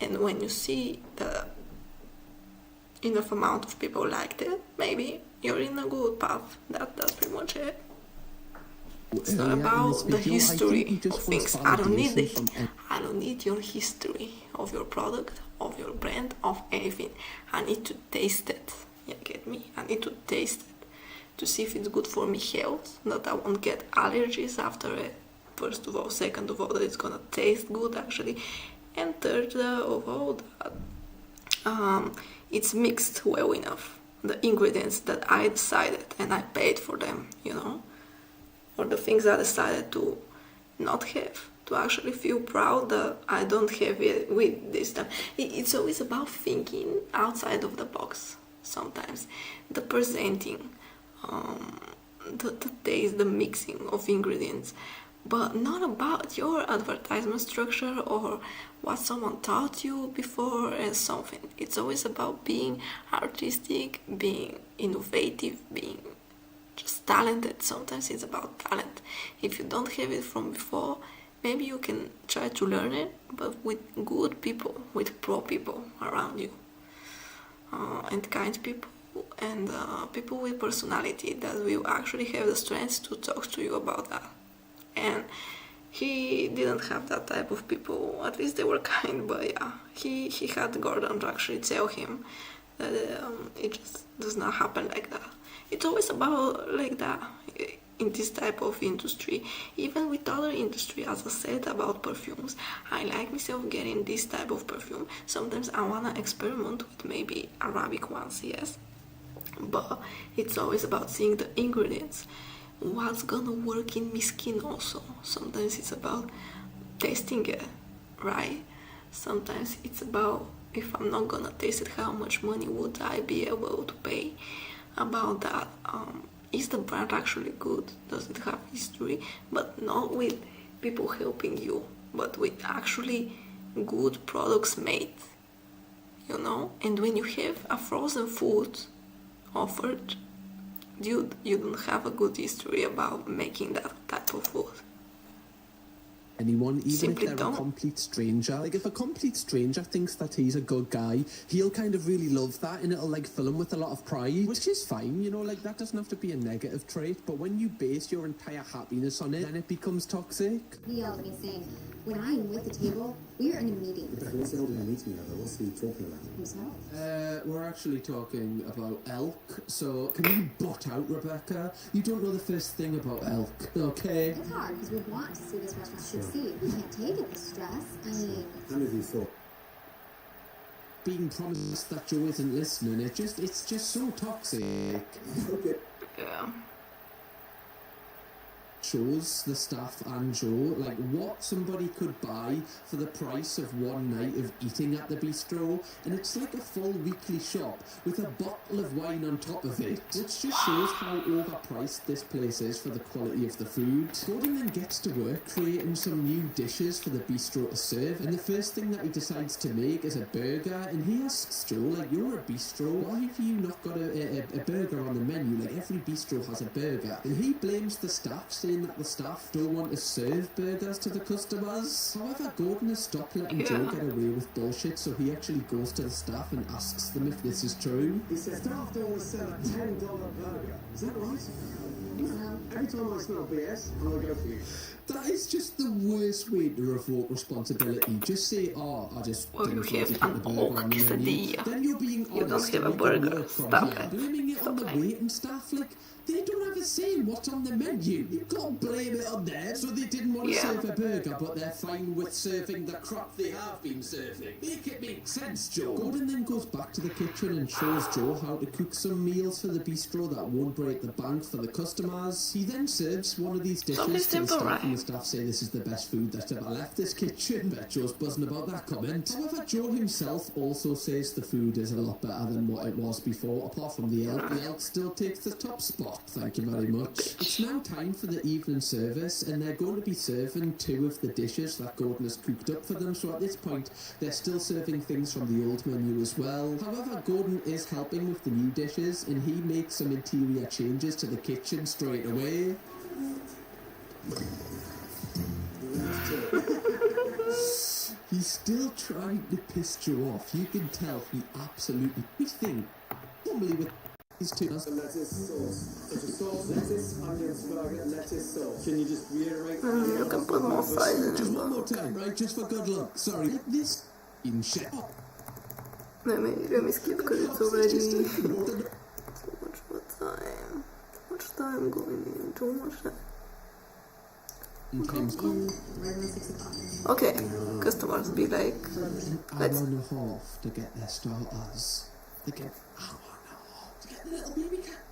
and when you see the enough amount of people liked it, maybe you're in a good path. That's pretty much it. It's not about the history of things. I don't need your history of your product, of your brand, of anything. I need to taste it. You get me? I need to taste it to see if it's good for me health, that I won't get allergies after it. First of all, second of all, that it's gonna taste good actually, and third of all, that it's mixed well enough. The ingredients that I decided and I paid for them, or the things I decided to not have, to actually feel proud that I don't have it with this stuff. It's always about thinking outside of the box. Sometimes the presenting, the taste, the mixing of ingredients, but not about your advertisement structure or what someone taught you before and something. It's always about being artistic, being innovative, being just talented. Sometimes it's about talent. If you don't have it from before, maybe you can try to learn it, but with good people, with pro people around you, and kind people, and people with personality that will actually have the strength to talk to you about that. And he didn't have that type of people. At least they were kind, but yeah, he had Gordon to actually tell him that it just does not happen like that. It's always about like that in this type of industry. Even with other industry, as I said about perfumes, I like myself getting this type of perfume. Sometimes I wanna experiment with maybe Arabic ones, yes, but it's always about seeing the ingredients. What's gonna work in my skin also. Sometimes it's about tasting it, right? Sometimes it's about, if I'm not gonna taste it, how much money would I be able to pay about that. Is the brand actually good? Does it have history? But not with people helping you, but with actually good products made, And when you have a frozen food offered, you don't have a good history about making that type of food. Anyone, even Simply if they're don't. a complete stranger. Like, if a complete stranger thinks that he's a good guy, he'll kind of really love that, and it'll, fill him with a lot of pride, which is fine, that doesn't have to be a negative trait, but when you base your entire happiness on it, then it becomes toxic. He yelled at me saying, when I am with the table, we are in a meeting. Rebecca, what's the elderly meeting about? What's he talking about? Himself. We're actually talking about elk, so can you butt out, Rebecca? You don't know the first thing about elk, okay? It's hard because we want to see this restaurant succeed. We can't take it, the stress. I mean... How many of you thought? Being promised that Joe isn't listening, it's just so toxic. Okay. Yeah. shows the staff and Joe like what somebody could buy for the price of one night of eating at the bistro, and it's like a full weekly shop with a bottle of wine on top of it, which just shows how overpriced this place is for the quality of the food. Gordon then gets to work creating some new dishes for the bistro to serve, and the first thing that he decides to make is a burger, and he asks Joe, like, you're a bistro, why have you not got a burger on the menu? Like, every bistro has a burger. And he blames the staff, saying that the staff don't want to serve burgers to the customers. However, Gordon has stopped letting Joe get away with bullshit, so he actually goes to the staff and asks them if this is true. He says, staff don't want to sell a $10 burger. Is that right? No. Every time I smell BS, I'll go for you. That is just the worst way to revoke responsibility. Just say, oh, I just didn't have put the burger on the menu. Then you're being honest have a and burger. work from Stop here. it. Blaming it on the waiting staff, like, they don't have a say in what's on the menu. You can't blame it on them. So they didn't want to serve a burger, but they're fine with serving the crap they have been serving. Make it make sense, Joe. Gordon then goes back to the kitchen and shows Joe how to cook some meals for the bistro that won't break the bank for the customers. He then serves one of these dishes to the staff, and the staff say this is the best food that's ever left this kitchen. Bet Joe's buzzing about that comment. However, Joe himself also says the food is a lot better than what it was before, apart from the elk. The elk still takes the top spot. Thank you very much. It's now time for the evening service, and they're going to be serving 2 of the dishes that Gordon has cooked up for them, so at this point they're still serving things from the old menu as well. However, Gordon is helping with the new dishes, and he makes some interior changes to the kitchen straight away. He's still trying to piss Joe off. You can tell he absolutely... We think, normally with these two... Lettuce sauce. Such a sauce, lettuce, onions, burger, lettuce sauce. Can you just reiterate? You can put more size in Just it. one more time, right? Just for good luck. Sorry. Like this in shit. Let me skip because it's already so much more time. Too much time going in. Too much time. Okay, customers be like, An hour and a half to get their starters. They get an hour and a half to get the little baby carrot.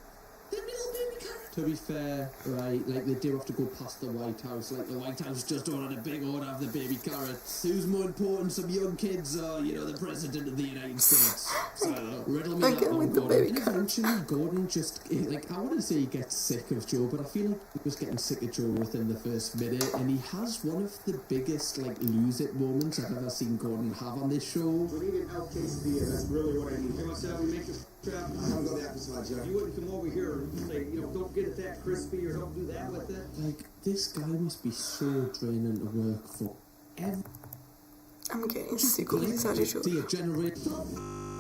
The little baby carrot. To be fair, right, like they do have to go past the White House. Like the White House just ordered a big order of the baby carrots. Who's more important, some young kids or, you know, the President of the United States? So, riddle me that one, Gordon. And eventually, Gordon just, like, I wouldn't say he gets sick of Joe, but I feel like he was getting sick of Joe within the first minute, and he has one of the biggest, like, lose-it moments I've ever seen Gordon have on this show. We need an elk quesadilla. That's really what I need. Hey, myself, we make this trap. I want to go the apple side, Joe. You wouldn't come over here and say, you know, don't get it that crispy or don't do that with it. Like, this guy must be so draining to work for. I'm getting sick of this attitude. See a generator.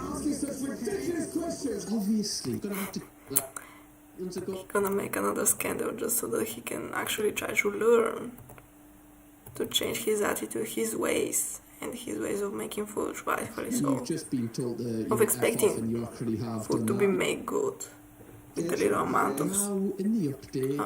Asking such ridiculous questions. Obviously, gonna have to. Like, He's gonna make another scandal just so that he can actually try to learn to change his attitude, his ways, and his ways of making food, rightfully so. You've just been told of expecting and you actually have food to be made good with a little amount of now, in the update,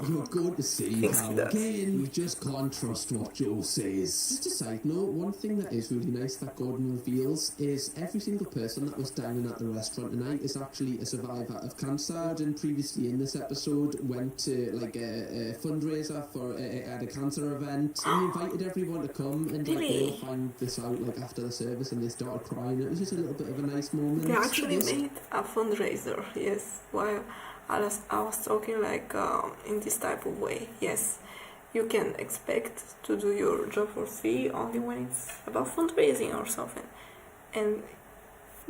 you're going to see how, again, you just can't trust what Joe says. Just a side note, one thing that is really nice that Gordon reveals is every single person that was dining at the restaurant tonight is actually a survivor of cancer. Gordon previously in this episode went to like a fundraiser for at a cancer event, and he invited everyone to come, and like, they all found this out like after the service and they started crying. It was just a little bit of a nice moment. They actually made a fundraiser, yes, while I was talking like in this type of way. Yes, you can expect to do your job for free only when it's about fundraising or something. And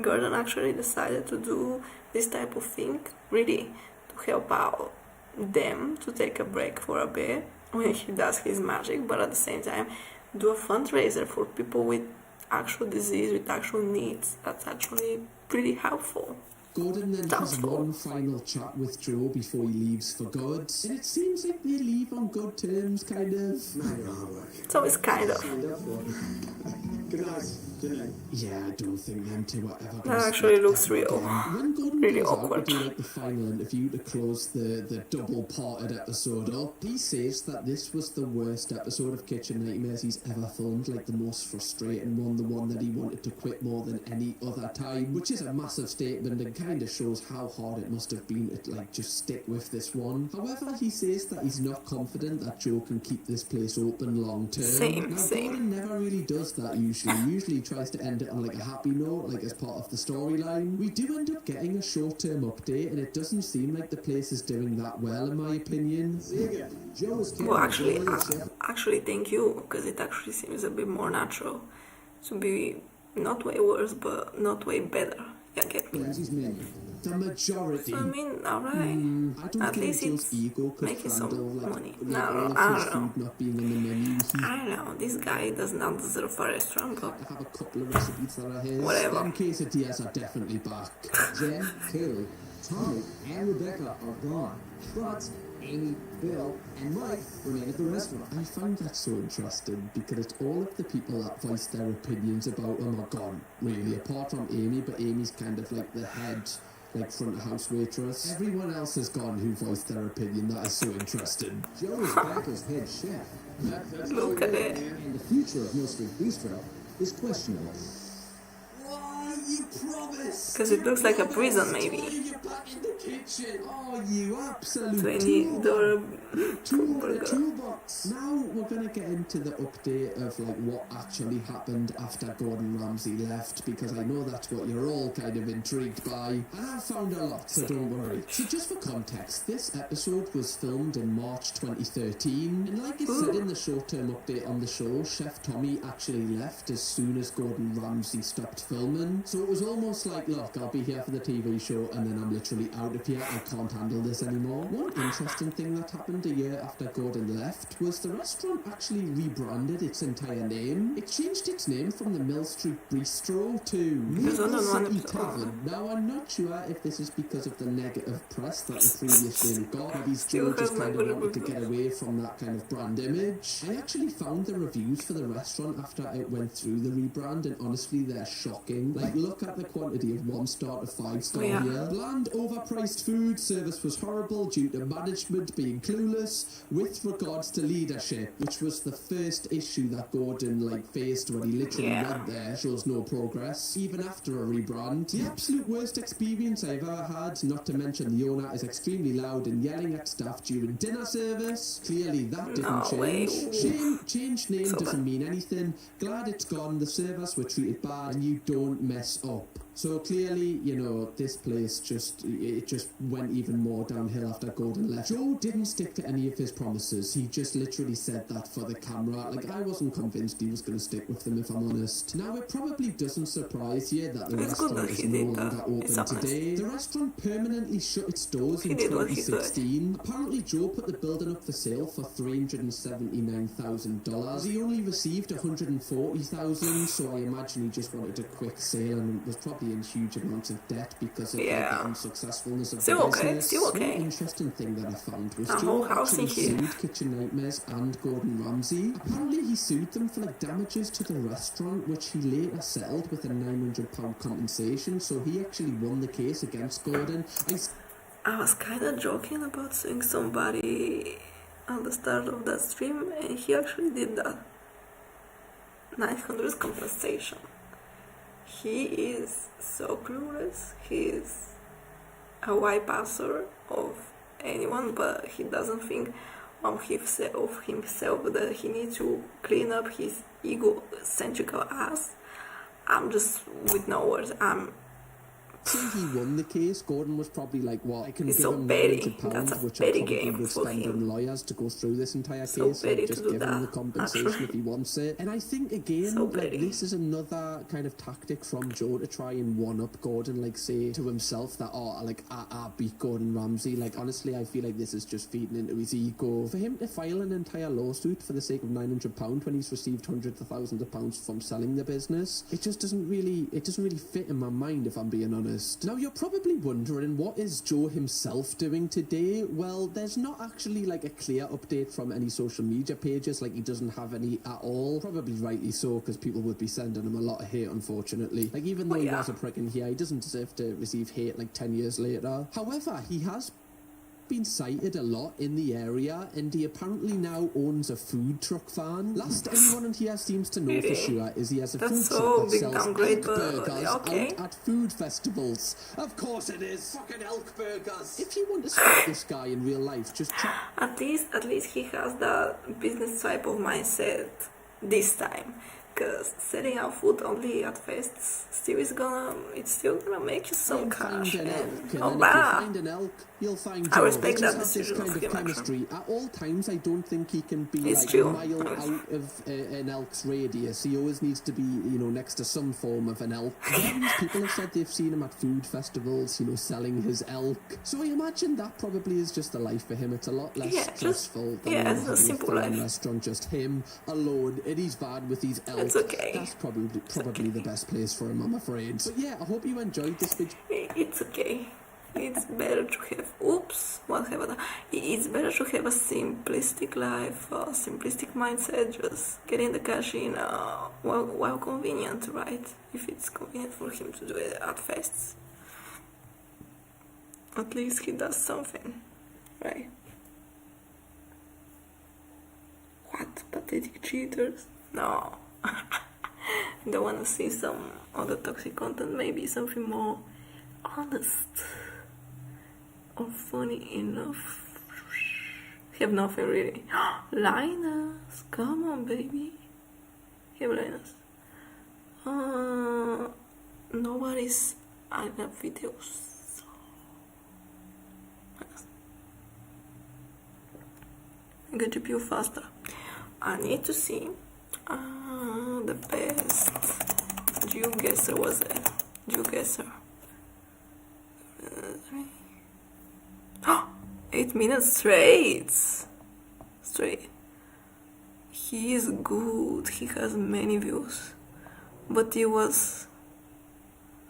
Gordon actually decided to do this type of thing, really, to help out them to take a break for a bit when he does his magic, but at the same time do a fundraiser for people with actual disease, with actual needs. That's actually pretty helpful. Gordon then has one final chat with Joe before he leaves for good, and it seems like they leave on good terms, kind of. Now you're hard work. So it's kind of. Good night. tonight. Yeah, I don't think them two are ever That gonna actually split looks ever real. again. When Gordon Really goes out awkward. to do like the final interview to close the double-parted episode up, he says that this was the worst episode of Kitchen Nightmares he's ever filmed, like the most frustrating one, the one that he wanted to quit more than any other time, which is a massive statement and kind of shows how hard it must have been to like just stick with this one. However, he says that he's not confident that Joe can keep this place open long term. Same, Now, same. Gordon never really does that usually. Usually tries to end it on like a happy note, like as part of the storyline. We do end up getting a short-term update, and it doesn't seem like the place is doing that well, in my opinion. See again. Joe is Well, actually, thank you, because it actually seems a bit more natural to be not way worse, but not way better. Yeah, get me. Ramsey's menu. The majority. So, I mean, alright. I don't At think least Joe's it's ego could making handle some like, money. like No, all I of his don't know. food not being on the menu. I don't know, this guy does not deserve a restaurant, but I have a couple of recipes that are his. Whatever. Them quesadillas are definitely back. Jen, Kaylee, Tommy, and Rebecca are gone. But Amy, Bill, and Mike remain at the restaurant. I find that so interesting because all of the people that voiced their opinions about him are gone, really, apart from Amy, but Amy's kind of like the head, like front of house waitress. Everyone else is gone who voiced their opinion. That is so interesting. Joe is back as head chef. That's look at it. And the future of Mill Street Bistro is questionable. Why, you promised? 'Cause it looks like a prison, maybe. You're back in the kitchen. Oh, you absolute $20 tool for the burger. toolbox. Now we're gonna get into the update of like what actually happened after Gordon Ramsay left, because I know that's what you're all kind of intrigued by, and I found a lot, so don't worry. So just for context, this episode was filmed in March 2013, and like it said in the short-term update on the show, Chef Tommy actually left as soon as Gordon Ramsay stopped filming. So it was almost like, look, I'll be here for the TV show, and then I'm literally out of here. I can't handle this anymore. One interesting thing that happened a year after Gordon left was the restaurant actually rebranded its entire name. It changed its name from the Mill Street Bistro to Maple City Tavern. Now, I'm not sure if this is because of the negative press that the previous name got. Maybe Joe just kind of wanted to get away from that kind of brand image. I actually found the reviews for the restaurant after it went through the rebrand, and honestly, they're shocking. Like, look at the quantity of 1-star to 5-star Yeah. here. Bland, overpriced food, service was horrible due to management being clueless with regards to leadership, which was the first issue that Gordon faced when he literally went there. Shows no progress, even after a rebrand. The absolute worst experience I've ever had, not to mention the owner is extremely loud and yelling at staff during dinner service. Clearly that didn't way. change. Changed name doesn't mean anything. Glad it's gone, the servers were treated bad, and you don't mess up. So clearly, this place just went even more downhill after Gordon left. Joe didn't stick to any of his promises. He just literally said that for the camera. I wasn't convinced he was going to stick with them, if I'm honest. Now, it probably doesn't surprise you that the It's good restaurant that is he no did that. longer open It's honest. today. The restaurant permanently shut its doors in did what he could. 2016. Apparently, Joe put the building up for sale for $379,000. He only received $140,000, so I imagine he just wanted a quick sale and was probably in huge amounts of debt because of the unsuccessfulness of Still the okay, business. still okay. One interesting thing that I found was A Joe whole house actually in here. sued Kitchen Nightmares and Gordon Ramsay. Apparently he sued them for damages to the restaurant, which he later settled with a £900 compensation, so he actually won the case against Gordon. I was kind of joking about suing somebody at the start of that stream, and he actually did that. 900 compensation. He is so clueless. He is a bypasser of anyone, but he doesn't think of himself that he needs to clean up his egocentrical ass. I'm just with no words. Since he won the case, Gordon was probably like, "What? I can He's give so him petty. £900, That's a which I petty probably game would for spend him. on lawyers to go through this entire So case, petty and to just do give him that, the compensation actually. if he wants it." And I think again, So petty. this is another kind of tactic from Joe to try and one up Gordon, say to himself that I beat Gordon Ramsay. Honestly, I feel like this is just feeding into his ego. For him to file an entire lawsuit for the sake of £900 when he's received hundreds of thousands of pounds from selling the business, it just doesn't really fit in my mind, if I'm being honest. honest. Now you're probably wondering, what is Joe himself doing today? Well, there's not actually like a clear update from any social media pages, like he doesn't have any at all. Probably rightly so, because people would be sending him a lot of hate, unfortunately. Like, even though he was a prick in here, he doesn't deserve to receive hate like 10 years later. However, he has been sighted a lot in the area, and he apparently now owns a food truck van. Last anyone in here seems to know for sure is he has a food truck that sells elk burgers out at food festivals. Of course it is! Fucking elk burgers! If you want to spot this guy in real life, just check. At least he has the business type of mindset this time. Because selling out food only at fests it's still gonna make you some cash. And And, if you find an elk, you'll find Joe. I respect that This decision kind of of him, chemistry. At all times, I don't think he can be It's like true. a mile out of an elk's radius. He always needs to be, you know, next to some form of an elk. Various people have said they've seen him at food festivals, you know, selling his elk. So I imagine that probably is just the life for him. It's a lot less stressful than it's a having simple full-on life. restaurant, just him alone in his van with his elk. It's okay. That's probably the best place for him, I'm afraid. But yeah, I hope you enjoyed this video. It's okay. It's better to have. Oops, what have I done? It's better to have a simplistic life, a simplistic mindset, just getting the cash in while convenient, right? If it's convenient for him to do it at fests. At least he does something, right? What? Pathetic cheaters? No. Don't want to see some other toxic content, maybe something more honest or funny enough. Have nothing really. Linus, come on, baby. Have Linus. Nobody's I love videos. Get to GPU faster. I need to see the best GeoGuessr was it. GeoGuessr. 8 minutes straight. He is good. He has many views. But he was.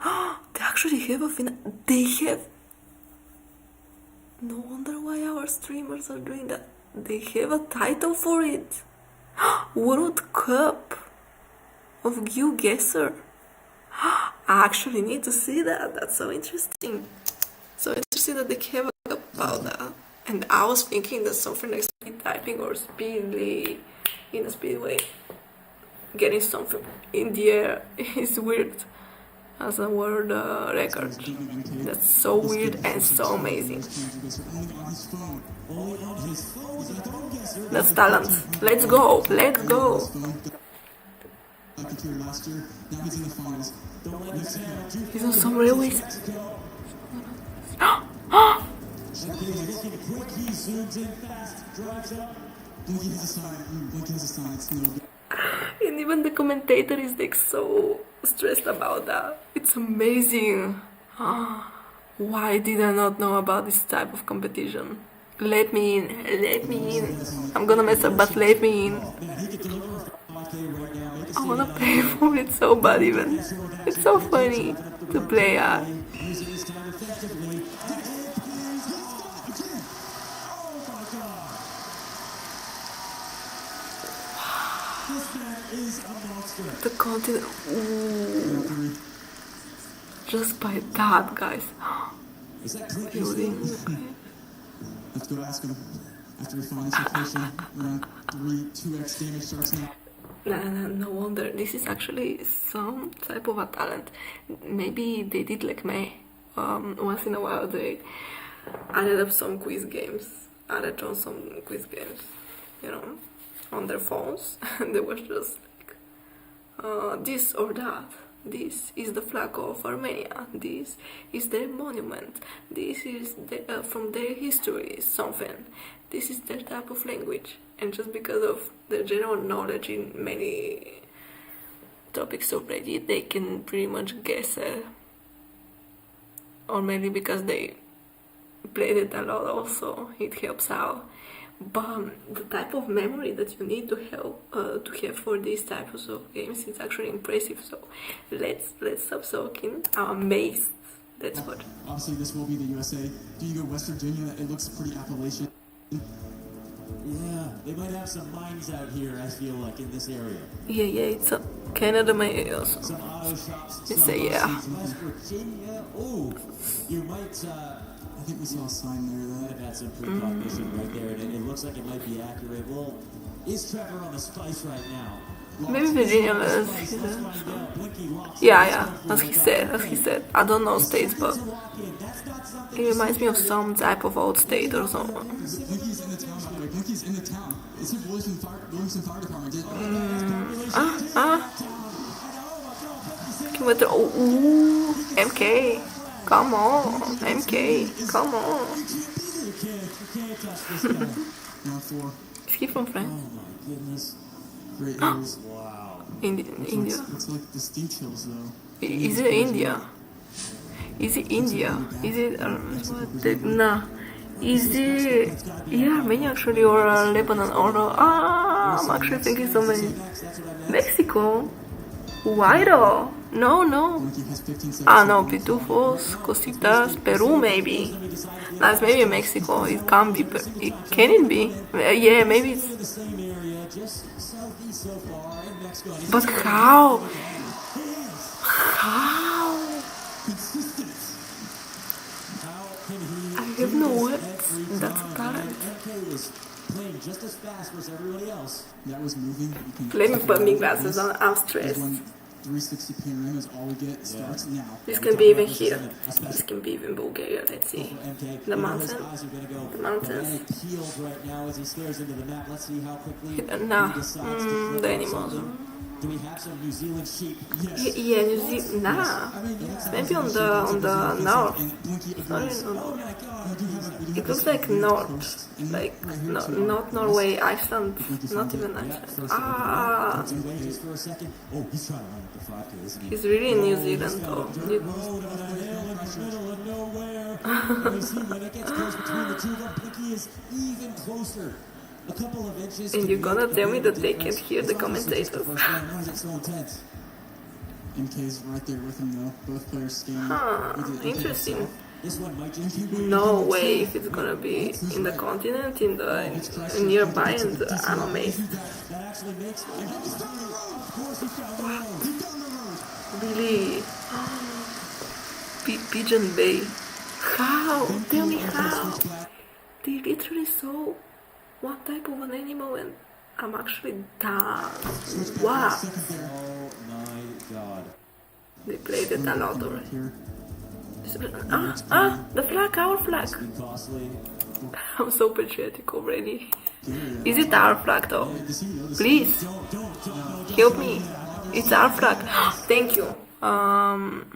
They actually have a They have. No wonder why our streamers are doing that. They have a title for it. World Cup of GeoGuessr. I actually need to see that. That's so interesting. So interesting that they have a cup about that. And I was thinking that something like speed typing or speedly in a speedway, getting something in the air is weird as a world record. That's so weird and so amazing. That's talent. Let's go. Let's go. He's on some railways. And even the commentator is like so stressed about that. It's amazing. Why did I not know about this type of competition? Let me in. Let me in. I'm gonna mess up, but let me in. I wanna pay for it so bad even. It's so funny to play at. The content. Ooh. Just by that, guys. Building. Let's go ask him. After we find this location, around 2x damage starts now. No wonder. This is actually some type of a talent. Maybe they did like me. Once in a while they added up some quiz games. Added on some quiz games, you know, on their phones. And they were just like, this or that. This is the flag of Armenia. This is their monument. This is from their history, something. This is their type of language. And just because of their general knowledge in many topics already, they can pretty much guess it. Or maybe because they played it a lot also, it helps out. But the type of memory that you need to have for these types of games is actually impressive. So let's stop talking. I'm amazed That's good. Obviously, this will be the USA. Do you go West Virginia? It looks pretty Appalachian. Yeah, they might have some mines out here, I feel like, in this area. Yeah, it's Canada maybe also. Some auto shops. You say yeah. West Virginia. Oh, you might, I think we saw a sign there that have had some precognition right there, and it looks like it might be accurate. Well, is Trevor on the spice right now? Maybe Virginia is. Yeah, as he said. I don't know states, but it reminds me of some type of old state or something. Blinky's in the town, by the way. Blinky's in the town. It's the Williamson Fire Department. Kilometer. Ooh, MK. Come on, MK. Come on. Round 4. Is he from France? Oh my goodness. Great hills. Wow. India. It's like the steep hills, though. Is it India? Is it India? Is it nah? Is it Armenia actually, or Lebanon, or I'm actually thinking so many. Mexico? Why though? No. No, Pitufos, Cositas, Peru maybe. That's maybe Mexico. It can be. Can it be? Yeah, maybe it's. But how? How? I have no words. That's a talent. Playing just as fast as everybody else. That was moving. Let me put my glasses on. I'm stressed. 360 panorama is all we get. Starts now. This can be even here. This can be even Bulgaria. Let's see. The mountain. The mountains. Right now as he stares into the map. Let's see how quickly Nah. The animals. Do we have some New Zealand sheep? Yes. Yeah, New Zealand. Nah. Maybe on the north. Sorry, no. It looks like north. Like not Norway, Iceland. Not even Iceland. He's really in New Zealand though. And you're gonna tell me that they can't hear the commentators? MK's right there with him though. Both players scanning. Interesting. No way if it's gonna be in the continent, in the nearby, and I'm amazed. Really? Pigeon Bay. How? Tell me how? They literally saw what type of an animal, and I'm actually done. Wow. Oh my god. They played it a lot already. The flag, our flag. I'm so patriotic already. Is it our flag though? Please, help me. It's our flag. Thank you. Some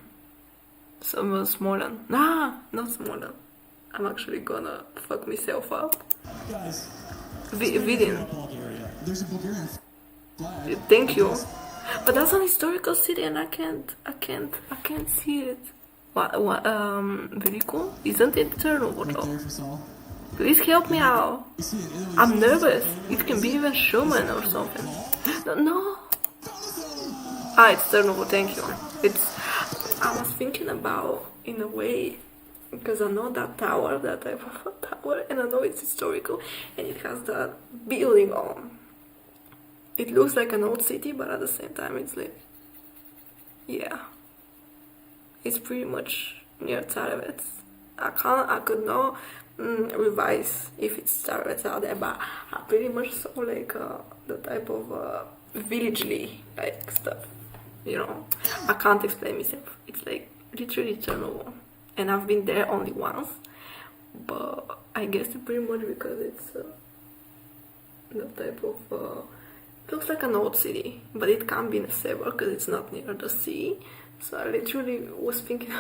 Smolensk. Nah, not Smolensk. I'm actually gonna fuck myself up. Vidin. There's a Bulgarian flag. Thank you. But that's an historical city, and I can't see it. What? Very cool. Isn't it Chernobyl though? Please help me out. I'm nervous. It can be even Schumann or something. No. It's Chernobyl. Thank you. I was thinking about, in a way, because I know that tower, that type of a tower, and I know it's historical, and it has that building on. It looks like an old city, but at the same time, it's like, yeah, it's pretty much near Tsarevets. I could not revise if it's Tsarevets out there, but I pretty much saw like the type of villagely like stuff. You know, I can't explain myself. It's like literally Chernobyl, and I've been there only once, but I guess it's pretty much because it's the type of it looks like an old city, but it can't be in a suburb because it's not near the sea. So I literally was thinking,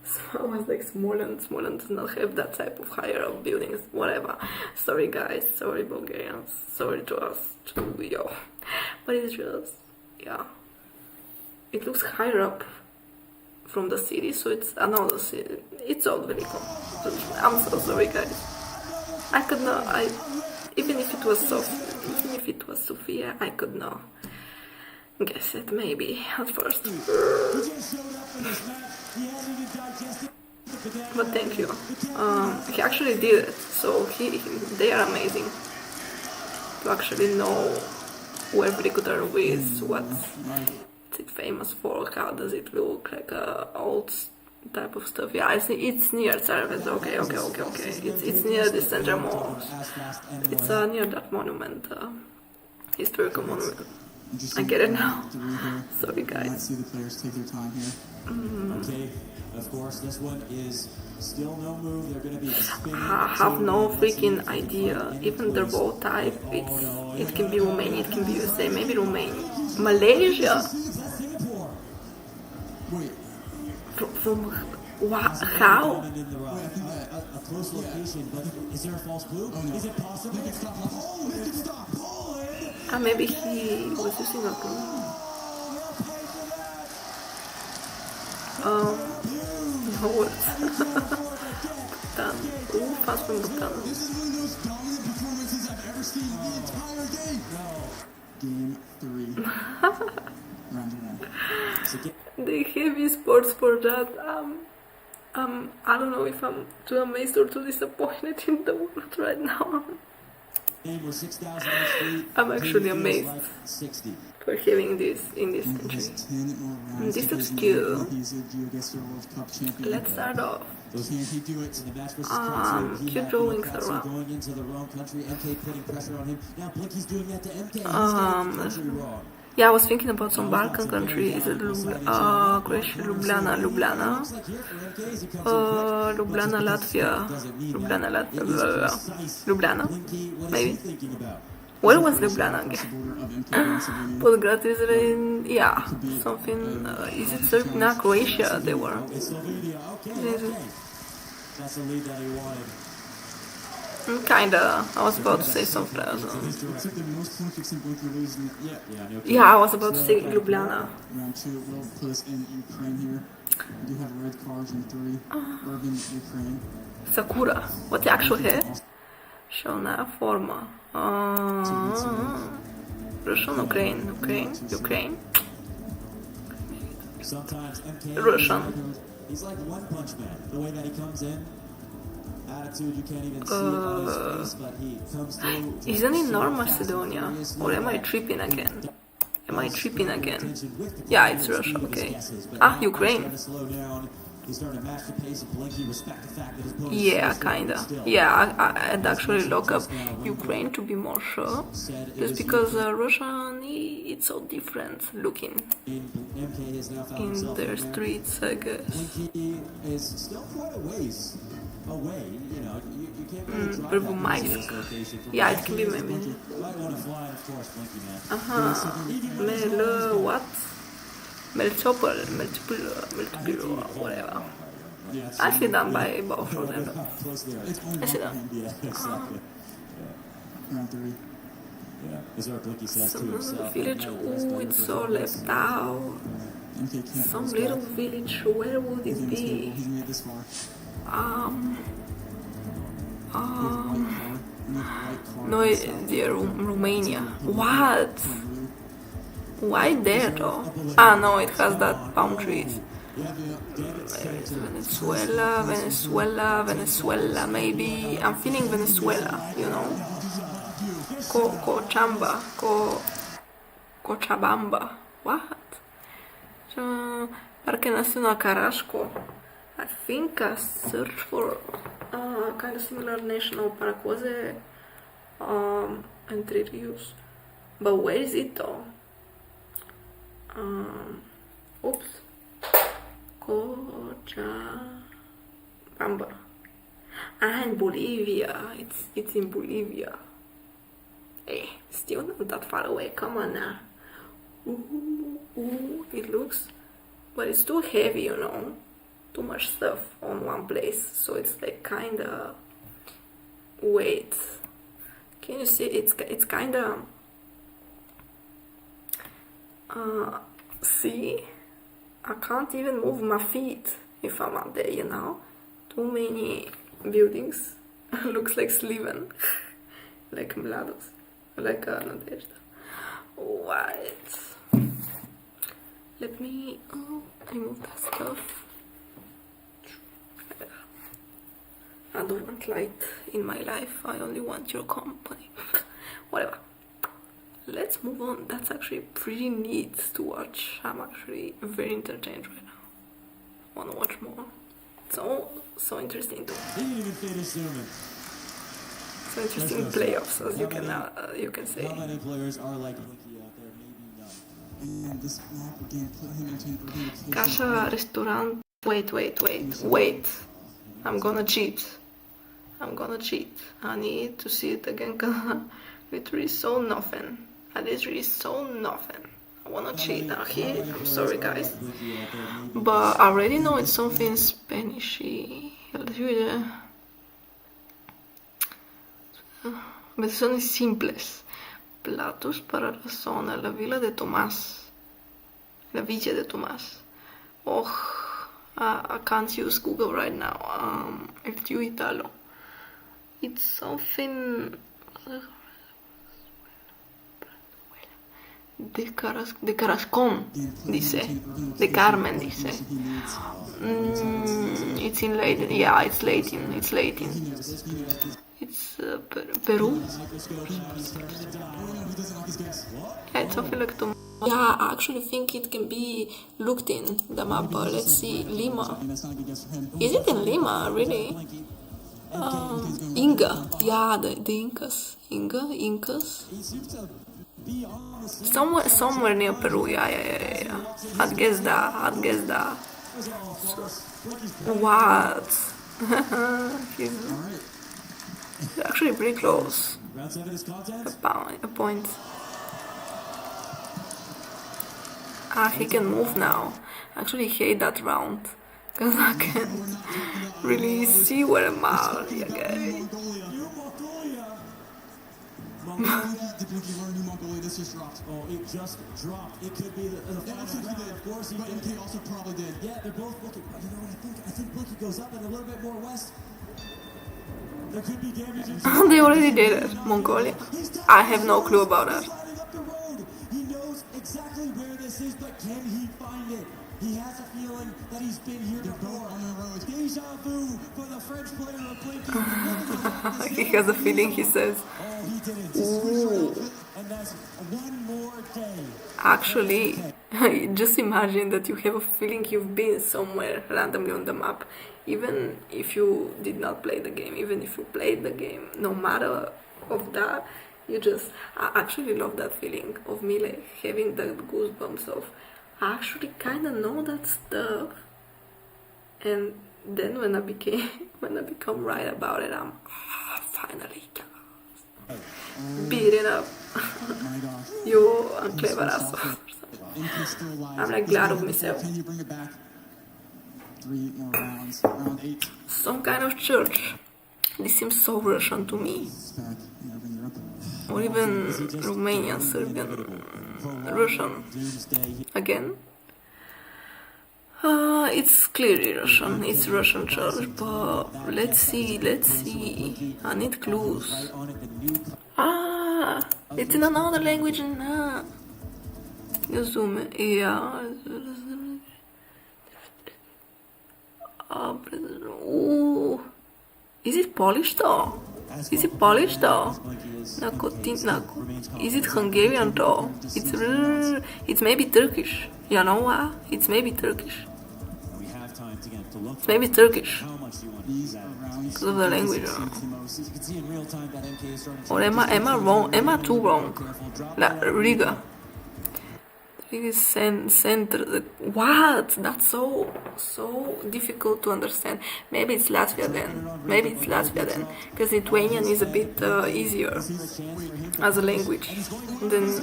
so I was like, Smolensk does not have that type of higher up buildings, whatever. Sorry guys, sorry Bulgarians, sorry to us, to yo, but it's just, yeah. It looks higher up from the city, so it's another city. It's all very cool. I'm so sorry, guys. I could not. Even if it was Sofia, I could not guess it. Maybe at first. But thank you. He actually did it, so they are amazing. To actually know where Brickuter is, what's it famous for, how does it look, like old type of stuff. Yeah, it's near Cervez. Okay. It's near the Central Mall. It's near that monument, historical monument. I get it now. Sorry, guys. Let's see the players take their time here. Okay, of course, this one is still no move. They're going to be spinning. I have no freaking idea. Even the raw type, it can be Romania, it can be USA, maybe Romania, Malaysia. Wait. From how? A close location, but is there a false clue? Is it possible? Maybe he was using a clue. No words. Bhutan. Fans from Bhutan. Game 3. Round 1. They have esports for that. I don't know if I'm too amazed or too disappointed in the world right now. I'm actually amazed for having this in this country. This looks cute. Let's start off. Cute drawings around. Yeah, I was thinking about some Balkan countries. Croatia, Ljubljana, Latvia, Ljubljana, maybe. Where was Ljubljana again? Podgrat is in, yeah, something. Is it Serbia? No, Croatia. They were. That's the lead that he wanted. Kinda. I was about to say something else. Yeah, I was about to say Ljubljana. Round 2, we'll put us in Ukraine here. We do have red cards in 3. Urban Ukraine. Sakura. What the actual hair? Shona forma. Russian, Ukraine. Sometimes MK Russian. He's like one punch man. The way that he comes in. Attitude, you can't even see it on his face, but he comes through. Isn't it North Macedonia? Or am I tripping again? Yeah, it's Russia, okay. Ukraine. Yeah, kinda. Yeah, I'd actually look up Ukraine to be more sure. Just because Russian, it's so different looking in their streets, I guess. Is still quite a ways away, you know, you can't really drive Yeah, it can be maybe. Multiple, whatever. I see them by both of them. I see them. Round 3. Yeah, as our Blicky says to himself. Village, it's so left out. Some little village, where would it be? No, dear, Romania. What? Why there though? No, it has that palm trees. Venezuela, maybe. I'm feeling Venezuela, you know. Cochabamba. What? Parque Nacional Carrasco. I think I searched for kind of similar national park. Was it Entre Rios? But where is it though? Oops. Cochabamba. In Bolivia. It's in Bolivia. Hey, still not that far away. Come on now. Ooh, it looks, but it's too heavy, you know. Too much stuff on one place, so it's like kinda. Wait, can you see? It's kinda. See, I can't even move my feet if I'm up there, you know. Too many buildings. Looks like Sliven, like Mlados, like Nadezhda. What? Let me remove that stuff. I don't want light in my life. I only want your company. Whatever. Let's move on. That's actually pretty neat to watch. I'm actually very entertained right now. Want to watch more. So interesting too. He didn't even finish zooming. So interesting playoffs, as you can say. How many players are like Blinky out there? Maybe none. And this map again put him into communication. Kasha, restaurant. Wait. I'm gonna cheat. I need to see it again because literally so nothing. I literally so nothing. I wanna cheat out here. I'm sorry, guys. But I already know it's something Spanishy. Versiones simples. Platos para la zona. La villa de Tomás. La villa de Tomás. Oh, I can't use Google right now. El tío Italo. It's something... De Carascón, dice. De Carmen, dice. It's in Latin. Yeah, it's Latin. It's Peru. Yeah, it's something like Tom. Yeah, I actually think it can be looked in the map. Let's see. Lima. Is it in Lima, really? Inca. Yeah, the Incas. Incas. Somewhere near Peru. Yeah. I'd guess that. What? He's actually pretty close. A point. He can move now. I actually hate that round because I can't really see where I'm at. Okay. Did Blinky learn New Mongolia? This just dropped. Oh, it just dropped. It could be the final round. Of course, but MK also probably did. Yeah, they're both looking. You know what I think Blinky goes up and a little bit more west. There could be damage. They already did it. Mongolia. I have no clue about that. He knows exactly where this is, but can he find it? He has a feeling that he's been here before. Deja vu for the French player of Blinky. He has a feeling, he says. Oh, he did it. Ooh. And that's one more day. Actually, just imagine that you have a feeling you've been somewhere randomly on the map, even if you did not play the game, even if you played the game, no matter of that, I actually love that feeling of me like having the goosebumps of, I actually kind of know that stuff, and then when I become right about it, I'm finally beat it up. You uncleverazo. I'm like glad of myself. Can you bring it back? 3 more rounds. Round 8. Some kind of church. This seems so Russian to me. Or even Romanian, Serbian, Russian. Again. It's clearly Russian. It's Russian church, but let's see. I need clues. It's in another language. You zoom in. Yeah. Ooh. Is it Polish though? Is it Hungarian though? It's maybe Turkish. You know what? It's maybe Turkish. It's maybe Turkish. Because of the language. Or am I wrong? Am I too wrong? Riga. Riga is center. What? That's so difficult to understand. Maybe it's Latvia then. Because Lithuanian is a bit easier as a language. Then.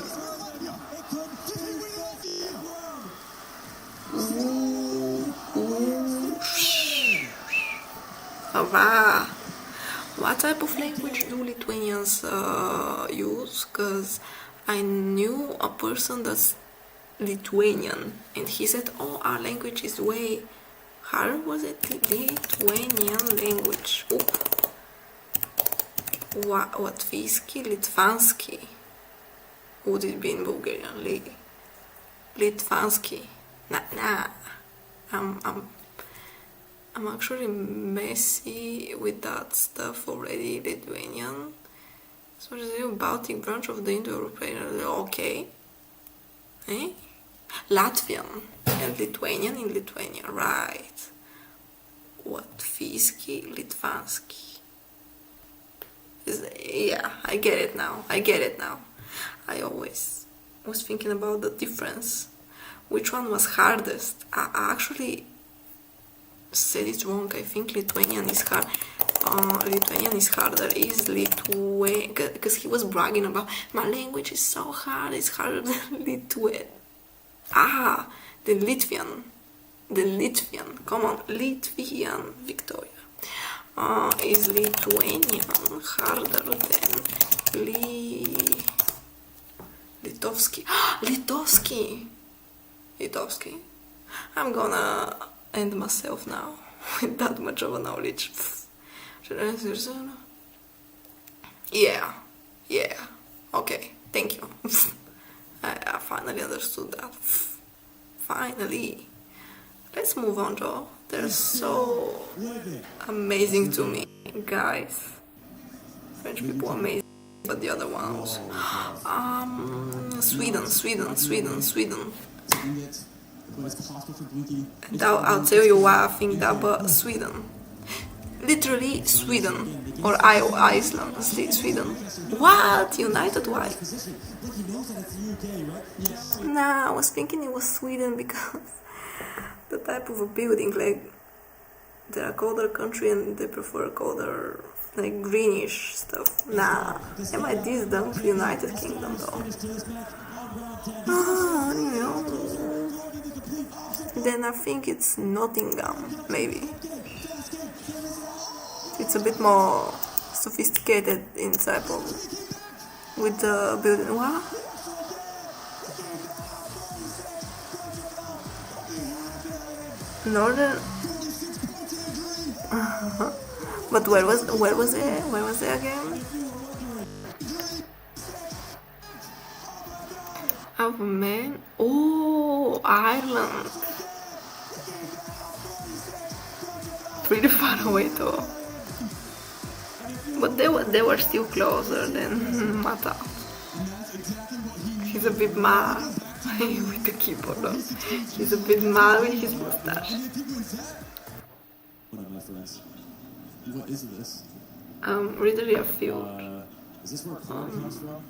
What type of language do Lithuanians use? Because I knew a person that's Lithuanian and he said, oh, our language is way harder. Was it Lithuanian language? Latviski, Litvansky. Would it be in Bulgarian? Litvansky. Nah. I'm actually messy with that stuff already. Lithuanian. So there's a Baltic branch of the Indo-European. Okay. Eh? Latvian and Lithuanian in Lithuania, right? Łatwiejski, Litvanski. Yeah, I get it now. I always was thinking about the difference. Which one was hardest? I actually said it wrong. I think Lithuanian is hard. Lithuanian is harder. Is Lithuanian, because he was bragging about my language is so hard. It's harder than Lithuanian. The Latvian. Come on, Latvian, Victoria. Is Lithuanian harder than Litovski? Litovski. I'm gonna end myself now with that much of a knowledge. Yeah. Okay, thank you. I finally understood that. Finally. Let's move on, Joe. They're so amazing to me, guys. French people are amazing, but the other ones. Sweden. I'll tell you why I think that, but Sweden. Literally Sweden. Or Iceland. Sweden. What? United? Why? Nah, I was thinking it was Sweden because the type of a building, like they're a colder country and they prefer colder, like greenish stuff. Nah, am I this dumb for United Kingdom though? Then I think it's Nottingham, maybe. It's a bit more sophisticated in type of with the building. What? Northern. But where was it again? Oh man! Oh, Ireland. Pretty far away though. But they were still closer than Mata. He's a bit mad with the keyboard. He's a bit mad with his mustache. One of my friends. What is this? Really a field. Is this where corn comes from?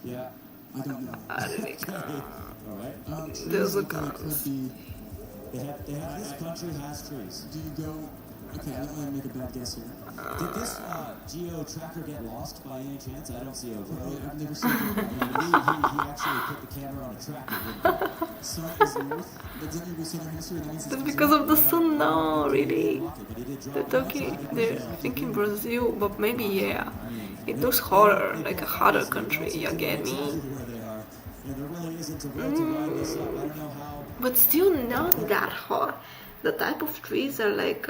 Yeah. I don't know. Alright. There's a gun. They have this country has trees. Do you go? Okay, let me make a bad guess here. Did this geo tracker get lost by any chance? I don't see it. I've never seen it. He actually put the camera on a tracker. Sun is north. That's because of the sun. No, really. They're thinking Brazil, but maybe yeah. It looks hotter, like a hotter country. You get me? But still not that hot. The type of trees are like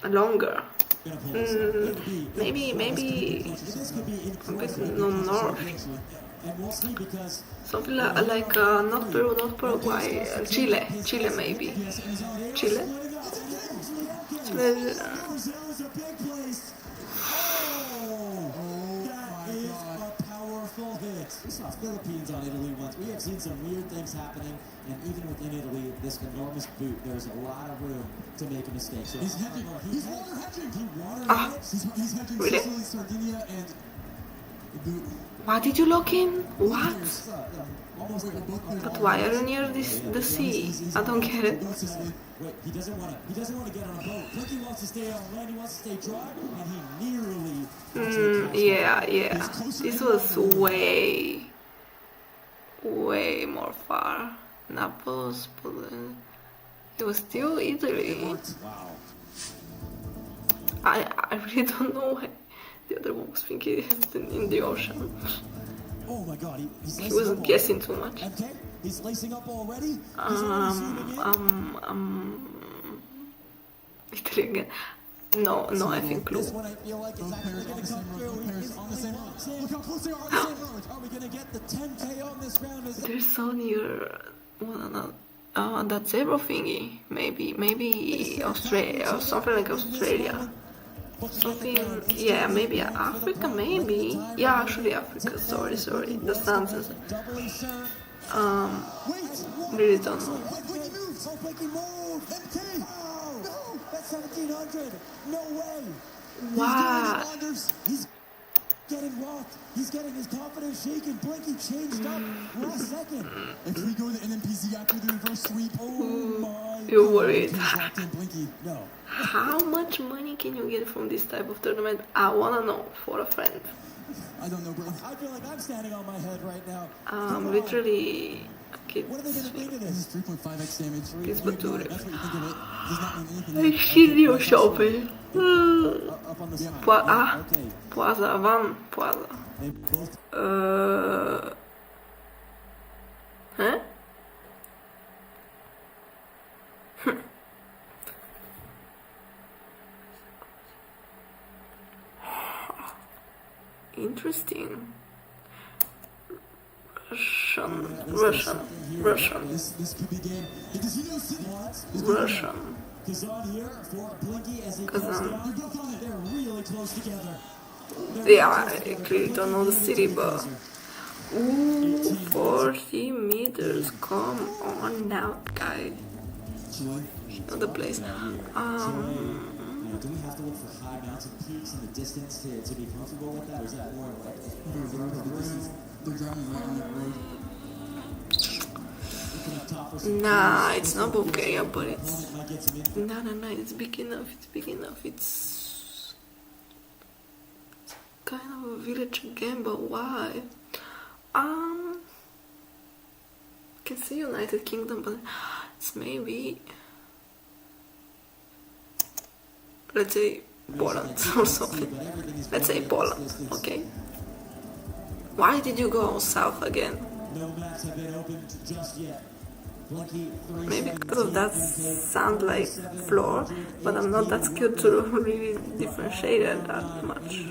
longer. Maybe a bit north. Something like not Peru, not Paraguay, Chile maybe. Chile. We saw Philippines on Italy once. We have seen some weird things happening, and even within Italy, this enormous boot, there's a lot of room to make a mistake. So he's hedging. He's water hedging. He's hedging really? Sicily, Sardinia, and what did you look in? What? But why are you near the sea? I don't get it. Wait, he doesn't want to get on a boat. Look, he wants to stay on land. He wants to stay dry, and he nearly. Yeah. This was way more far. Naples, Poland. It was still Italy. Wow. I really don't know why the other one was thinking it's in the ocean. Oh my God, he was guessing too much. Okay, he's lacing up already. Italy again. No, I think This one I feel like is actually going to come through. He's on the same road. Look how close they are on the same road. Are we going to get the 10K on this round? They're so near one another. that zebra thingy. Maybe Australia or something like Australia. Something, yeah, maybe Africa, maybe. Yeah, actually Africa. Sorry. The sentence. Really don't know. Wow. He's getting rocked. He's getting his confidence shaken. Blinky changed up last second. And can we go to the NMPC after the reverse sweep? Oh my. You're worried. Blinky, no. How much money can you get from this type of tournament? I wanna know for a friend. I don't know, bro. I feel like I'm standing on my head right now. Literally. What are they gonna think of this? 3.5x damage. It's bature. That's what you think of it. Does not mean anything. Ai, xilio shopping. Up on the side. Okay. Płaza, van, płaza. They both Huh? Interesting. Russian. This could be game. Does he know City Lights? Russian. Kazan here for Blinky as he comes down. They're really close together. Yeah, I clearly don't know the city, but... Ooh, 40 meters. Come on now, guy. Not the place. Do we have to look for high mountain peaks in the distance to be comfortable with that? Or is that more like they're driving right on that road? Nah, it's not Bulgaria, but it's... No, it's big enough, it's kind of a village again, but why? Can say United Kingdom, but it's maybe... Let's say Poland or something. Let's say Poland, okay? Why did you go south again? No maps have been opened just yet. Maybe because of that sound like floor, but I'm not that skilled to really differentiate it that much.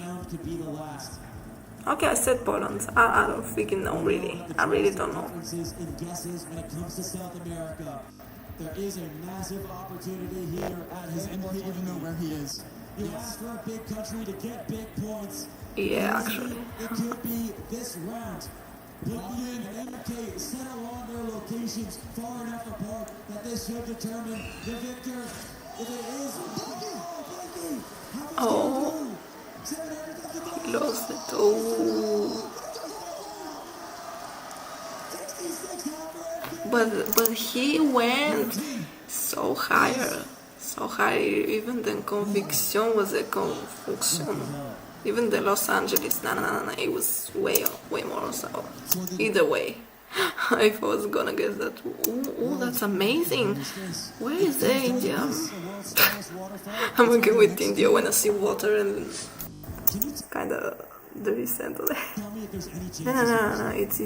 Okay, I said Poland. I don't freaking know, really. I really don't know. There is a massive opportunity here at his end. He doesn't know where he is. You ask for a big country to get big points. Yeah, actually. It could be this round. Blinky and MK set along their locations far enough apart that this should determine the victor. If it is Blinky, oh, he lost it. Oh. But he went so higher, even the Conviction was a Conviction. Even the Los Angeles, no, it was way more so. Either way, if I was gonna guess that, ooh, that's amazing. Where is the India? I'm okay with India when I see water and kinda the recent. No, it's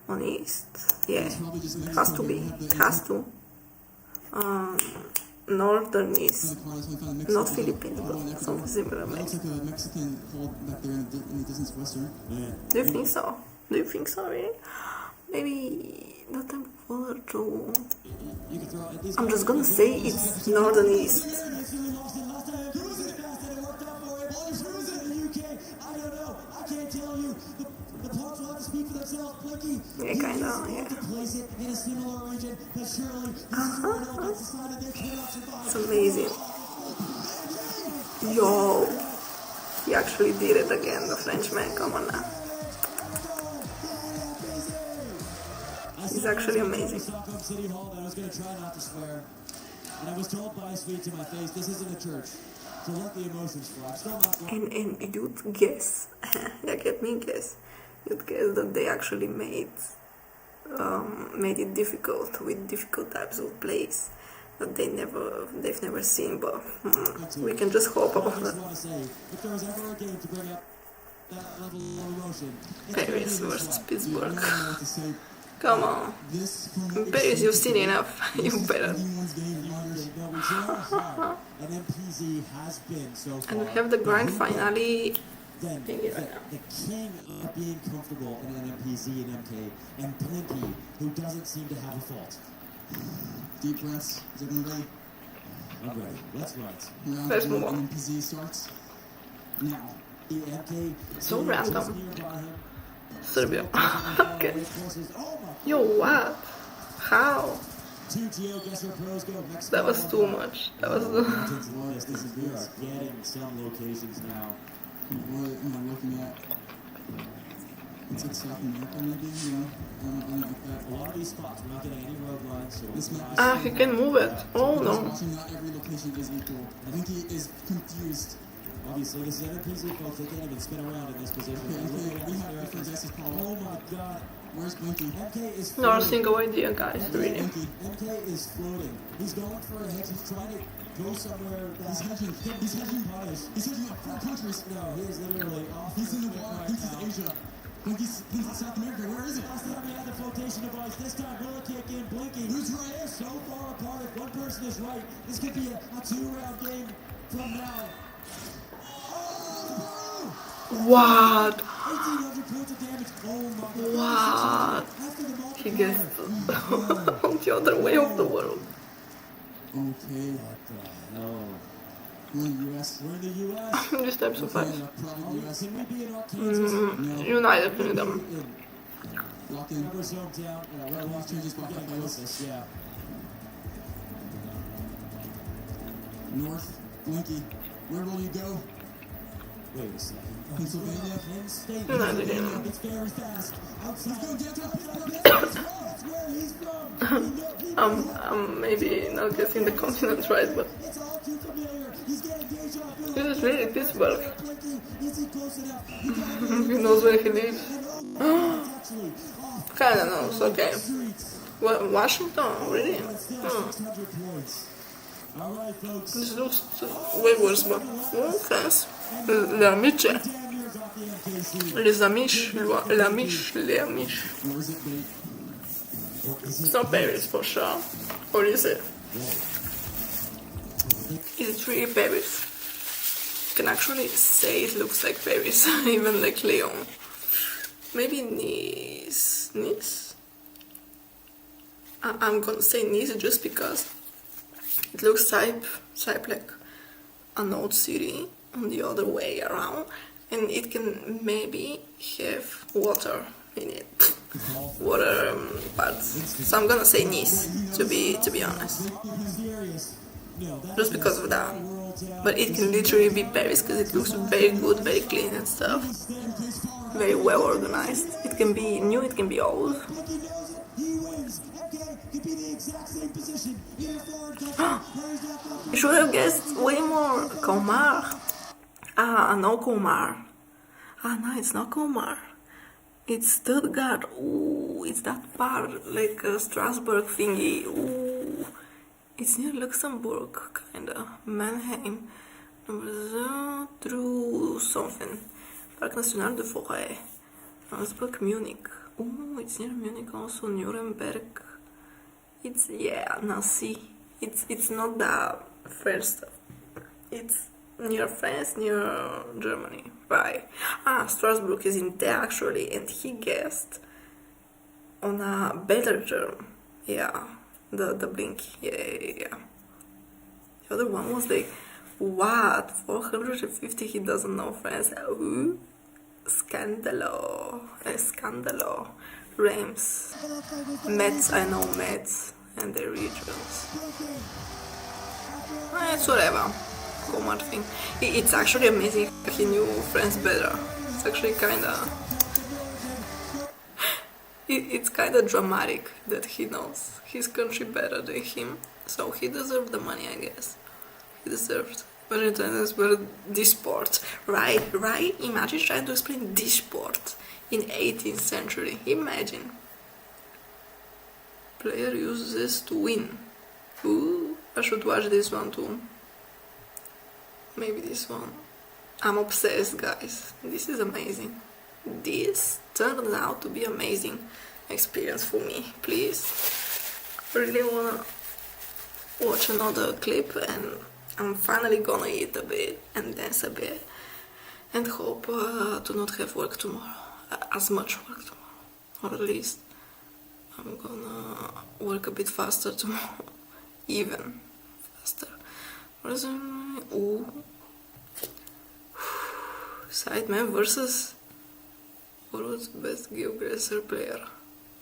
on east, yeah, it has to be, northern east, not Philippines, but something similar maybe. Do you think so? Really? Maybe the temple or two. I'm just gonna say it's northern east. Yeah, kinda, yeah. It's amazing. Yo, he actually did it again, the Frenchman, come on now. He's actually amazing. And I was told by a sweet to my face, this isn't a church, so let the emotions flow. I'm still not going. And you'd guess, let me guess, you'd guess that they actually made it difficult with difficult types of plays that they've never seen, but we can just hope about that. Paris versus Pittsburgh. Come on. Paris, you've seen enough. You better. And we have the grand finale then the king of being comfortable in an MPZ and MK, and Blinky, who doesn't seem to have a fault. Deep breaths. Is everyone ready? I'm ready. Let's ride. Let's move on. MPZ starts now. The MK So random. nearby him. Serbia. Okay. Yo, what? How? Two geoguesser pros go. That was too much. That was We are getting some locations now. What am I looking at? It's like South America, maybe, you know? I don't like that. A lot of these spots, we're not getting any road lines, so This map Ah, he can move it. Oh no. watching, not every location is equal. I think he is confused. obviously this is MPZ folks, they can't even spin around in this position. Okay, we have different guesses, Paul. Oh my god. Where's Blinky? MK is Not a floating. single idea, guys, really. Blinky. MK is floating. He's going for a hedge. He's trying to go somewhere that He's hedging. He's hedging. punish. He's hedging up 4 countries. No, he is literally off. He's in the cliff water. right Thinks now. it's Asia. Blinky's in South America. Where is it? Last time we had the flotation device, this time Willa can't get blinking. Who's right? They're so far apart. If one person is right, this could be a 2-round game from now. What? 1,800 points of damage. Oh my god. What? After the He multiplier. gets on the other way of the world. Okay. What the hell? We're in the US. We're in the US. This type of fight. Probably US. Can we be in Arkansas? United Kingdom. Lock in. We're zoned down. We're locked in. Changes We're back getting up close this, yeah. North. Blinky. Where will you go? Wait a second. Pennsylvania. Penn State. United Kingdom. It's very fast. Outside. Go downtown. That's where he's from. I'm maybe not getting the continent right, but It's all too familiar. He's getting deja vu. this is really Pittsburgh. Blinky, is he close enough? He knows where he lives. Actually, off Kinda knows, okay. streets. Washington, really? Still 600 points. All right, folks. This looks way worse, but France. L'amiche. Damn near got the MKC. Les Amish. Les Amish. Or is it bait? It's not Paris for sure. Or is it? Is it really Paris? You can actually say it looks like Paris, even like Lyon. Maybe Nice. Nice? I'm gonna say Nice just because it looks type like an old city on the other way around, and it can maybe have water in it. Water parts. So I'm gonna say Nice to be honest. Just because of that. But it can literally be Paris because it looks very good, very clean and stuff. Very well organized. It can be new, it can be old. Blinky knows it. He wins. MK could be the exact same position in a foreign country. You should have guessed way more. Colmar. Ah, no Colmar. Ah, no, it's not Colmar. It's Stuttgart. Ooh, it's that part, like a Strasbourg thingy. Ooh, it's near Luxembourg, kinda. Mannheim. Through something. Parc National de Forêt. Strasbourg, Munich. Ooh, it's near Munich also. Nuremberg. It's, yeah, Nancy. It's not the French stuff. It's near France, near Germany. Right. Ah, Strasbourg is in there actually, and he guessed on a better term. Yeah, the blink. Yeah. The other one was like, what? 450, he doesn't know France. Ooh. Scandalo. Scandalo. Reims. Metz, I know Metz and the regions. It's whatever. Comar thing. It's actually amazing he knew France better. It's actually kinda... It's kinda dramatic that he knows his country better than him. So he deserved the money, I guess. He deserved. But it is this sport. Right? Imagine trying to explain this sport in 18th century. Imagine. Player uses this to win. Ooh, I should watch this one too. Maybe this one. I'm obsessed, guys. This is amazing. This turned out to be amazing experience for me. Please, I really wanna watch another clip, and I'm finally gonna eat a bit and dance a bit and hope to not have work tomorrow, as much work tomorrow, or at least I'm gonna work a bit faster tomorrow, even faster. Ooh. Sideman versus world's best GeoGuessr player.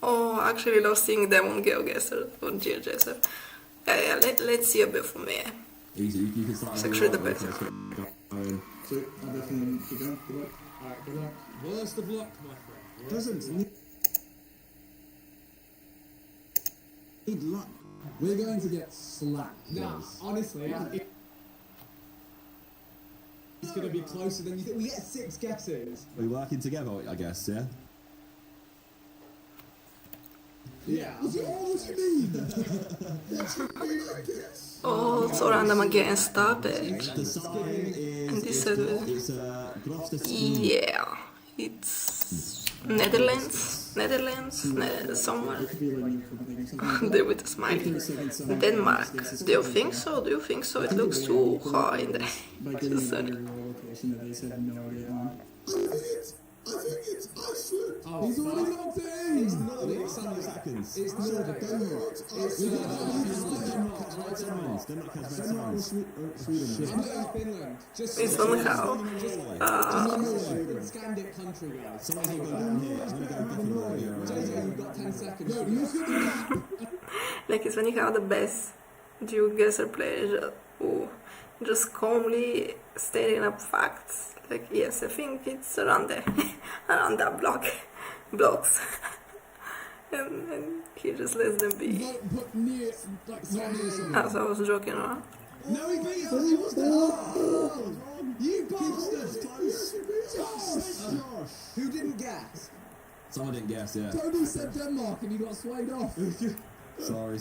Oh, I actually love seeing them on GeoGuessr or GeoGuessr. Yeah, let's see a bit from here. Easy, you can start. It's actually the best. So, everything, good luck. Alright, good luck. Worst of luck, my friend. Doesn't need luck. We're going to get slapped. Nah, honestly, it's going to be closer than you think. We get 6 guesses. We're working together, I guess, yeah? Yeah. What do you mean? What do you mean, I guess? Oh, it's random again, stop it. The sign is... And this It's yeah, it's Netherlands, somewhere. There with a smiley. Denmark. Do you think so? Do you think so? It looks too high in there. Sorry. I think it's Iceland. Oh, He's already locked in. It's Nordic seconds. It's Nordic Denmark. Denmark has red signs. I'm going Finland. Just It's somehow. Scandic country, guys. Someone's going down here. I'm going to go definitely here. JJ, you've got 10 seconds. Like it's when you have the best GeoGuessr players who just calmly stating up facts. Like, yes, I think it's around there, around that blocks. and he just lets them be. As I was joking around. No, he beat us. He was the... You bastard. Who didn't guess? Someone didn't guess, yeah. Tony said Denmark and you got swayed off. Sorry.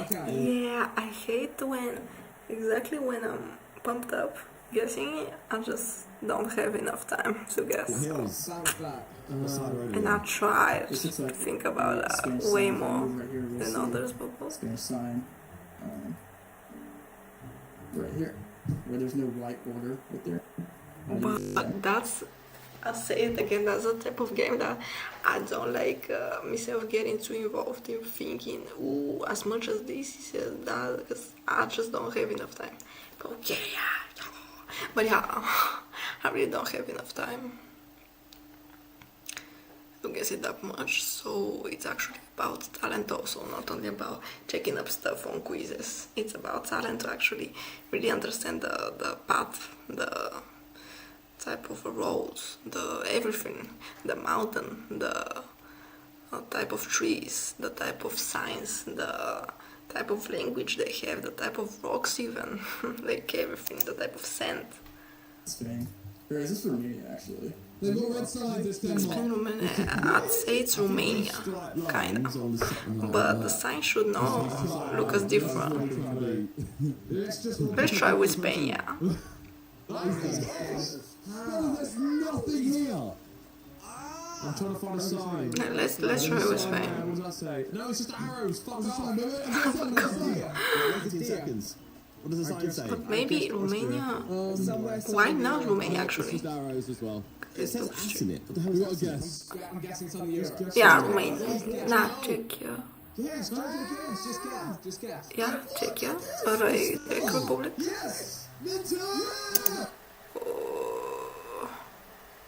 Okay. Yeah, I hate exactly when I'm pumped up guessing, I just don't have enough time to guess. Sounds back. And I try to think about way more than others people. It's going to sign right here, where there's no white border right there. But that's, I'll say it again, that's the type of game that I don't like myself getting too involved in thinking, ooh, as much as this is that, because I just don't have enough time. But okay, but yeah, I really don't have enough time to guess it that much, so it's actually about talent also, not only about checking up stuff on quizzes. It's about talent to actually really understand the path, the type of roads, the everything, the mountain, the type of trees, the type of signs, the type of language they have, the type of rocks even, like everything, the type of sand. Spain. Or is this Romania actually? It's been Romania. I'd say it's Romania, kind of. But the sign should not look as different. Let's try with Spain, yeah. There's nothing here. I'm trying to find a sign. No, let's try with Spain. What did I say? No, it's just arrows. Fuck off. 15 seconds. What does the sign say? But maybe Romania. Why not Romania actually? Arrows as well. It says ass in it. What the hell is that? I'm guessing something Europe. Yeah, Romania. Not Czechia. Yes, just guess. Yeah, Czechia. Or Czech Republic. Yes!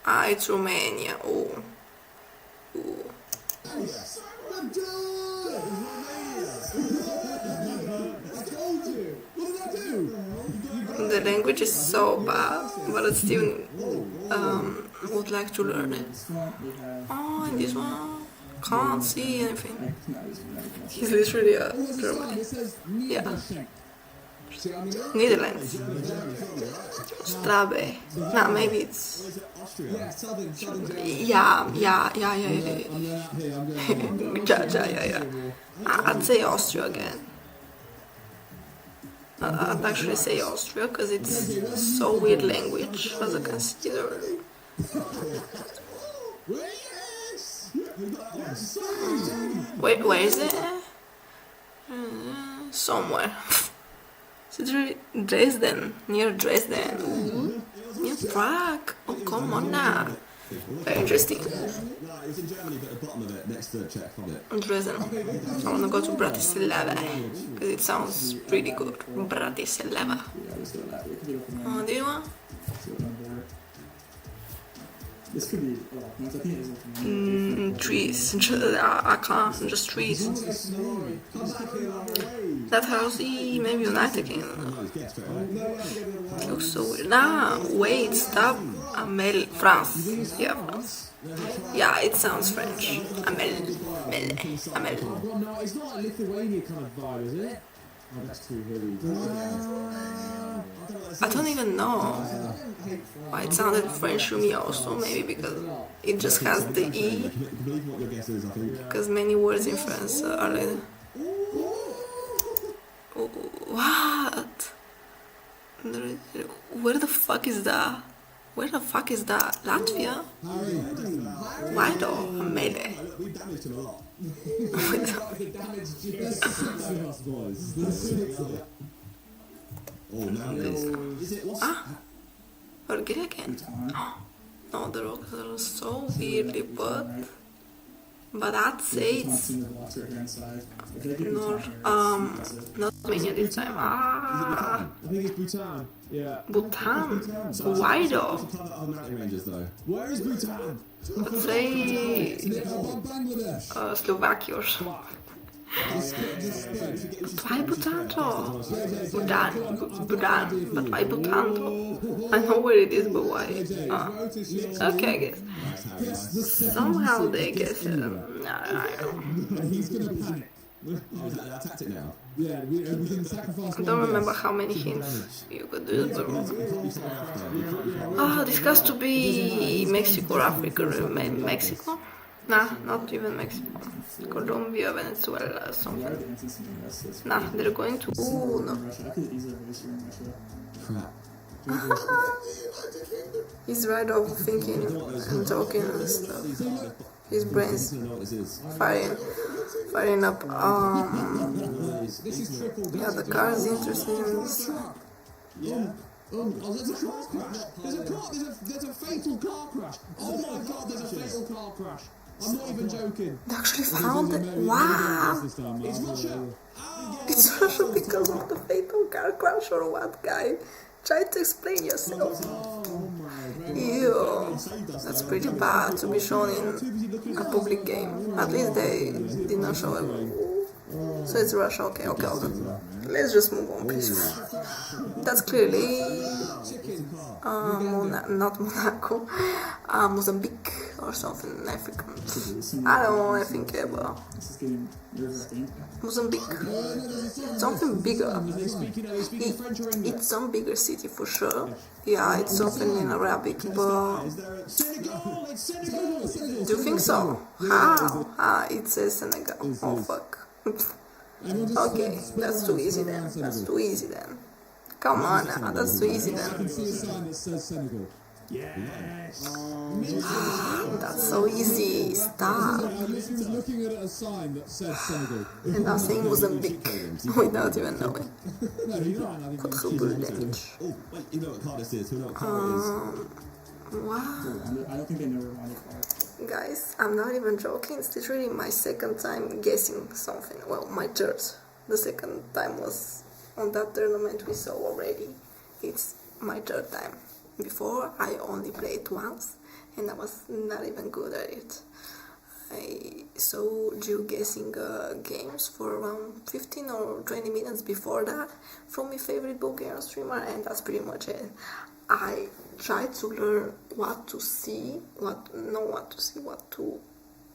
Ah, it's Romania. Oh. The language is so bad, but I still would like to learn it. Oh, and this one can't see anything. He's literally a German. Yeah. Netherlands. Strabe. Nah, maybe it's. Yeah. I'd say Austria again. I'd actually say Austria because it's so weird language as I consider. Wait, where is it? Somewhere. Is it really Dresden? Near Dresden? New track. Oh, come on now. Very interesting. No, it's in Germany, but at the bottom of it, next to the Czech Republic. Dresden. I wanna go to Bratislava because it sounds pretty good. Bratislava. Do you want? This could be a lot. I think it is. Trees. I can't. Just trees. That house, maybe United Kingdom. Looks so weird. Nah, wait, stop. Amel, France. Yeah, France. Yeah, it sounds French. Amel. Well, no, it's not a Lithuania kind of vibe, is it? Oh, that's too heavy. I don't even know why it sounded French to me also, maybe because it just has the E, Believe what your guess is, I think. because many words in France are like... What? Where the fuck is that? Where the fuck is that? Latvia? Why though? Melee. We damaged him a lot. Oh, now is it? What's Forget again. No, the rocks are so weirdly put. But I'd say it's not Romania this time. I think it's Bhutan. Yeah. Bhutan? Why though? mountain ranges, though. Where is Bhutan? Let's say Slovakia or something. Why Bhutan though? Bhutan. But why Bhutan though? I know where it is, but why? Okay, I guess. Somehow they guess it. I don't know. He's gonna panic. Oh, is that our tactic now? Yeah, we can sacrifice. I don't remember how many hints you could do. This has to be Mexico or Africa. Mexico? Nah, not even Mexico. Colombia, Venezuela, something. Nah, they're going to... Ooh, no. Crap. He's right off thinking and talking and stuff. His brain's firing up. Yeah, the car is interesting in this. Yeah. There's a car crash. There's a fatal car crash. Oh my god, there's a fatal car crash. I'm not even joking. They actually found it. Wow. It's Russia. It's Russia because of the fatal car crash or what, guy? Try to explain yourself. Ew, that's pretty bad to be shown in a public game. At least they did not show it. So it's Russia, okay. Let's just move on, please. That's clearly not Monaco, Mozambique or something in Africa. I don't know anything about Mozambique. Something bigger. It's some bigger city for sure. Yeah, it's something in Arabic, but... Do you think so? How? It says Senegal. Oh fuck. Okay, that's too easy then. Come on now, that's too easy then. I can see a sign that says Senegal. Yes. That's so easy. Stop. I was looking at a sign that said Senegal. And I'm saying Mozambique without even knowing. No, you don't. Quadruple damage. Oh, wait, you know what car this is? Who knows what car it is? Wow. I don't think they know where my car. Guys, I'm not even joking. It's literally my second time guessing something. Well, my third. The second time was on that tournament we saw already. It's my third time. Before, I only played once, and I was not even good at it. I saw you guessing games for around 15 or 20 minutes before that from my favorite Bulgarian streamer, and that's pretty much it. I tried to learn what to see, what to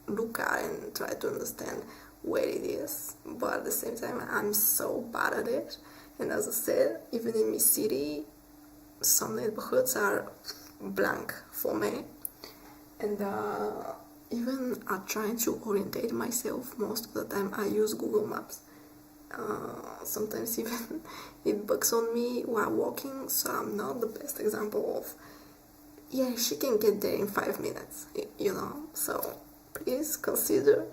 look at, and try to understand where it is, but at the same time I'm so bad at it. And as I said, even in my city some neighborhoods are blank for me, and even at trying to orientate myself, most of the time I use Google Maps. Sometimes even it bugs on me while walking, so I'm not the best example of, yeah, she can get there in 5 minutes, you know. So please consider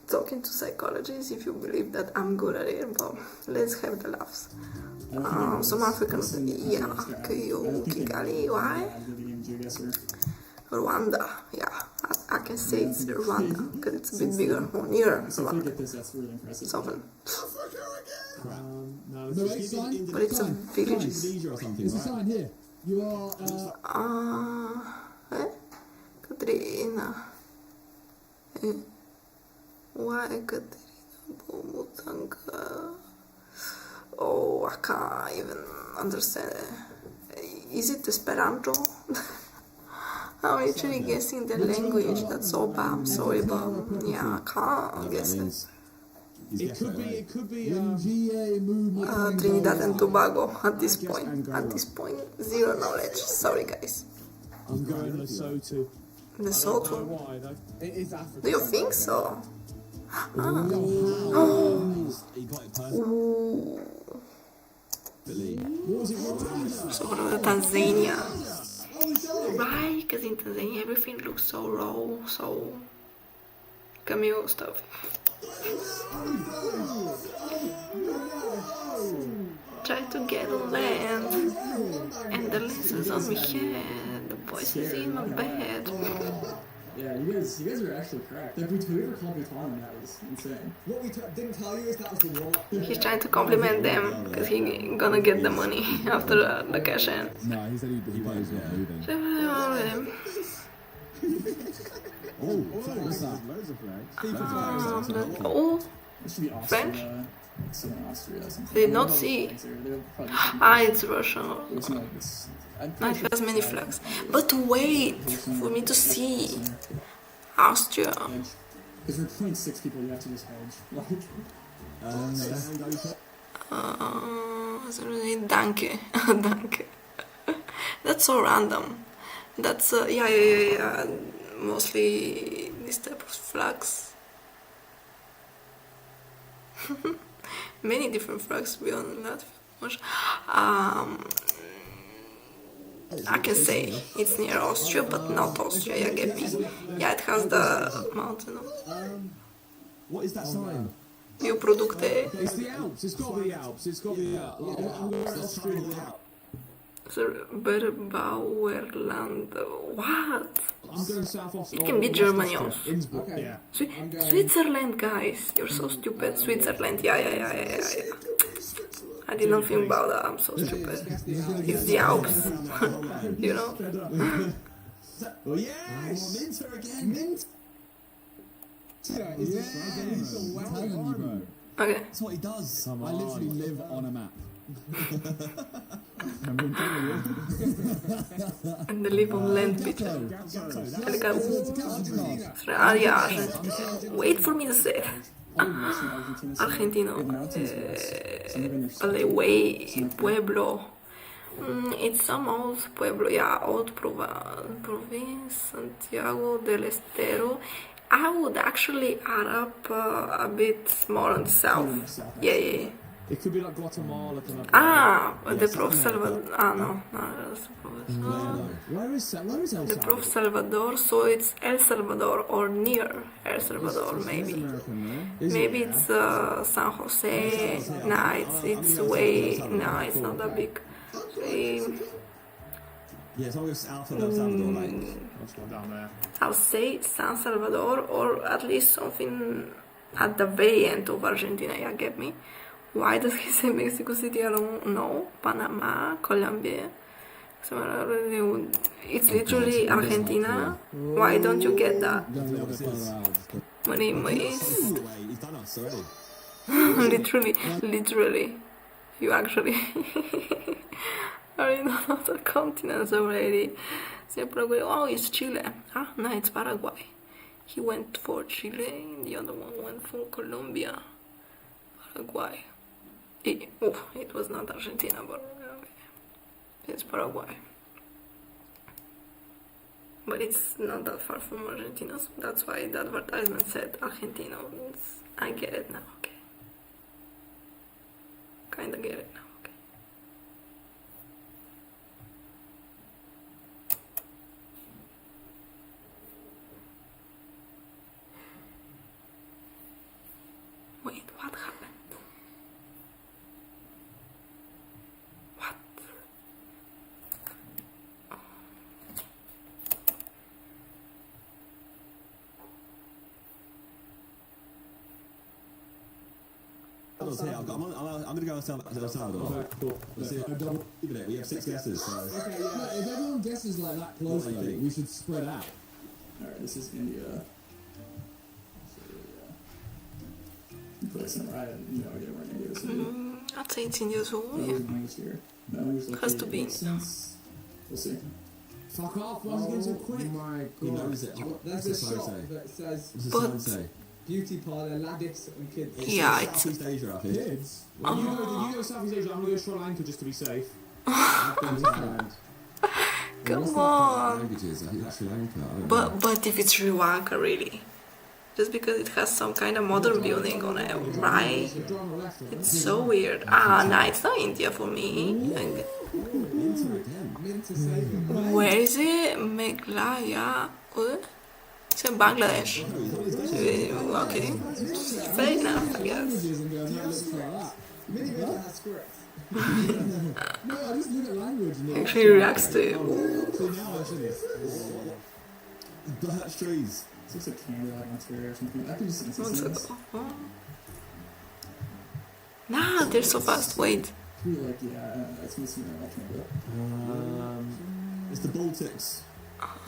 talking to psychologists if you believe that I'm good at it, but let's have the laughs. Some Africans, yeah, Kigali, why? Rwanda, yeah, I can say it's Rwanda, because it's a bit bigger, or near Rwanda. Something. But it's a village. There's a sign here. You are, Katrina. Why Katrina Bomutanga? Oh, I can't even understand it. Is it Esperanto? I'm literally guessing the language. That's so bad. I'm sorry, but yeah, I can't guess it. it could be, Trinidad and Tobago at this point. At this point, zero knowledge. Sorry, guys. I'm going to Lesotho. Lesotho? Why though? It is Africa. Do you think so? Ooh. So Tanzania. Right, because in Tanzania everything looks so raw, so cameo stuff. Try to get on land, and the lens is on my head, the voice is in my bed. Yeah, you guys are actually correct. Whoever called Bhutan, that was insane. What we didn't tell you is that was the wall. He's trying to compliment them because he's gonna get the money after the cash in. No, he said he plays not moving. What's that? Loads of flags. Oh, It should be Austria. French? Southern Austria. Did not see. It's Russian. It has many flags. But wait for me to see Austria. Because we're 0.6 people, you have to just hedge. Danke. Danke. That's so random. That's, yeah. Mostly this type of flags. Many different flags beyond that. I can say it's near Austria, but not Austria, you get me? Yeah, it has the mountain. What is that sign? Io producte. It's the Alps. It's got to be the Alps. It's got to be the Alps. I'm going to Austria. Bauerland. What? I'm going south Austria. It can be Germany also. Innsbruck. Yeah. Switzerland, guys. You're so stupid. Switzerland. Yeah. I didn't think about that. I'm so stupid. It's the Alps. You know? Oh, yes! Minter again! Minter! Okay. That's what he does. I literally live on a map. And they live on land, bitch. Wait for me to say it. Argentino. Pueblo. It's some old pueblo, yeah, old province, Santiago del Estero. I would actually add up a bit more on the south. Yeah. It could be like Guatemala. The Prof Salvador. No, that's Where is El Salvador? The Prof Salvador, so it's El Salvador or near El Salvador, maybe. Maybe it's San Jose. It's way. No, it's not that big. Yeah, it's always south of El Salvador, like. Down there. I'll say San Salvador, or at least something at the very end of Argentina, yeah, get me? Why does he say Mexico City? I don't know. Panama, Colombia. It's literally Argentina. Why don't you get that? But anyways, literally, you actually already know the continents already. Oh, it's Chile. No, it's Paraguay. He went for Chile, the other one went for Colombia. Paraguay. It was not Argentina, but okay. It's Paraguay. But it's not that far from Argentina, so that's why the advertisement said Argentina. I get it now, okay. Kinda get it now, okay. Salvador's here. I'm going to go and El Salvador. Let's see. We have 6 guesses, so... Okay, yeah. If everyone guesses like that closely, we should spread out. Alright, this is India. Place it right, you know, idea where India is. I'd say it's India too. Yeah. Has to be. We'll see. Fuck off, why was it getting so quick? Oh my He god. knows it. That's a shop that says What's the But- sign say? beauty parlour, laddicks and kids. Yeah, it's... Southeast Asia up here. Kids? Well, you go to Southeast Asia, I'm going to go to Sri Lanka just to be safe. I've been to Thailand. Come on. Languages, I think that's Sri Lanka. I don't know. But if it's Sri Lanka, really? Just because it has some kind of modern building on it, right? It's so weird. Nah, it's not India for me. Inter again. Where is it? Meghalaya? It's in Bangladesh. Okay. Fair enough, I guess. No, I just look at language and Actually reacts to it. Birch trees. It looks like candy like Ontario or something. I could just sense One this. second. Nah, they're so fast. Wait. I feel like, yeah, it's missing out. I can't do it. It's the Baltics.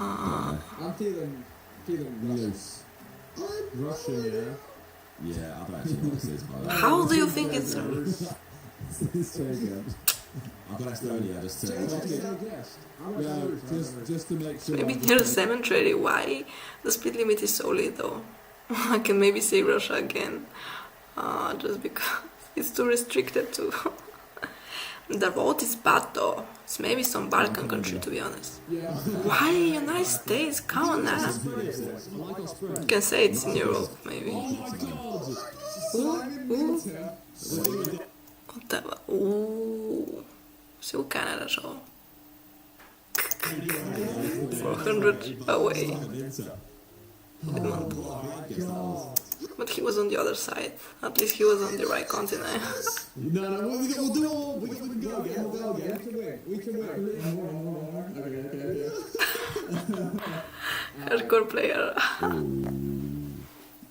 I'm feeling loose. Russian, yeah. Yeah, I don't actually know what this is. But How do you think it's... It's very good. I've got Estonia just to... Yeah, just to make sure. Maybe near the cemetery. Why? The speed limit is so little. I can maybe say Russia again. Just because it's too restricted to... The road is bad though. It's maybe some Balkan country, to be honest. Why United States? Come on now. You can say it's in Europe, maybe. Whatever. Ooh. So Canada, so. 400 away. But he was on the other side. At least he was on the right continent. No, we'll do all. We can go again. We'll go again. We can win. Okay. Hardcore player.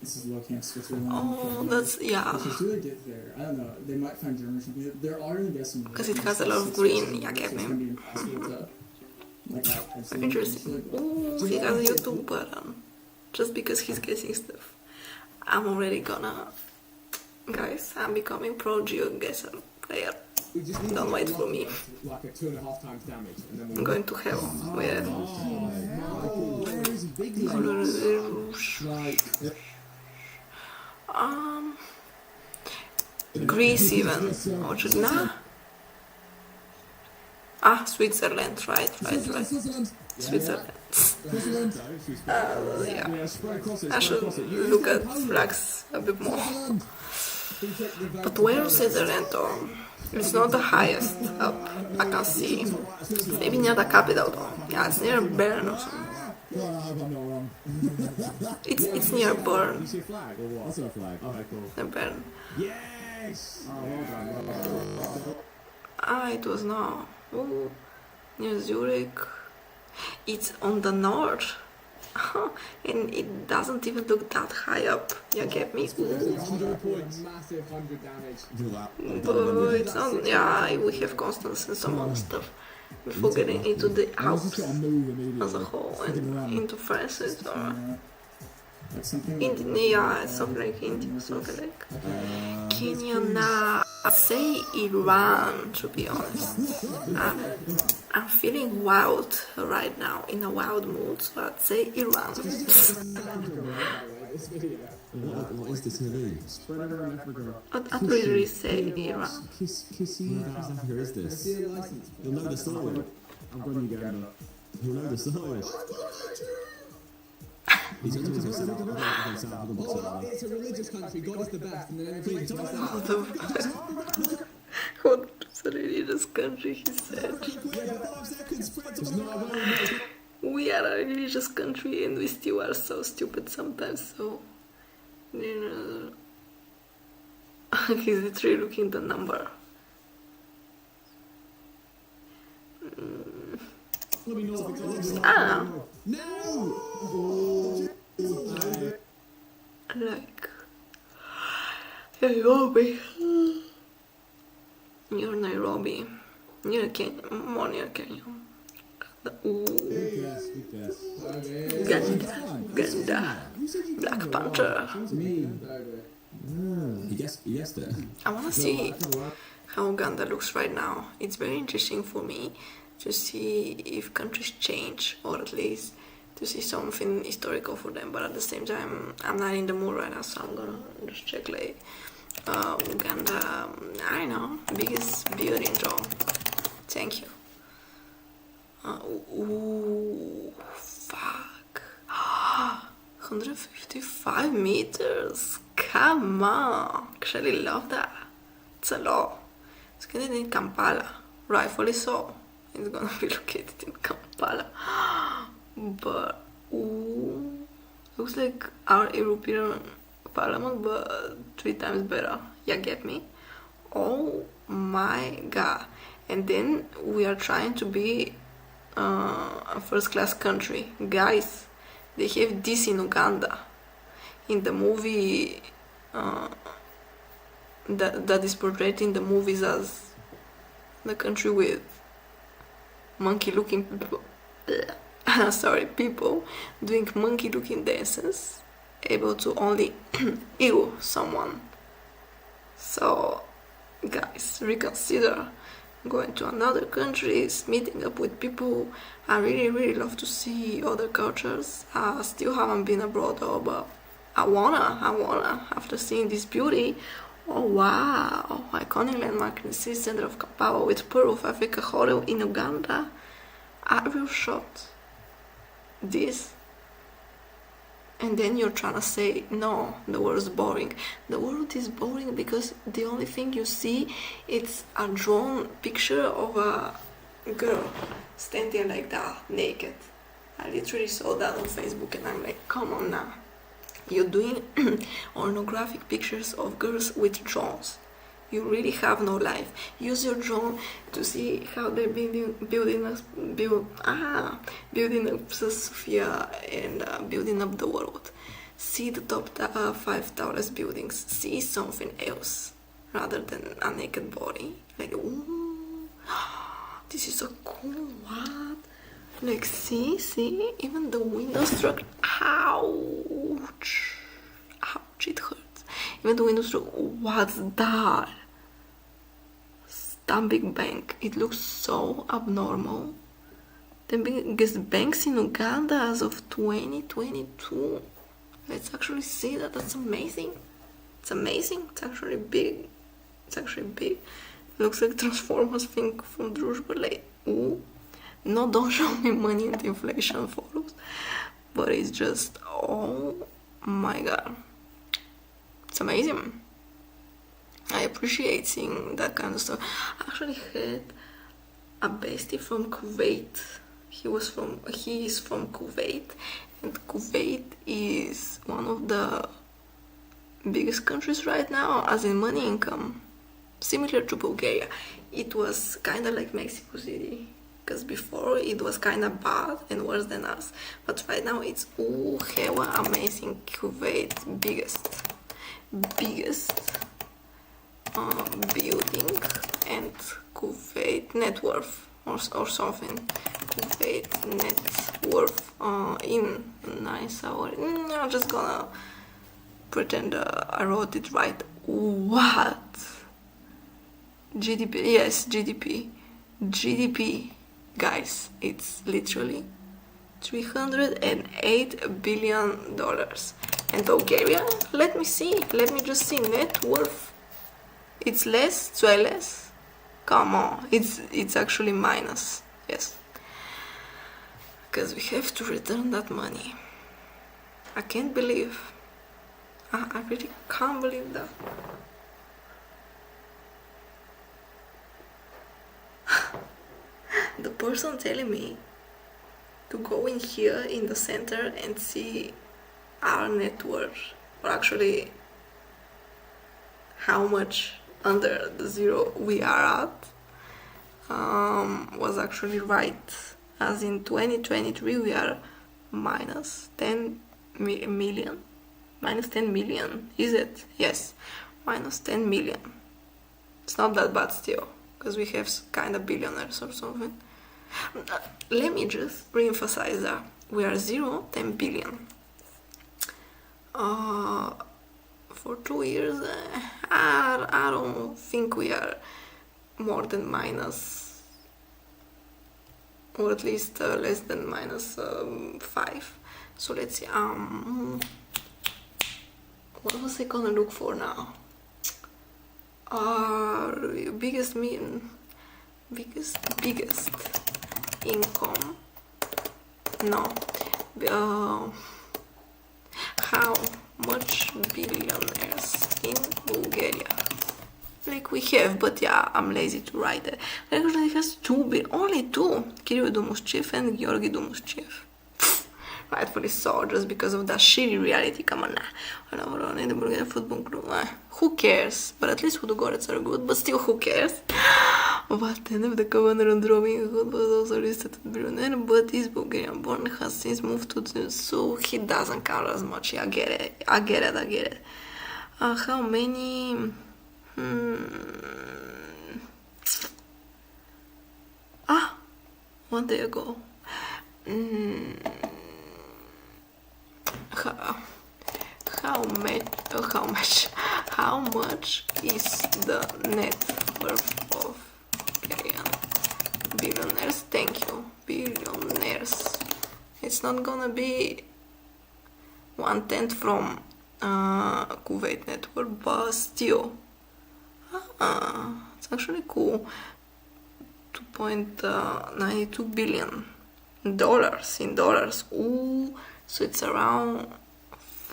This is low camp Switzerland. Oh, that's, yeah. If they get there, I don't know. They might find German or something. There are guessing. Because it has a lot of green. Yeah, get me. Interesting. Ooh, he has a YouTube button. Just because he's guessing stuff. I'm already gonna... Guys, I'm becoming pro geoguesser player. Don't wait for me. Like a 2.5 times damage. And then I'm going to hell. Where? Greece even. Or should nah? Switzerland, right. Switzerland. Yeah. I should look at flags a bit more. But where is Switzerland though? It's not the highest up I can see. Maybe near the capital though. Yeah, it's near Bern or something. It's near Bern. You see a flag or what? What's a flag? Okay, cool. Near Bern. Yes! Oh, well done. It was not. Ooh, near Zurich. It's on the north. And it doesn't even look that high up. You get me? 100 points. Massive 100 damage. But it's not. Yeah, we have constants and some other stuff. Before getting into the Alps as a whole and into France or India, it's something like India, something like Kenya. Nah, I'd say Iran, to be honest. I'm feeling wild right now, in a wild mood, so I'd say Iran. What is this going to be? I'd really say Iran. South Africa is this? You'll know the story. I'm going to Uganda. You'll know the story. He's going to South Africa. It's a religious country. God is the best. And then everything is best. What's a religious country, he said. We are a religious country and we still are so stupid sometimes, so... You know... He's literally looking at the number. Like... Nairobi. Near Nairobi. Near Kenya. More near Kenya. Ooh. Ganda. Black Panther. You guessed it. I wanna see how Uganda looks right now. It's very interesting for me to see if countries change, or at least to see something historical for them. But at the same time, I'm not in the mood right now, so I'm gonna just check like Uganda. I don't know, biggest beauty in Rome. Thank you. Ooh, fuck. 155 meters. Come on. Actually love that. It's a lot. It's gonna be in Kampala. Rightfully so. It's gonna be located in Kampala. But ooh, looks like our European Parliament, but 3 times better. You get me? Oh my god. And then we are trying to be a first-class country. Guys, they have this in Uganda. In the movie that is portrayed in the movies as the country with monkey-looking people. People doing monkey-looking dances, able to only ew someone. So, guys, reconsider going to another countries, meeting up with people. I really love to see other cultures. I still haven't been abroad though, but I wanna, after seeing this beauty. Oh wow, iconic landmark in the city center of Kampala with Pearl of Africa Hotel in Uganda. I real shocked. This. And then you're trying to say, no, the world is boring. The world is boring because the only thing you see is a drawn picture of a girl standing like that, naked. I literally saw that on Facebook and I'm like, come on now. You're doing pornographic pictures of girls with drones. You really have no life. Use your drone to see how they're building up Sophia and building up the world. See the top 5 tallest buildings. See something else rather than a naked body. Like, ooh, this is so cool. What? Like, see, even the window structure. Ouch, it hurts. Even the window structure. What's that? That big bank. It looks so abnormal. The biggest banks in Uganda as of 2022. Let's actually see that. That's amazing. It's amazing. It's actually big. It looks like Transformers thing from Druzhba. Like, ooh. No, don't show me money and inflation photos. But it's just, oh my god. It's amazing. I appreciate seeing that kind of stuff. I actually had a bestie from Kuwait. He is from Kuwait, and Kuwait is one of the biggest countries right now as in money income, similar to Bulgaria. It was kind of like Mexico City, because before it was kind of bad and worse than us, but right now it's hella amazing. Kuwait, biggest building, and Kuwait net worth or something. Kuwait net worth in nice hour. I'm just gonna pretend I wrote it right. What? GDP? Yes, GDP, guys. It's literally $308 billion. And Bulgaria, let me just see net worth. It's less, try less. Come on, it's actually minus. Yes, because we have to return that money. I can't believe. I really can't believe that. The person telling me to go in here in the center and see our net worth, or actually how much under the zero we are at, was actually right. As in 2023 we are minus 10 million. Minus 10 million, is it? Yes, minus 10 million. It's not that bad still, because we have kind of billionaires or something. Let me just re-emphasize that we are 10 billion. For 2 years, I don't think we are more than minus, or at least less than minus 5. So let's see. What was I gonna look for now? Biggest income. No. How much billionaires in Bulgaria? Like we have, but yeah, I'm lazy to write it. Actually, it has 2 billion, only 2. Kirill Dumuschev and Georgi Dumuschev. Rightfully so, just because of that shitty reality. Come on now. In the Bulgarian football group. Who cares? But at least Ludogorets are good, but still, who cares? What end of the governor on Robin Hood was also listed as billionaire, but is Bulgarian born, has since moved to the, so he doesn't count as much. Yeah, I get it. How many? One day ago. How much is the net worth of Bulgarian billionaires? Thank you, billionaires. It's not gonna be 1/10 from Kuwait network, but still, it's actually cool. 2.92 billion dollars in dollars. Ooh, so it's around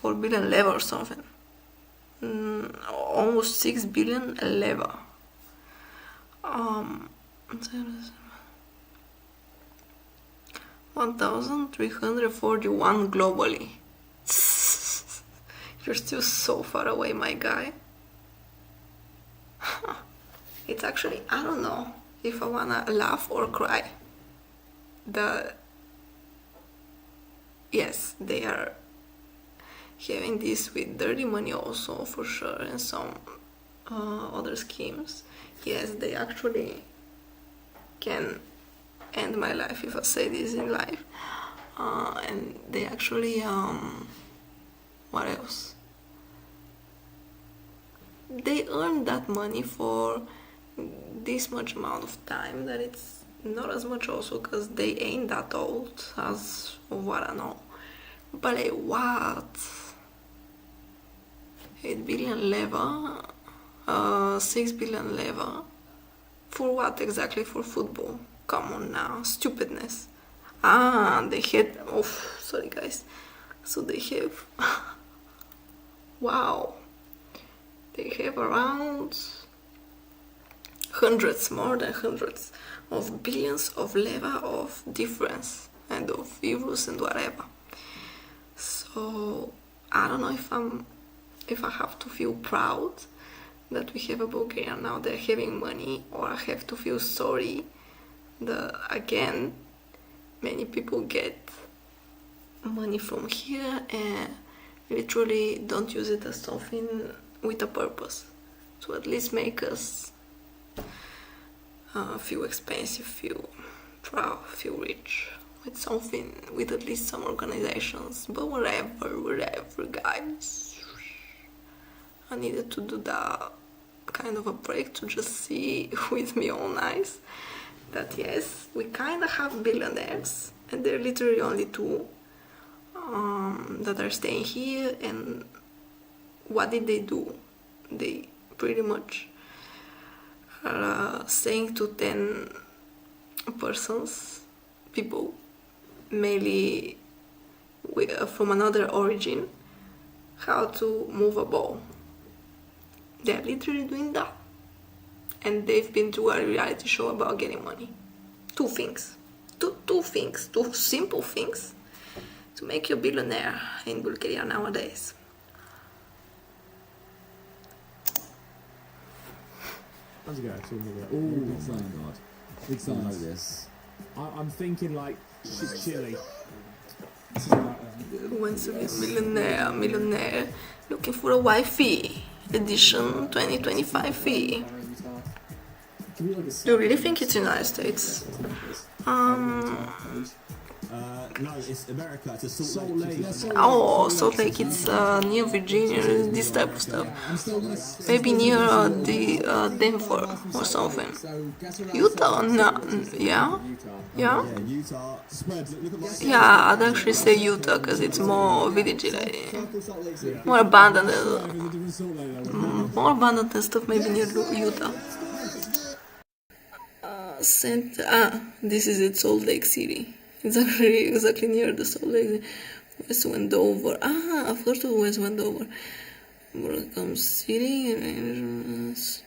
4 billion leva or something. Almost 6 billion leva. 1,341 globally. You're still so far away, my guy. It's actually, I don't know if I wanna laugh or cry. Yes, they are having this with dirty money also, for sure, and some other schemes. Yes, they actually can end my life if I say this in life. And they actually, what else? They earn that money for this much amount of time that it's not as much also, because they ain't that old as what I know. But like, what? 8 billion leva, 6 billion leva. For what exactly? For football? Come on now, stupidness. They had, sorry guys. So they have, wow. They have around more than hundreds of billions of leva of difference and of euros and whatever. So I don't know if I have to feel proud that we have a Bulgarian now they're having money, or I have to feel sorry that again many people get money from here and literally don't use it as something with a purpose to at least make us feel expensive, feel proud, feel rich with something, with at least some organizations. But whatever guys, I needed to do that kind of a break to just see with my own eyes that yes, we kind of have billionaires and they're literally only 2 that are staying here. And what did they do? They pretty much are saying to 10 people, mainly from another origin, how to move a ball. They're literally doing that. And they've been to a reality show about getting money. 2 things. Two things. 2 simple things to make you a billionaire in Bulgaria nowadays. How's it going? Ooh, big fan God. Big fan like this. I'm thinking like chili. Who wants to be a millionaire, looking for a wifey. edition 2025 fee. Do you really think it's United States? No, it's America. It's a Salt Lake. Oh, Salt Lake, it's near Virginia, this type of stuff. Maybe near Denver or something. Utah? No, yeah? Yeah? Yeah, Utah. Spread. Look at my. Yeah, I'd actually say Utah because it's more village, like, more abandoned. More abandoned and stuff, maybe near Utah. This is at Salt Lake City. It's actually exactly near the Salt Lake. West Wendover. I've heard of West Wendover. Welcome City arrangements.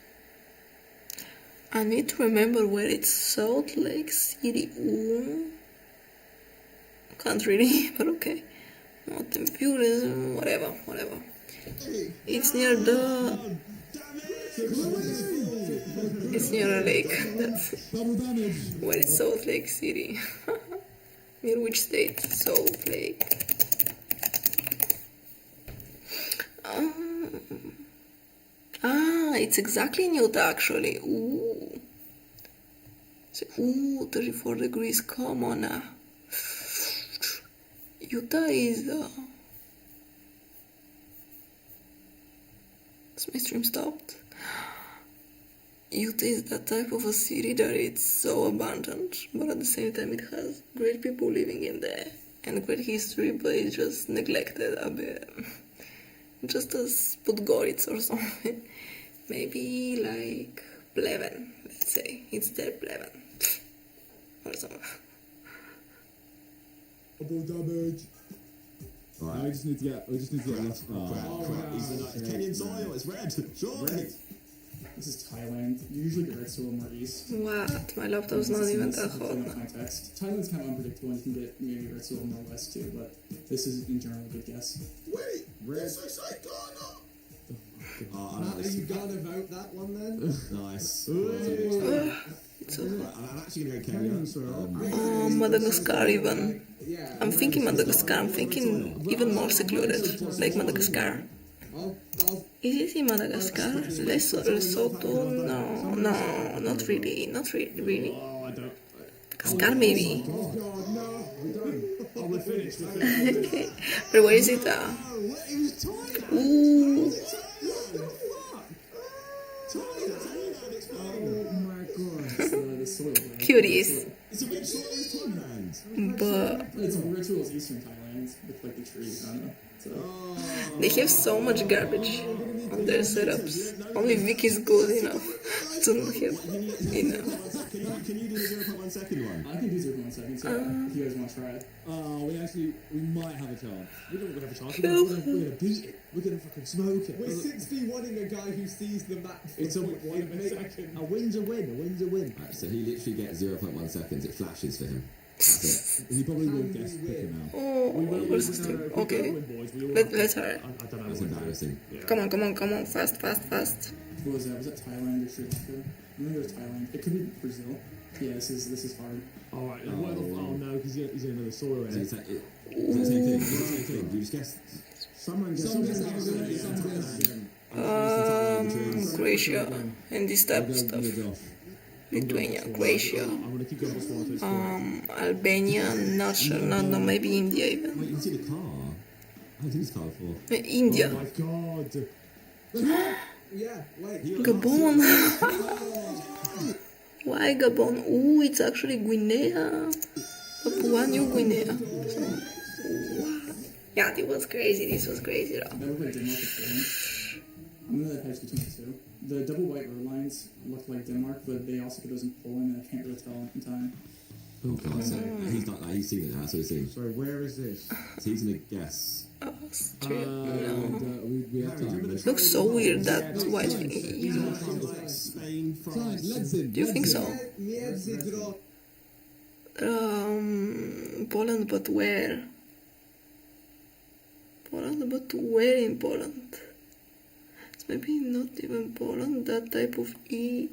I need to remember where it's. Salt Lake City. Ooh. Can't really, but okay. Mountain View, whatever. It's near the. It's near a lake. That's where it's Salt Lake City. Near which state? Salt Lake. It's exactly in Utah actually. Ooh. So, 34 degrees. Come on now. Utah is. Is my stream stopped? Utah is that type of a city that it's so abundant, but at the same time it has great people living in there and great history, but it's just neglected a bit. Just as Podgorica or something. Maybe like Pleven, let's say. It's their Pleven. Or something. Double damage. Right. We just need to get enough. Crap. It's Kenyan soil. It's red. Surely. This is Thailand. You usually get red's a little more east. What? My laptop's not even that hot. Context. Thailand's kind of unpredictable, and you can get maybe red's a little more west too, but this is in general a good guess. Wait! Red. Yes, I say Ghana! Are you gonna vote that one then? Nice. I'm actually gonna go Kenya. Madagascar even. Yeah. I'm thinking Madagascar. I'm thinking even more secluded, like Madagascar. Is it in Madagascar? Lesotho? No, not really. Really. Oh, I don't. Madagascar maybe. Oh, God, no! We don't. Oh, we're finished. But where is it? Ooh. Oh my god. The soil. Right? Cuties. It's a big soil in Thailand. But It's rituals eastern Thailand with like the trees. I don't know. So. they have so much garbage on their setups. Only Vicky's good enough to not have enough. Can you do the 0.1 second one? I can do 0.1 seconds, yeah, if you guys want to try it. We might have a chance. We're gonna have a chance. Cool. We're gonna beat it. We're gonna fucking smoke it. We're 6v1ing a guy who sees the map. It's a win's a win. A win's a win. Right, so he literally gets 0.1 seconds. It flashes for him. That's it. He probably will guess quicker now. Oh, where's the stream? Okay. Let's hurry. I don't know. That's embarrassing. Come on. Fast. What was that? Was it Thailand or Sri Lanka? I think it was Thailand. It could be Brazil. Yeah, this is hard. Alright, oh no, because he's in another soil So area. it's like, it's the same thing. It's the same thing. You just guess. Someone Croatia and this type of stuff. Lithuania, Croatia, I'm gonna keep going before Albania, not sure, no, maybe India Wait, even. you can see the car. I haven't seen this car before. India, Oh my god. Yeah, wait. Gabon. Why Gabon? Ooh, it's actually Guinea, Papua New Guinea. So, wow. Yeah, this was crazy. That looked like Denmark and Poland. I'm gonna hedge between the two. The double white road lines look like Denmark, but they also put those in Poland, and I can't really tell in time. Oh god, so he's not like, he's seen it now, that's what he's seen. Sorry, where is this? So he's gonna guess. Australia. We have time. Looks so weird that white thing. Spain, France. Do you think so? Poland, but where? Poland, but where in Poland? It's maybe not even Poland, that type of E.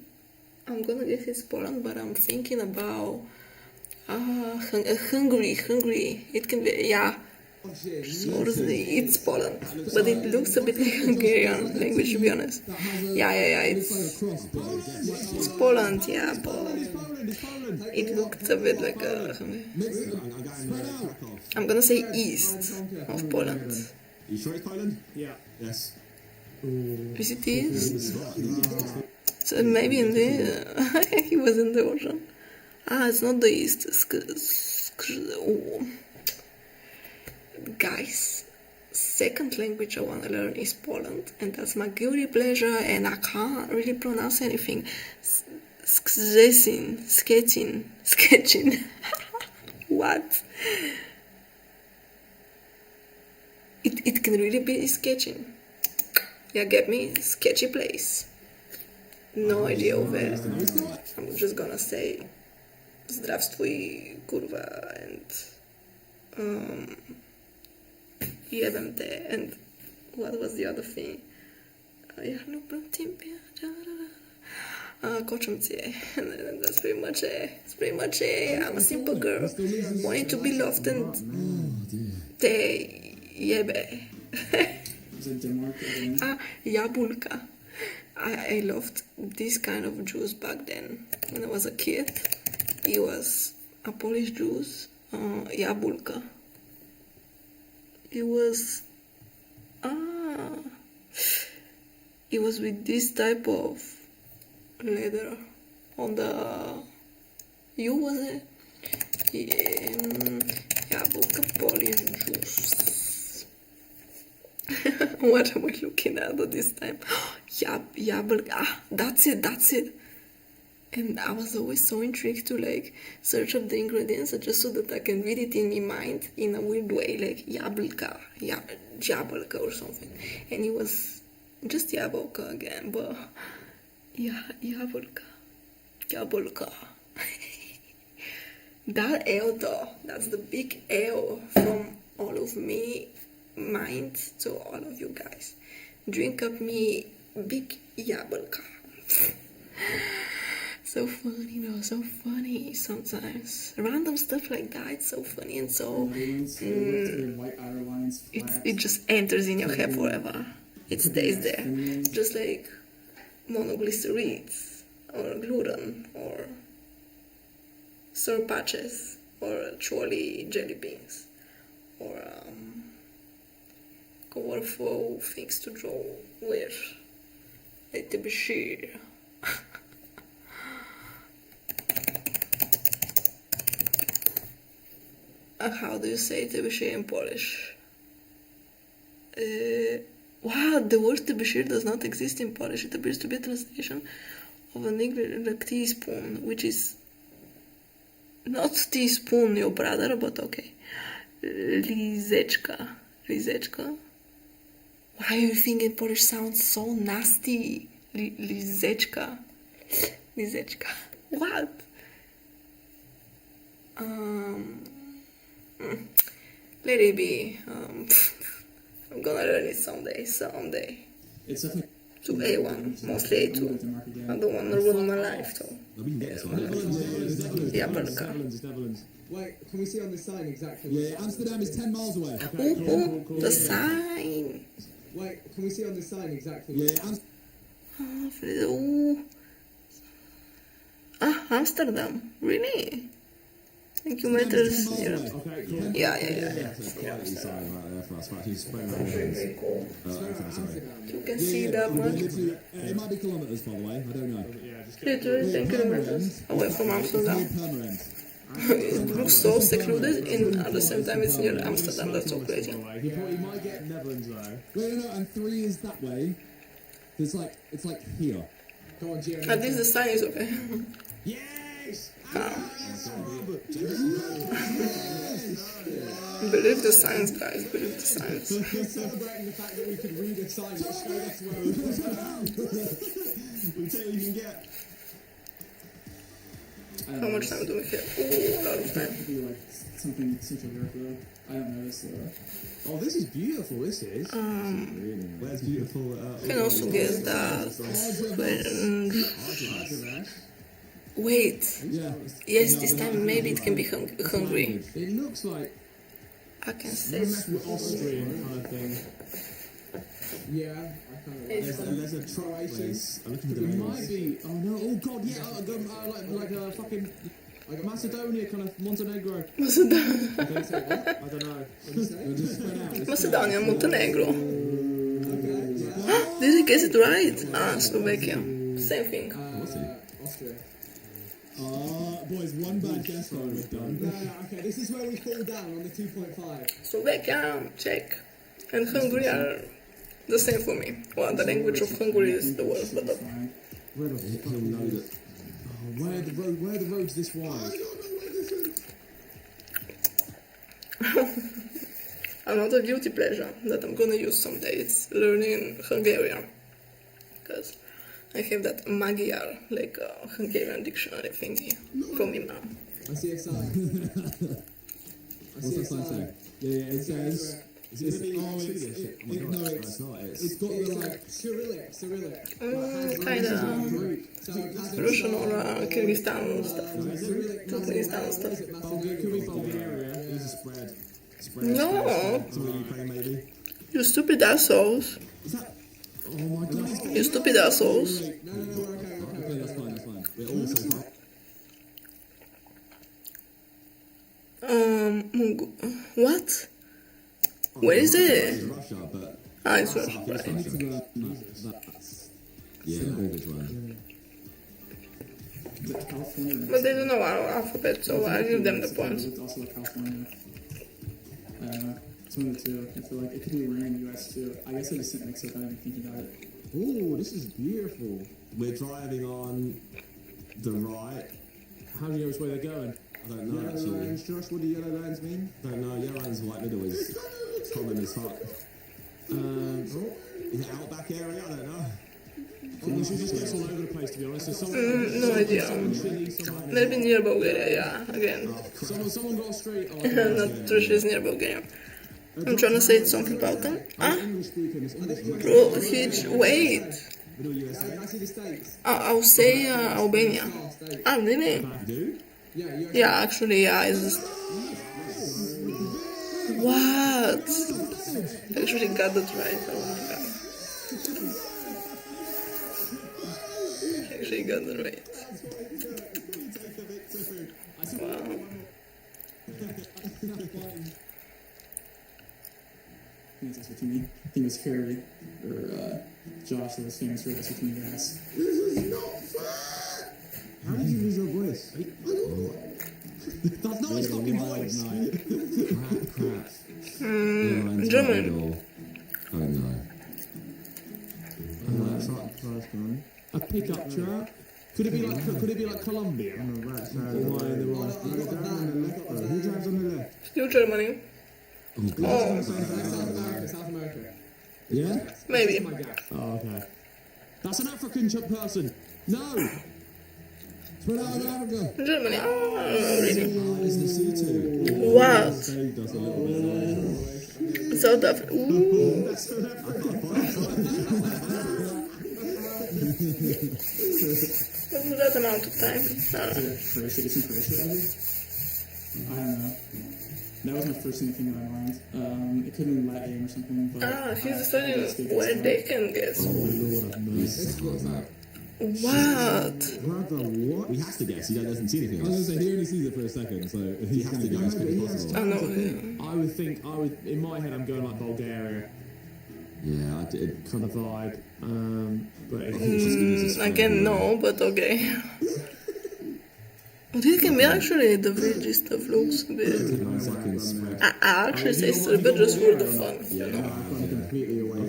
I'm gonna guess it's Poland, but I'm thinking about Hungary. It can be, yeah. It's Poland, but it looks a bit like Hungarian language, to be honest. Yeah, it's Poland, yeah, but it looked a bit like a... I'm gonna say east of Poland. You sure it's Poland? Yeah. Yes. Is it east? So maybe in the... he was in the ocean. Ah, it's not the east. Oh. Guys, second language I want to learn is Poland, and that's my guilty pleasure, and I can't really pronounce anything. Sketching. What? It can really be sketching. Yeah, get me? Sketchy place. No idea where. I'm just gonna say zdravstvuj, kurva, and jedem te, and what was the other thing? Ja lubię ciebie. Kocham cię. That's pretty much it. That's pretty much it. I'm a simple girl, wanting to be loved, and te jebe. Is it Denmark again? Jabulka. I loved this kind of juice back then when I was a kid. It was a Polish juice, jabulka. It was with this type of leather on the was it? Jabulka Polish juice. What am I looking at this time? Jabulka. That's it. And I was always so intrigued to like search up the ingredients just so that I can read it in my mind in a weird way, like jablka or something. And it was just jablka again, but jablka. That L though, that's the big L from all of me mind to all of you guys. Drink up me big jablka. So funny, though, so funny sometimes. Random stuff like that, it's so funny and so... it just enters in your head forever. It stays there. Just like monoglycerides, or gluten, or surpatches, or chorley jelly beans, or colorful things to draw with. Like the bashir. How do you say tebeshir in Polish? Wow, the word tebeshir does not exist in Polish. It appears to be a translation of an English like teaspoon, which is not teaspoon, your brother, but okay. Lizeczka. Why do you think in Polish sounds so nasty? Lizeczka. What? Let it be. I'm gonna learn it someday. It's definitely to A1, mostly A2. I don't wanna ruin my life though. Yeah, but Wait, can we see on the sign exactly? Yeah, Amsterdam is 10 miles away. The sign. Wait, can we see on the sign exactly? Yeah, Amsterdam. Really? Thank you, meters. Yeah. Okay, cool. Yeah. You can see that much. It might be kilometres, by the way. I don't know. Literally 10 kilometers away from Amsterdam. It looks so secluded, and at the same time it's near Amsterdam. That's so crazy. He might get Netherlands though. No, and 3 is that way. It's like here. Go on, Gio. At least the sign is okay. Yes! Believe the signs, guys. Believe the signs. We're celebrating the fact that we could read a sign that showed us where we were. We'll tell you can get. How much time do we have? Oh, a lot of time. Could be like something Central Europe though. I don't know this though. Oh, this is beautiful. This is. Where's beautiful? You can also guess that Wait. Yeah. Yes, this time maybe it can be Hungary. It looks like. I can say Austrian kind of thing. Yeah, I kind of There's a truck place. I'm looking for the It names. might be. Oh no! Oh god! Yeah, like a fucking like Macedonia, kind of Montenegro. Macedonia. I don't say what? I don't know. What did you say? Just spread out. Just Macedonia, Montenegro. Okay. Yeah. Did I guess it right? Slovakia. Same thing. Austria. Boys, one bad guess roll we're done. No, okay. This is where we fall down on the 2.5. Slovakia, Czech, and Hungary are the same for me. Well, the language of Hungary is the worst, but Where the fuck he'll know that? Oh, where are the roads this wide? another guilty pleasure that I'm gonna use someday is learning Hungarian, because I have that Magyar, like Hungarian dictionary thingy from him now. I see a sign. What's that sign say? Yeah, it says. No, it's not. It's got the like Cyrillic. Kinda Russian or Kyrgyzstan stuff. Turkmenistan stuff. Could be Bulgaria. It's a spread. No! Somewhere Ukraine, maybe. You stupid assholes. Is that? Oh my god. You stupid assholes. No, Okay, that's fine. We're all so far. What? Where is it? It's Russia, but. It's Russia. That's, yeah, very good one. California. But they don't know our alphabet, so I give them the points. It's also like California. It's one of the two. I feel like it could be rare in the US too. I guess I just didn't mix it up. I didn't think about it. Oh, this is beautiful. We're driving on the right. How do you know which way they're going? I don't know Yellow actually. lines, Josh. What do yellow lines mean? Don't know. Yellow line's white middle is common as fuck. Is it outback area? I don't know. You should just guess all over the place, to be honest. So someone, No idea. Chile, someone, Maybe near Bulgaria, yeah, again. someone got straight. Oh, Not sure she's near Bulgaria. I'm trying to say something about them. English speaking. It's English speaking. Bro, huge, wait. Middle USA. I see the States. I'll say Albania. Really? You do? Yeah, you Yeah, actually, yeah, it's just... What? I actually got that right, oh my god. I actually got that right. Wow. I think that's what you mean. I think it was Harry or Josh that was famous for this between you guys. How did you lose your voice? That's not his fucking voice. Crap. German. Oh no. That's not first one. a pickup truck. Could it be like Colombia? On the right side. Why the right? Who drives on the left? Still Germany. Oh, South America. yeah? Maybe. Oh, okay. That's an African person. No. Spread out of Africa. Germany. Oh, really? It's the C2. What? Saved us a little bit. South Africa. Ooh. That's South Africa. For that amount of time. Croatia, isn't Croatia ever? I don't know. That was my first thing that came to my mind. It could have been Latin or something, but... He's deciding where they can guess. Lord have mercy. What? Brother, what? He has to guess. He doesn't see anything else. I was going to say, he only sees it for a second, so if He he's has going to to go as go... quick as possible. I know. I would think, in my head, I'm going like Bulgaria Yeah, I did. kind of vibe. But Again, no, but okay. But it can be actually the veggie stuff looks a bit. 9 seconds spread. I actually say Serbia just for the fun, you know. I'm completely away.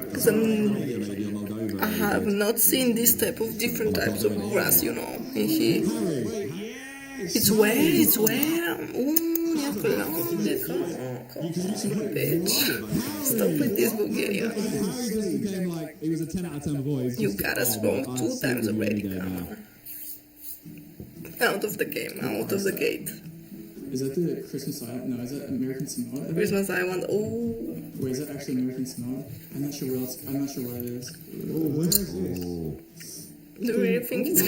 Because Maybe Moldova. I have not seen this type of different types of grass, you know. In here. It's where? Ooh, you found it. Come on, bitch. Stop with this Bulgaria. Harry just became like, he was a 10 out of 10 boys. You got us wrong 2 times already. Come on. Out of the game, out of the gate. Is that the Christmas Island? No, is that American Samoa? Christmas Island, oh. Wait, is that actually American Samoa? I'm not sure what it is. Oh, where is this? Do you really think it's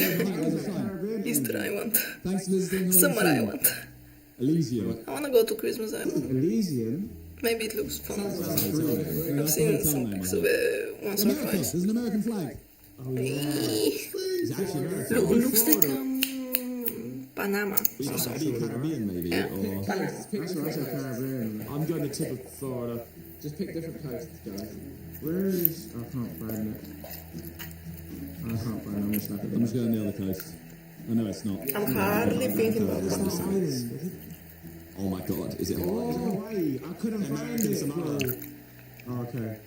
Easter Island? Thanks for visiting. Summer Island. Elysium. I wanna go to Christmas Island. Elysium? Maybe it looks fun. I've That's seen the some hotel name, pics I of think. it once or America. twice. There's an American flag. Oh, yeah. It's actually American. Looks like Panama. Caribbean, maybe. Yeah. Or... That's Caribbean. I'm going to tip of Florida. Just pick different coasts, guys. Where is... I can't find it. I can't find it. I'm just looking I'm just going the other coast. I know it's not. I'm hardly thinking about this. Oh my god, is it Hawaii? Oh, Hawaii. I couldn't find it. Oh, okay.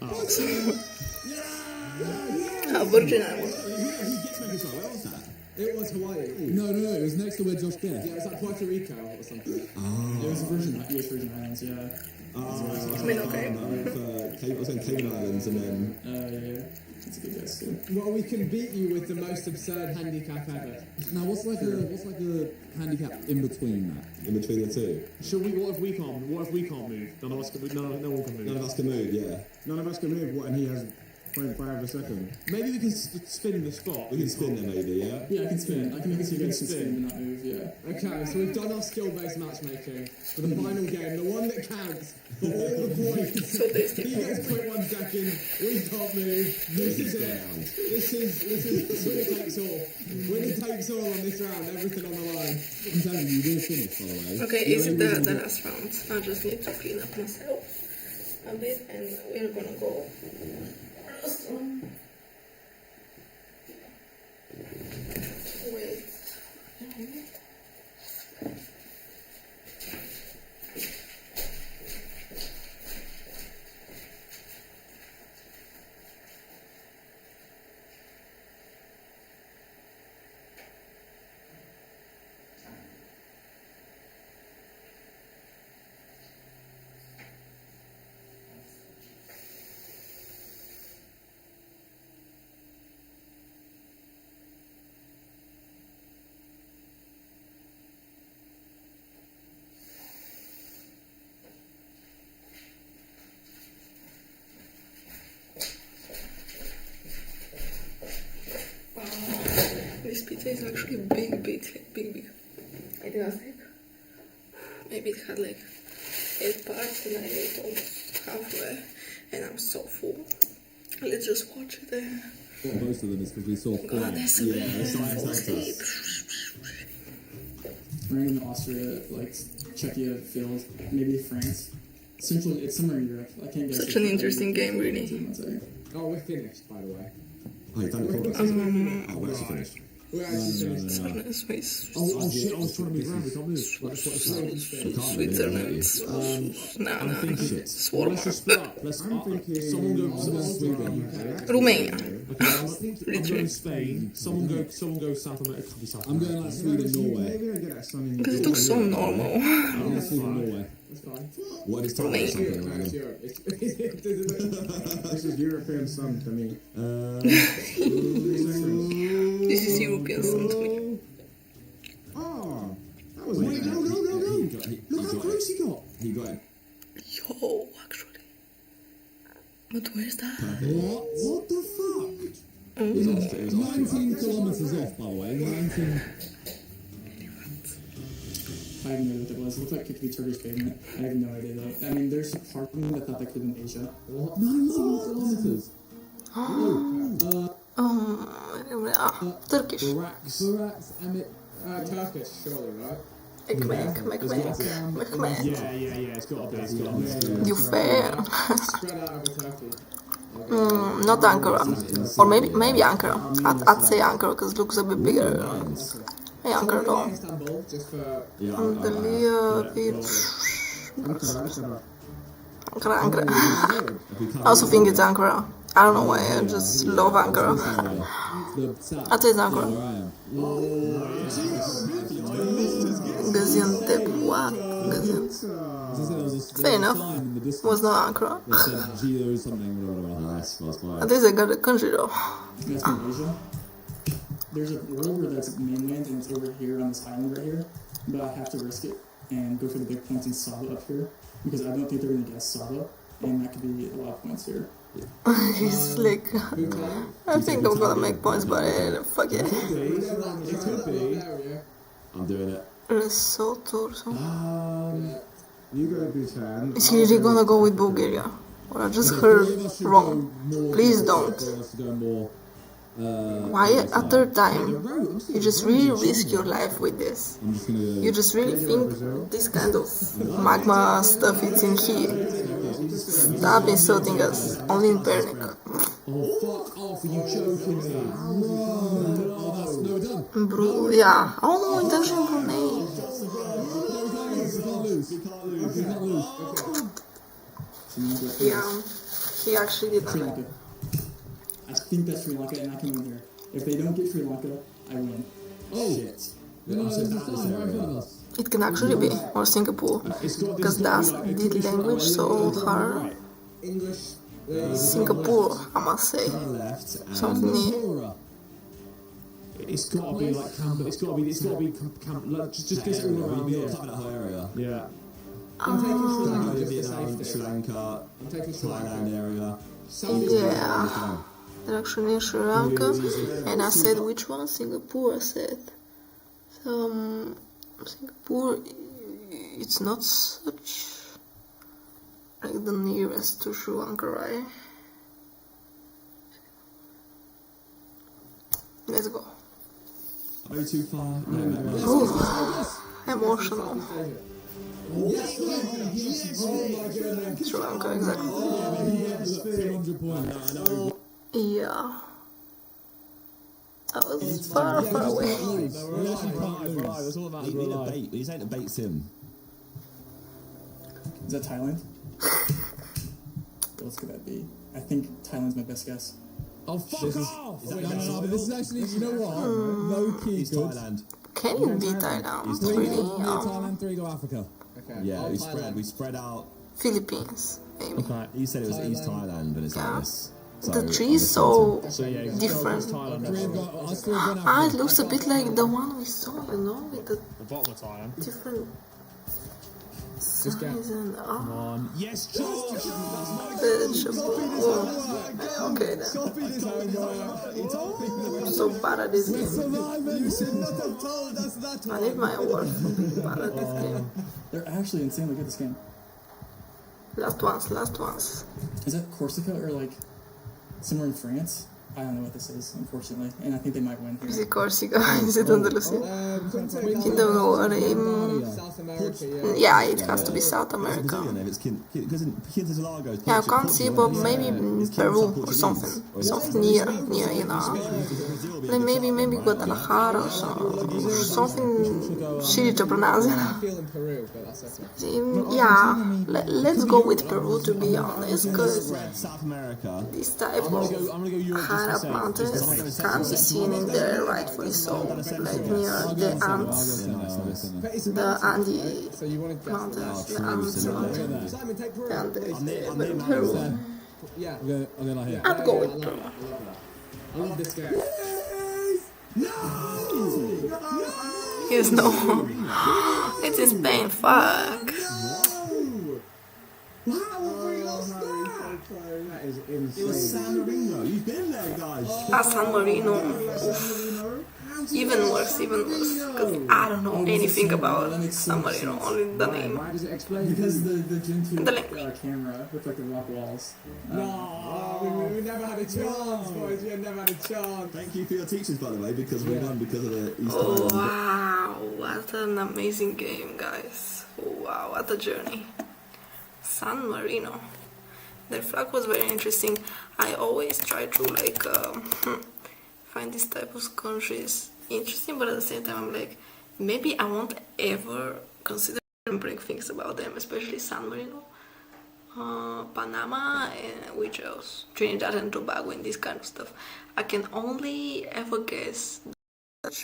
Virgin Islands. It was Hawaii. No, it was next to where Josh Gett. Yeah, it's like Puerto Rico or something. Oh. It was US Virgin Islands, yeah. I mean, okay. I was saying Cayman Islands and then... Yeah. That's a good guess, too. Well, we can beat you with the most absurd handicap ever. Now, what's like a handicap in between that? In between the two? Should we? What if we can't move? None of us can. No one can move. None of us can move, yeah. None of us can move. What? And he has 0.5 a second. Maybe we can spin the spot. We can spin them maybe, yeah? Yeah, I can spin it. I can make it so you guys can spin and not move, yeah. Okay, so we've done our skill-based matchmaking for the final game, the one that counts for all the points. He gets 0.1 second, we can't move. This is winner takes all. Winner takes all on this round, everything on the line. I'm telling you, we're finished, by the way. Okay, is it the last round? I just need to clean up myself a bit and we're gonna go. Wait. This pizza is actually big. I didn't think. Maybe it had like 8 parts and I ate almost halfway and I'm so full. Let's just watch it there. Well, most of them is because we saw God, there's so many. We're in Austria, like Czechia field, maybe France. Essentially, it's somewhere in Europe. I can't guess. Such an interesting game, really. Oh, we're finished, by the way. Oh, you've done it for us? Oh, we're actually finished. We're actually finished. Oh shit, I was trying to move around, we can't move. Switzerland. No. Swarm. Let's just split up. Someone go Romania. I'm going Spain. Someone go South America. I'm going like Sweden, Norway. Because it looks so normal. I'm going Sweden, Norway. That's fine. What is time? This is European sun to me. This is European sun to me. Oh, that was Wait, no. Look how close he got. He got it. Yo, actually. But where's that? What the fuck? It was 19 kilometers off, by the way. 19. I have no idea what that was. It looked like it could be Turkish pavement. I have no idea though. I mean, there's a part of me that thought that could have been Asia. 19 kilometers. Turkish. Iraq's Emir. Turkish, surely, right? Ekmek. Yeah, it's got to be. You fair. Spread out over Turkey. Not Ankara. Or maybe Ankara. I'd say Ankara because it looks a bit bigger. Hey, Ankara though. Istanbul, just for... Ankara. I also think it's Ankara. I don't know why, I just love Ankara. I'd say it's Ankara. Gaziantep, what? Fair enough. Was not Ankara. I think it's a good country though. That's from Asia. There's a river that's mainland and it's over here on this island right here, but I have to risk it and go for the big points in Saba up here because I don't think they're going to guess Saba, and that could be a lot of points here. He's like, I think I'm gonna make points, but fuck it. It could be. I'm doing it. Lesotho or something. You go Bhutan. Is he really gonna go with Bulgaria? Or I just heard wrong. Please don't. Why a third time? You just really risk your life with this. You just really think this kind of magma stuff is in here. Stop insulting us, only in panic. Oh, fuck off, are you joking me? Oh, that's no done. Yeah, oh, intention Brunei. Yeah, he actually did Sri that. Lanka. I think that's Sri Lanka, and I can win here. If they don't get Sri Lanka, I win. Oh shit! No, there's a sign right in front of us. It can actually be, or Singapore, because that's the language so hard. English. Singapore, I must say. Something new. It's got to be like camp. It's got to be camp. Like, just get it all around here. Cover that whole area. Yeah. I'm taking Sri Lanka just for Vietnam, safety. Sri Lanka, I'm taking Sri Lanka. Thailand area. Yeah, they're actually in Sri Lanka, and I said which one? Singapore, I said. Singapore, it's not such like the nearest to Sri Lanka, right? Let's go. Are you too far? No, Ooh, emotional. Sri Lanka, exactly. Yeah. That was far, far away. We need a bait. We need to bait sim. Is that Thailand? What else could that be? I think Thailand's my best guess. Oh, fuck off! No, but this is actually, you know what? No key It's good. Thailand. Can it be Thailand? Three Really? go Thailand, three go Africa. Okay. Yeah, I'll we Thailand. spread out. Philippines, maybe. You said it was East Thailand, but it's Yeah. like this. So The tree is so yeah, different. Three have got, I still have gone Ah, it Africa. looks a bit like the one we saw, you know, with the The bottom of Thailand. different Just get. size and Yes, George! vegetable. Oh, okay then. I'm so bad at this game. I need my award for being bad at this game. They're actually insanely good at this game. Last ones. Is that Corsica or like somewhere in France? I don't know what this is, unfortunately, and I think they might win Is here. it Corsica? Is it Andalusia? You don't know what South America, yeah. yeah, it has to be South America. Because in Quintana Yeah, I can't see, but maybe Peru or something. Something near, you know. Then maybe Guadalajara or something shitty to pronounce. I'm feeling Peru, but that's okay. Yeah, let's go with Peru to be honest, because South America. this type of I'm gonna go Europe high up mountains can't be seen in there rightfully so, like near the Andes, the Andes So you want to guess mountains, the Andes mountains, Simon, take Peru. and please. Peru. Yeah. I'm gonna here. I'd go with Peru. I love this guy. Yes, no. It's in Spain, fuck. That is It was insane. San Marino. You've been there, guys. San Marino. Even worse, because I don't know anything about San Marino, only the name. Why does it explain? Because the Gen The 2 language. camera with like the rock walls. No, we never had a chance, boys. We never had a chance. Thank you for your teachers, by the way, because we won because of the East Oh Thailand. wow, what an amazing game, guys. Oh wow, what a journey. San Marino. Their flag was very interesting. I always try to like find this type of countries interesting, but at the same time I'm like, maybe I won't ever consider and break things about them, especially San Marino, Panama, and which else? Trinidad and Tobago and this kind of stuff. I can only ever guess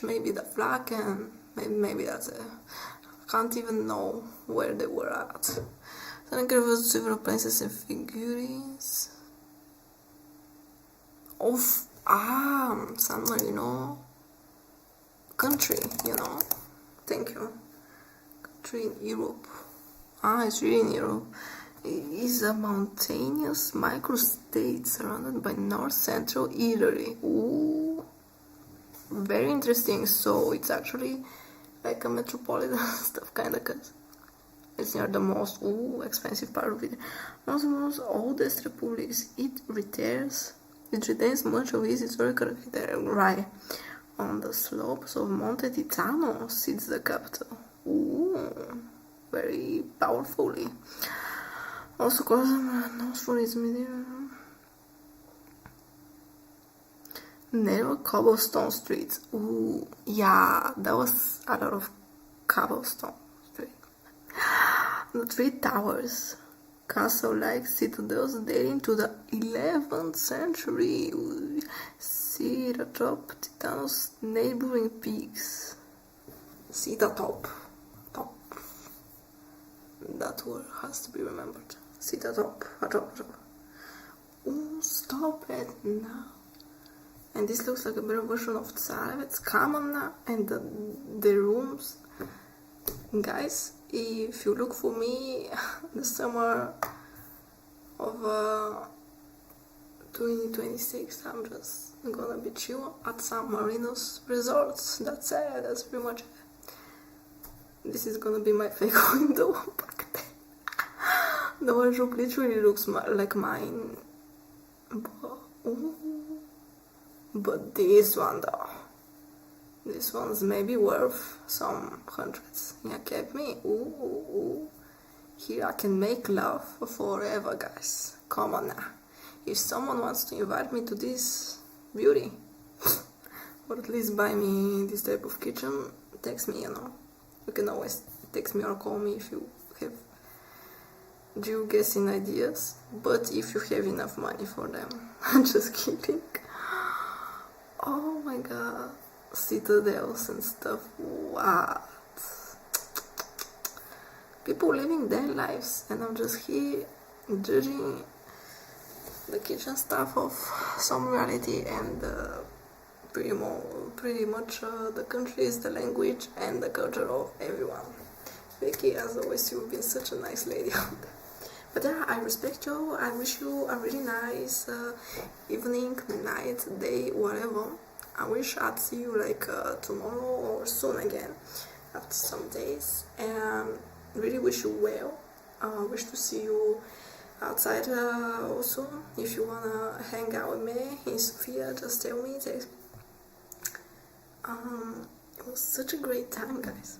maybe the flag and maybe that's it. I can't even know where they were at. Then I covered several places and figurines of San Marino country, you know. Thank you. Country in Europe. It's really in Europe. It is a mountainous microstate surrounded by north central Italy. Ooh, very interesting. So it's actually like a metropolitan stuff kinda, cause it's near the most expensive part of it. One of the most oldest republics. It retains much of its historical architecture. Right on the slopes of Monte Titano sits the capital. Very powerfully. Also, cause known for its medieval narrow cobblestone streets. Yeah, that was a lot of cobblestone street. The three towers, castle-like citadels dating to the 11th century. Sit atop Titano's neighboring peaks. Sit atop. Top. That word has to be remembered. Sit atop. Stop it now. And this looks like a better version of Tsar. It's common now. And the rooms, guys, if you look for me the summer of 2026, I'm just gonna be chill at San Marino's resorts. That's it. That's pretty much it. This is gonna be my fake window back then. The wardrobe literally looks like mine. But this one though, this one's maybe worth some hundreds. You get me? Here I can make love forever, guys. Come on now. If someone wants to invite me to this beauty, or at least buy me this type of kitchen, text me, You can always text me or call me if you have geoguessing ideas, but if you have enough money for them. I'm just kidding. Oh my god, citadels and stuff. What? People living their lives, and I'm just here judging the kitchen stuff of some reality, and pretty much the countries, the language, and the culture of everyone. Vicky, as always, you've been such a nice lady out there. But yeah, I respect you. I wish you a really nice evening, night, day, whatever. I wish I'd see you like tomorrow or soon again after some days, and really wish you well. Wish to see you outside also. If you wanna hang out with me in Sofia, just tell me, text me. It was such a great time, guys.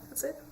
That's it.